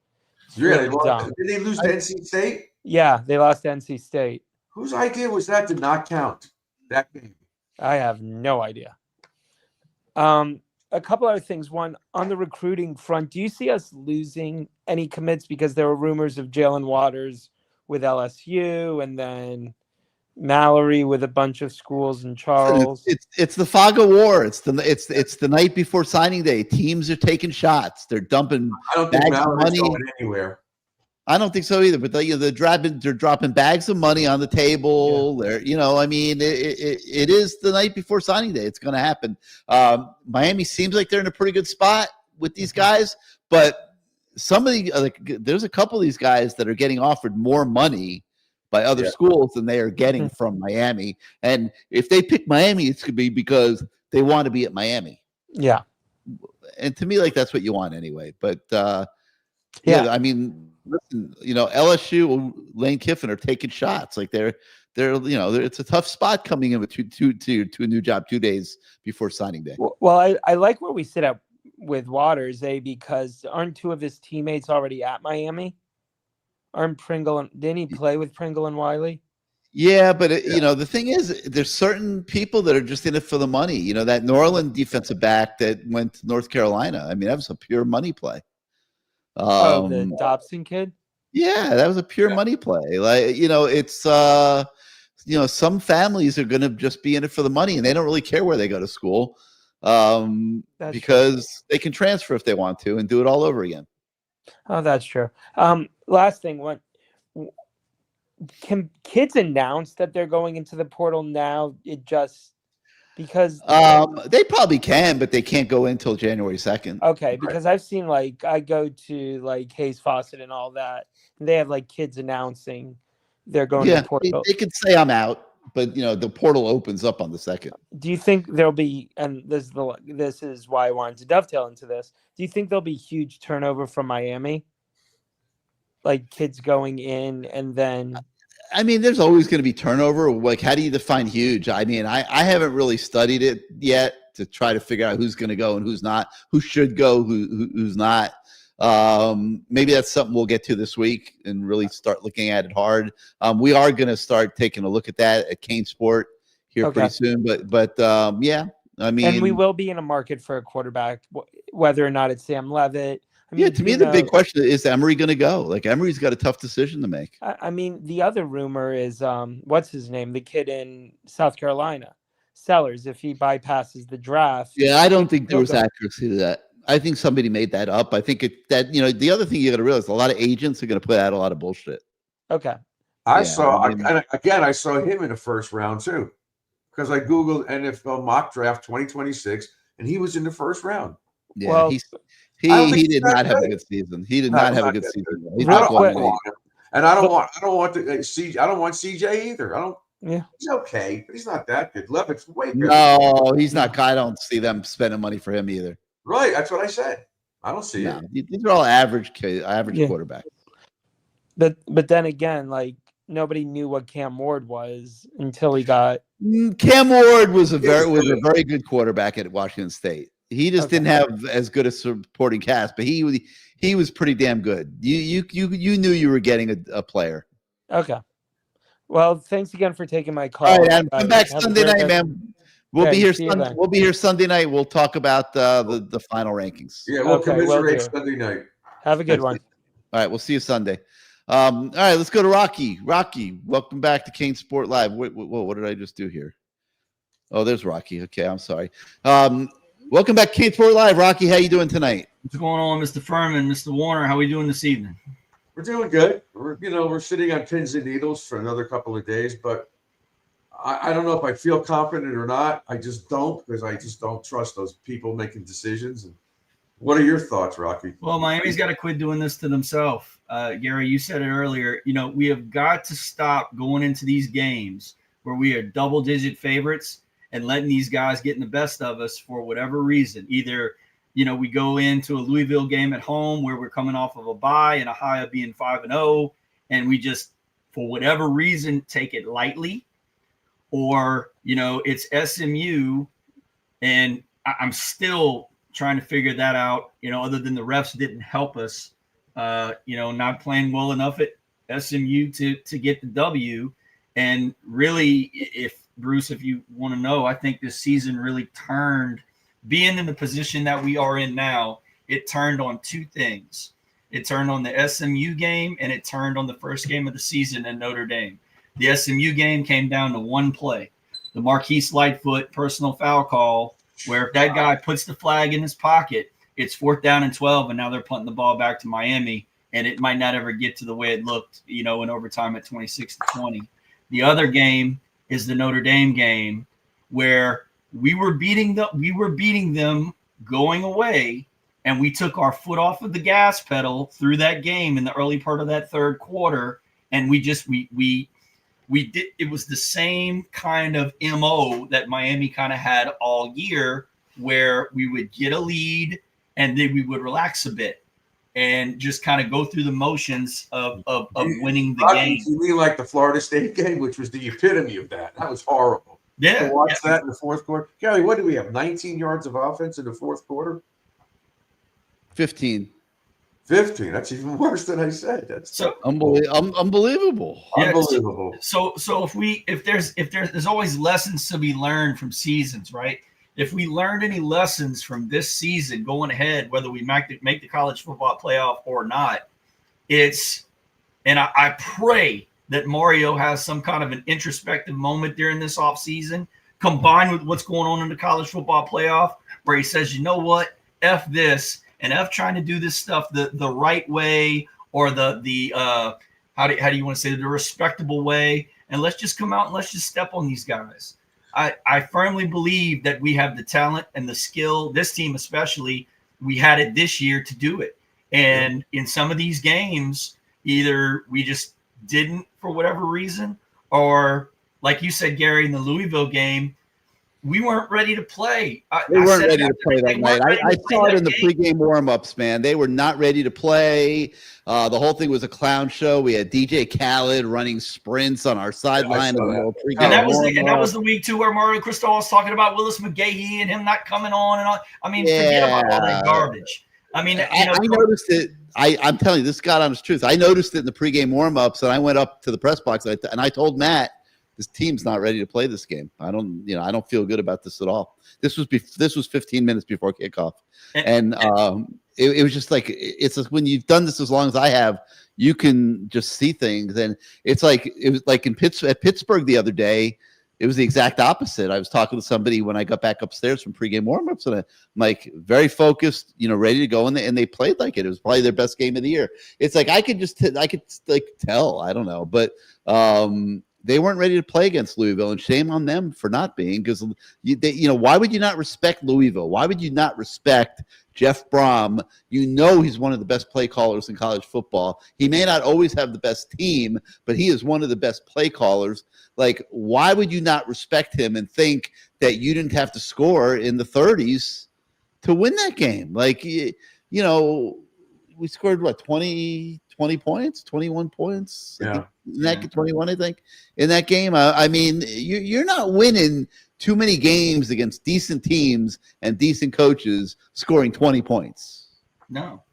Really? Did they lose to NC State? Yeah, they lost to NC State. Whose idea was that to not count that game? I have no idea. A couple other things. One, on the recruiting front, do you see us losing any commits? Because there were rumors of Jalen Waters with LSU and then Mallory with a bunch of schools in Charles. It's the fog of war. It's the night before signing day. Teams are taking shots. They're dumping bags of money anywhere. I don't think so either. But they're dropping bags of money on the table. Yeah. It is the night before signing day. It's going to happen. Miami seems like they're in a pretty good spot with these guys, but some of there's a couple of these guys that are getting offered more money by other schools than they are getting from Miami. And if they pick Miami, it's going to be because they want to be at Miami. Yeah. And to me, like, that's what you want anyway. But I mean, listen, LSU, Lane Kiffin are taking shots. Like they're it's a tough spot coming in with to a new job 2 days before signing day. Well, I like where we sit up with Waters, because aren't 2 of his teammates already at Miami? Aren't Pringle and didn't he play with Pringle and Wiley? Yeah, but the thing is, there's certain people that are just in it for the money. That Norland defensive back that went to North Carolina. I mean, that was a pure money play. The Dobson kid? Yeah, that was a pure money play. Like, it's some families are going to just be in it for the money, and they don't really care where they go to school, because they can transfer if they want to and do it all over again. Oh, that's true. Last thing, can kids announce that they're going into the portal now? Because they probably can, but they can't go in until January 2nd. Okay, because I've seen I go to Hayes Fawcett and all that, and they have kids announcing they're going to the portal. They could say I'm out, but the portal opens up on the 2nd. Do you think there'll be, and this is why I wanted to dovetail into this, do you think there'll be huge turnover from Miami? Like kids going in and then... I mean, there's always going to be turnover. Like, how do you define huge? I mean, I haven't really studied it yet to try to figure out who's going to go and who's not, who should go, who's not. Maybe that's something we'll get to this week and really start looking at it hard. We are going to start taking a look at that at CaneSport here pretty soon. But yeah, I mean, and we will be in a market for a quarterback. whether or not it's Sam Levitt. I mean, Yeah, to me, the big question is Emery going to go? Like, Emery's got a tough decision to make. I mean, the other rumor is what's his name? The kid in South Carolina, Sellers. If he bypasses the draft, Yeah, I don't think there he'll was go. accuracy to that. I think somebody made that up. I think the other thing you got to realize, a lot of agents are going to put out a lot of bullshit. Okay. I Yeah, saw, I mean- and again, I saw him in the first round too, because I Googled NFL mock draft 2026, and he was in the first round. Yeah, Well, he did not have a good season. He did not have a good season. He's Real not quick- going away. And I don't want I don't want CJ either. Yeah. He's okay, but he's not that good. Levitt's way better. No, he's not. I don't see them spending money for him either. Right, that's what I said. I don't see No, it. these are all average Yeah. quarterbacks. But then again, like nobody knew what Cam Ward was until he got. Cam Ward was a very good quarterback at Washington State. He just Okay. didn't have as good a supporting cast, but he was pretty damn good. You knew you were getting a player. Okay. Well, thanks again for taking my call. All right, Adam, come back Have a Sunday great night, rest- man. We'll Okay, be here. see you then. We'll be here Sunday night. We'll talk about the final rankings. Yeah, we'll Okay, will commiserate do. Sunday night. Have a good one. All right, we'll see you Sunday. All right, let's go to Rocky. Rocky, welcome back to CaneSport Live. What did I just do here? Oh, there's Rocky. Okay, I'm sorry. Welcome back to CaneSport Live. Rocky, how you doing tonight? What's going on, Mr. Ferman, Mr. Warner? How we doing this evening? We're doing good. We're sitting on pins and needles for another couple of days, but I don't know if I feel confident or not. I just don't, because I just don't trust those people making decisions. And what are your thoughts, Rocky? Well, Miami's got to quit doing this to themselves. Gary, you said it earlier. We have got to stop going into these games where we are double-digit favorites and letting these guys get in the best of us for whatever reason. Either, we go into a Louisville game at home where we're coming off of a bye and a high of being 5-0, and we just, for whatever reason, take it lightly. Or, it's SMU, and I'm still trying to figure that out, other than the refs didn't help us, not playing well enough at SMU to get the W. And really, if you want to know, I think this season really turned, being in the position that we are in now, it turned on two things. It turned on the SMU game, and it turned on the first game of the season in Notre Dame. The SMU game came down to one play, the Marquise Lightfoot personal foul call, where if that guy puts the flag in his pocket, it's 4th down and 12, and now they're punting the ball back to Miami, and it might not ever get to the way it looked, in overtime at 26-20. The other game is the Notre Dame game, where we were beating them going away, and we took our foot off of the gas pedal through that game in the early part of that third quarter, and we did. It was the same kind of MO that Miami kind of had all year, where we would get a lead and then we would relax a bit and just kind of go through the motions of winning the game. You mean like the Florida State game, which was the epitome of that? That was horrible. Yeah. To watch that in the fourth quarter. Gary, what do we have? 19 yards of offense in the fourth quarter? 15. 15. That's even worse than I said. That's so unbelievable. Yeah, unbelievable. So if there's always lessons to be learned from seasons, right? If we learned any lessons from this season going ahead, whether we make the college football playoff or not, I pray that Mario has some kind of an introspective moment during this offseason, combined with what's going on in the college football playoff, where he says, you know what, F this, and F trying to do this stuff the right way, or the how do you want to say it, the respectable way, and let's just come out and let's just step on these guys. I firmly believe that we have the talent and the skill, this team especially, we had it this year to do it. And in some of these games, either we just didn't for whatever reason, or like you said, Gary, in the Louisville game, we weren't ready to play. They weren't ready to play that night. I saw it in the pregame warm-ups, man. They were not ready to play. The whole thing was a clown show. We had DJ Khaled running sprints on our sideline. And that was the week, too, where Mario Cristobal was talking about Willis McGahee and him not coming on. And all. I mean, forget about all that garbage. I mean, I noticed it. I'm telling you, this is God honest truth. I noticed it in the pregame warm-ups, and I went up to the press box, and I told Matt this team's not ready to play this game. I don't feel good about this at all. This was 15 minutes before kickoff, and it was just like it's just, when you've done this as long as I have, you can just see things, and it was like at Pittsburgh the other day. It was the exact opposite. I was talking to somebody when I got back upstairs from pregame warmups, and I'm like very focused, ready to go, and they played like it. It was probably their best game of the year. It's like I could tell. I don't know, but they weren't ready to play against Louisville, and shame on them for not being. Because why would you not respect Louisville? Why would you not respect Jeff Brom? He's one of the best play callers in college football. He may not always have the best team, but he is one of the best play callers. Like, why would you not respect him and think that you didn't have to score in the 30s to win that game? Like, we scored, 20 points, 21 points? Yeah. In that 21, I think, in that game. I mean, you're not winning too many games against decent teams and decent coaches scoring 20 points. No.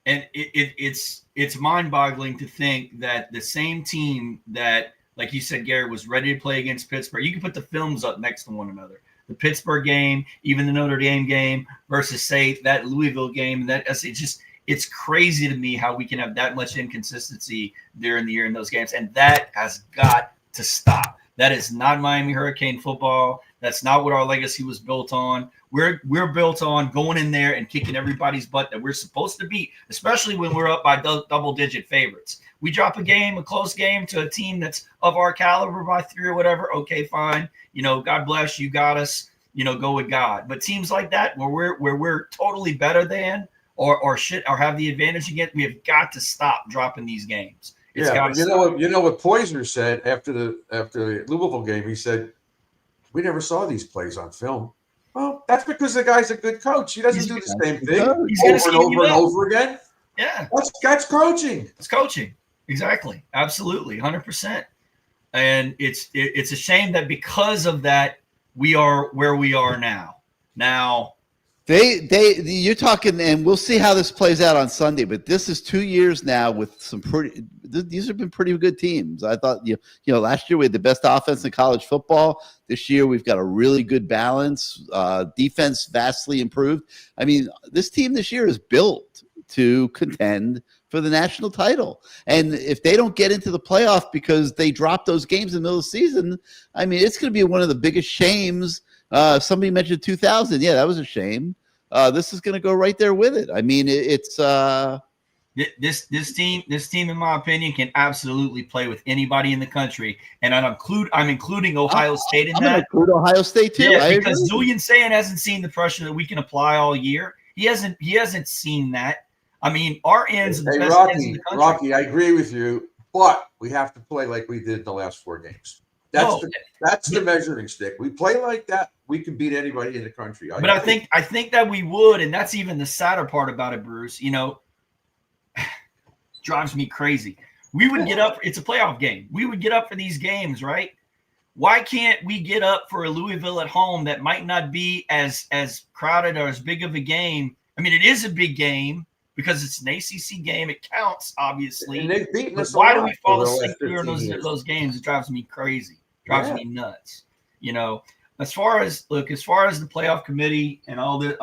And it's mind-boggling to think that the same team that, like you said, Gary, was ready to play against Pittsburgh. You can put the films up next to one another. The Pittsburgh game, even the Notre Dame game versus, say, that Louisville game. It's crazy to me how we can have that much inconsistency during the year in those games. And that has got to stop. That is not Miami Hurricane football. That's not what our legacy was built on. We're built on going in there and kicking everybody's butt that we're supposed to beat, especially when we're up by double-digit favorites. We drop a close game to a team that's of our caliber by 3 or whatever. Okay, fine. God bless you. Got us. Go with God. But teams like that where we're totally better than or have the advantage again, we have got to stop dropping these games. You know what Poisner said after the Louisville game. He said, "We never saw these plays on film." Well, that's because the guy's a good coach. He doesn't do the same thing over and over again. Yeah, that's coaching. It's coaching. Exactly. Absolutely. 100%. And it's a shame that because of that, we are where we are now. Now, you're talking, and we'll see how this plays out on Sunday, but this is 2 years now with these have been pretty good teams. I thought, last year we had the best offense in college football. This year we've got a really good balance. Defense vastly improved. I mean, this team this year is built to contend for the national title. And if they don't get into the playoff because they drop those games in the middle of the season, I mean, it's going to be one of the biggest shames. Somebody mentioned 2000. Yeah, that was a shame. This is going to go right there with it. I mean, it's this team, in my opinion, can absolutely play with anybody in the country, and I'm including Ohio State in that. Include Ohio State too. Yeah, because Julian Sayin hasn't seen the pressure that we can apply all year. He hasn't seen that. I mean, our ends are the best ends in the country. Rocky, I agree with you, but we have to play like we did the last 4 games. That's the measuring stick. We play like that, we can beat anybody in the country. But I think that we would, and that's even the sadder part about it, Bruce. Drives me crazy. We would get up. It's a playoff game. We would get up for these games, right? Why can't we get up for a Louisville at home that might not be as crowded or as big of a game? I mean, it is a big game because it's an ACC game. It counts, obviously. And they've beaten us. Why do we fall asleep during those games? It drives me crazy. Drives me nuts. As far as the playoff committee and all the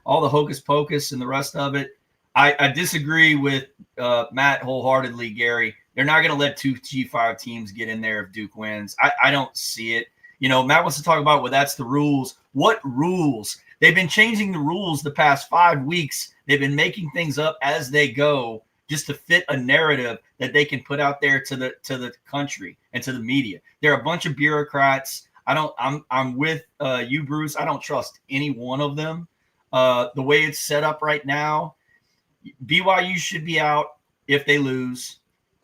hocus pocus and the rest of it, I disagree with Matt wholeheartedly, Gary. They're not going to let 2 G5 teams get in there if Duke wins. I don't see it. Matt wants to talk about, well, that's the rules. What rules? They've been changing the rules the past 5 weeks. They've been making things up as they go just to fit a narrative that they can put out there to the country and to the media. They're a bunch of bureaucrats. I'm with you, Bruce. I don't trust any one of them. The way it's set up right now, BYU should be out if they lose.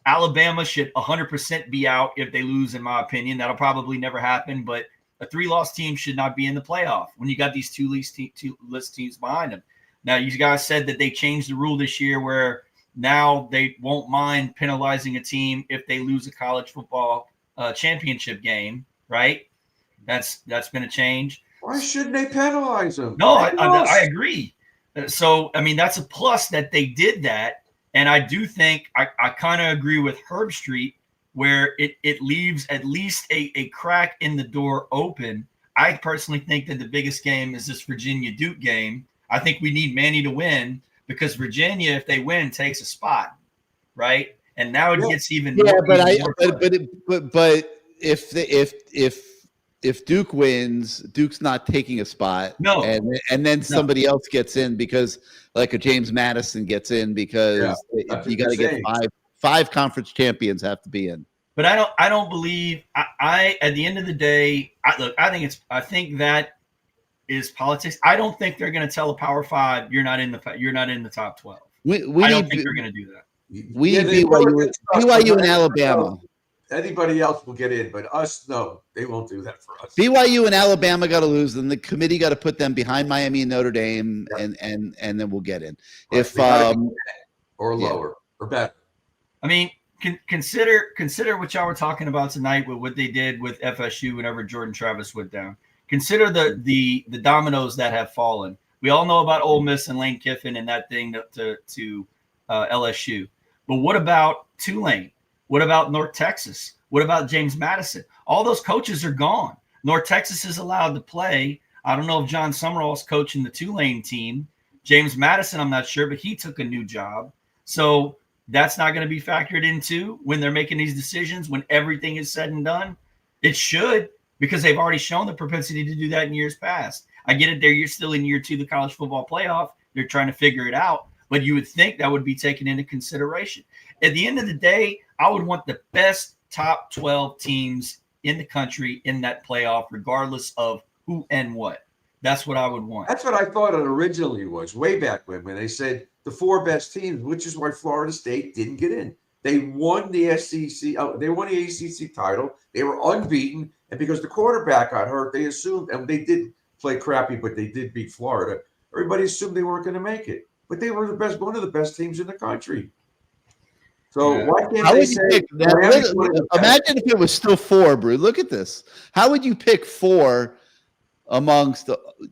Alabama should 100% be out if they lose, in my opinion. That'll probably never happen, but a 3-loss team should not be in the playoff when you got these two list teams behind them. Now, you guys said that they changed the rule this year where now they won't mind penalizing a team if they lose a college football championship game, right? That's been a change. Why shouldn't they penalize them? No, I agree. So, I mean, that's a plus that they did that. And I do think I kind of agree with Herb Street where it leaves at least a crack in the door open. I personally think that the biggest game is this Virginia Duke game. I think we need Manny to win because Virginia, if they win, takes a spot, right? And now it gets even more. But if Duke wins, Duke's not taking a spot. No, and then somebody else gets in because like a James Madison gets in because you got to get five conference champions have to be in. But I don't believe I at the end of the day, I think that is politics. I don't think they're going to tell a Power 5 you're not in the top 12. I don't think they're going to do that. We need BYU and Alabama. Anybody else will get in, but us, no, they won't do that for us. BYU and Alabama got to lose, and the committee got to put them behind Miami and Notre Dame, and then we'll get in. Right. If or lower or better. I mean, consider what y'all were talking about tonight with what they did with FSU whenever Jordan Travis went down. Consider the dominoes that have fallen. We all know about Ole Miss and Lane Kiffin and that thing to LSU. But what about Tulane? What about North Texas? What about James Madison? All those coaches are gone. North Texas is allowed to play. I don't know if John Summerall's coaching the Tulane team. James Madison, I'm not sure, but he took a new job. So that's not going to be factored into when they're making these decisions, when everything is said and done. It should, because they've already shown the propensity to do that in years past. I get it. You're still in year 2 of the college football playoff. They're trying to figure it out. But you would think that would be taken into consideration. At the end of the day, I would want the best top 12 teams in the country in that playoff, regardless of who and what. That's what I would want. That's what I thought it originally was, way back when they said the 4 best teams, which is why Florida State didn't get in. They won the SEC. They won the ACC title. They were unbeaten. And because the quarterback got hurt, they assumed, and they did play crappy, but they did beat Florida. Everybody assumed they weren't going to make it. But they were one of the best teams in the country. So why can't they say? Imagine if it was still 4, Brew. Look at this. How would you pick 4 amongst?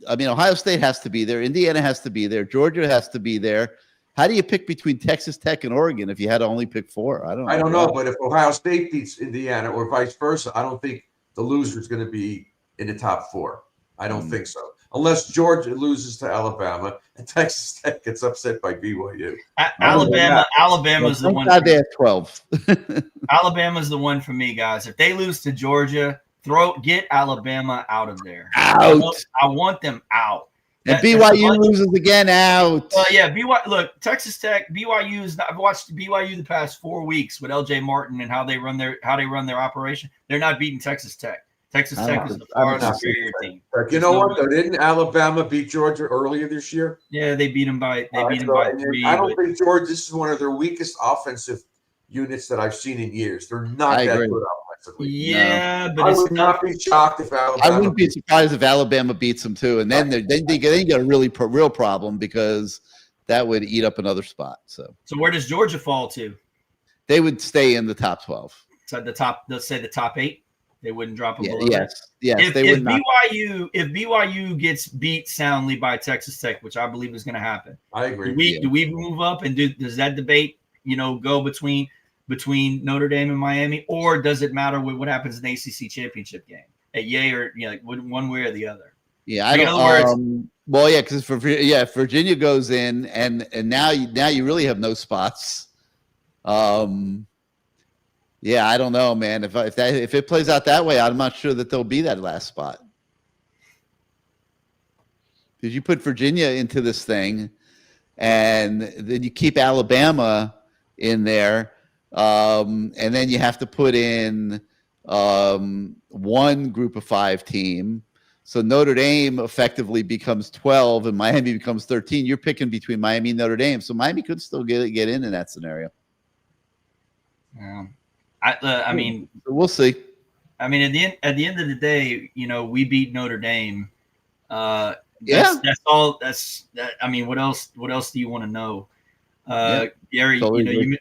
Ohio State has to be there. Indiana has to be there. Georgia has to be there. How do you pick between Texas Tech and Oregon if you had to only pick 4? I don't know. But if Ohio State beats Indiana or vice versa, I don't think the loser is going to be in the top 4. I don't think so. Unless Georgia loses to Alabama and Texas Tech gets upset by BYU. Alabama's the one. They have 12. Alabama's the one for me, guys. If they lose to Georgia, get Alabama out of there. Out. I want them out. And BYU loses again, out. BYU. Look, Texas Tech, BYU I've watched BYU the past 4 weeks with LJ Martin and how they run their operation. They're not beating Texas Tech. Texas Tech is the far superior team. You know what? Though, didn't Alabama beat Georgia earlier this year? Yeah, they beat them by 3. I don't think Georgia. This is one of their weakest offensive units that I've seen in years. They're not that good offensively. Yeah, but I would not be shocked if Alabama. I wouldn't be surprised if Alabama beats them too, and then they get a real problem because that would eat up another spot. So where does Georgia fall to? They would stay in the top 12. So let's say the top 8. They wouldn't drop below. Yes, they would not. If BYU gets beat soundly by Texas Tech, which I believe is going to happen, I agree. Do we move up and does that debate go between Notre Dame and Miami, or does it matter what happens in the ACC championship game? Yay or one way or the other? Yeah, I don't. Because if Virginia goes in and now you really have no spots. Yeah, I don't know, man. If it plays out that way, I'm not sure that there'll be that last spot. Because you put Virginia into this thing, and then you keep Alabama in there, and then you have to put in one group of 5 team. So Notre Dame effectively becomes 12, and Miami becomes 13. You're picking between Miami and Notre Dame, so Miami could still get in that scenario. Yeah. I mean, we'll see. I mean, at the end of the day, we beat Notre Dame. That's all. I mean, what else do you want to know, Gary? Totally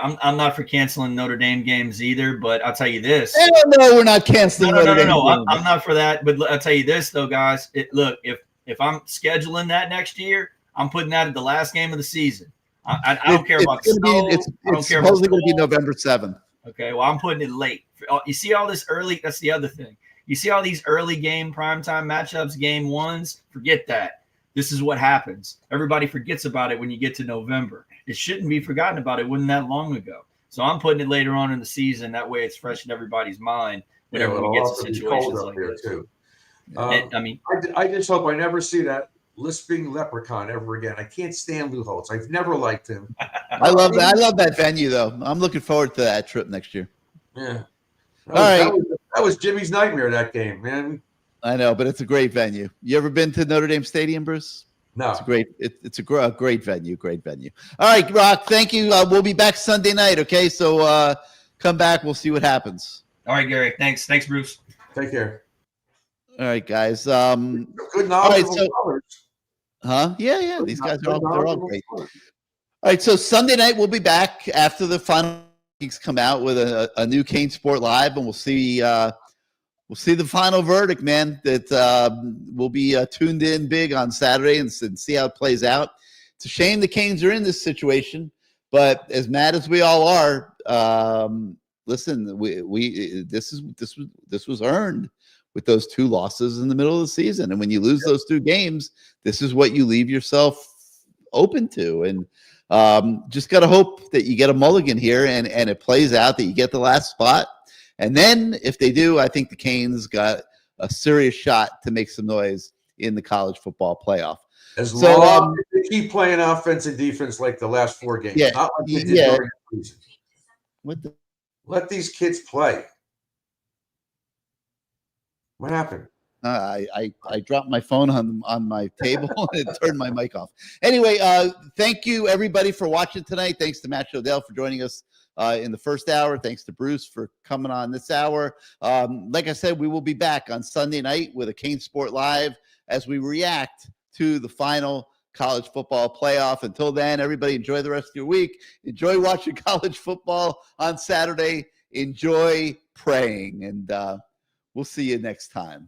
I'm not for canceling Notre Dame games either. But I'll tell you this. No, we're not canceling. No. I'm not for that. But I'll tell you this though, guys. Look, if I'm scheduling that next year, I'm putting that at the last game of the season. I don't care about snow. It's supposedly going to be November 7th. Okay, well, I'm putting it late. You see all this early. That's the other thing. You see all these early game primetime matchups, game ones. Forget that. This is what happens. Everybody forgets about it when you get to November. It shouldn't be forgotten about. It wasn't that long ago. So I'm putting it later on in the season. That way, it's fresh in everybody's mind whenever we get to situations like this. Too. I mean, I just hope I never see that lisping leprechaun ever again. I can't stand Lou Holtz. I've never liked him. I love that. I love that venue, though. I'm looking forward to that trip next year. Yeah. All right. That was Jimmy's nightmare, that game, man. I know, but it's a great venue. You ever been to Notre Dame Stadium, Bruce? No. It's a great. It's a great venue. Great venue. All right, Rock. Thank you. We'll be back Sunday night. Okay, so come back. We'll see what happens. all right, Gary. Thanks, Bruce. Take care. All right, guys. Good knowledge. All right, so, yeah. These guys they're all great. All right, so Sunday night we'll be back after the final rankings come out with a new CaneSport Live, and we'll see the final verdict, man. That we'll be tuned in big on Saturday and see how it plays out. It's a shame the Canes are in this situation, but as mad as we all are, listen, this was earned with those 2 losses in the middle of the season, and when you lose those 2 games, this is what you leave yourself open to, and just got to hope that you get a mulligan here and it plays out that you get the last spot. And then if they do, I think the Canes got a serious shot to make some noise in the college football playoff. As long as they keep playing offense and defense like the last 4 games. Yeah, Not like they did during the season. Let these kids play. What happened? I dropped my phone on my table and it turned my mic off. Anyway, thank you everybody for watching tonight. Thanks to Matt Shodell for joining us in the first hour. Thanks to Bruce for coming on this hour. Like I said, we will be back on Sunday night with a CaneSport Live as we react to the final college football playoff. Until then, everybody enjoy the rest of your week. Enjoy watching college football on Saturday. Enjoy praying, and we'll see you next time.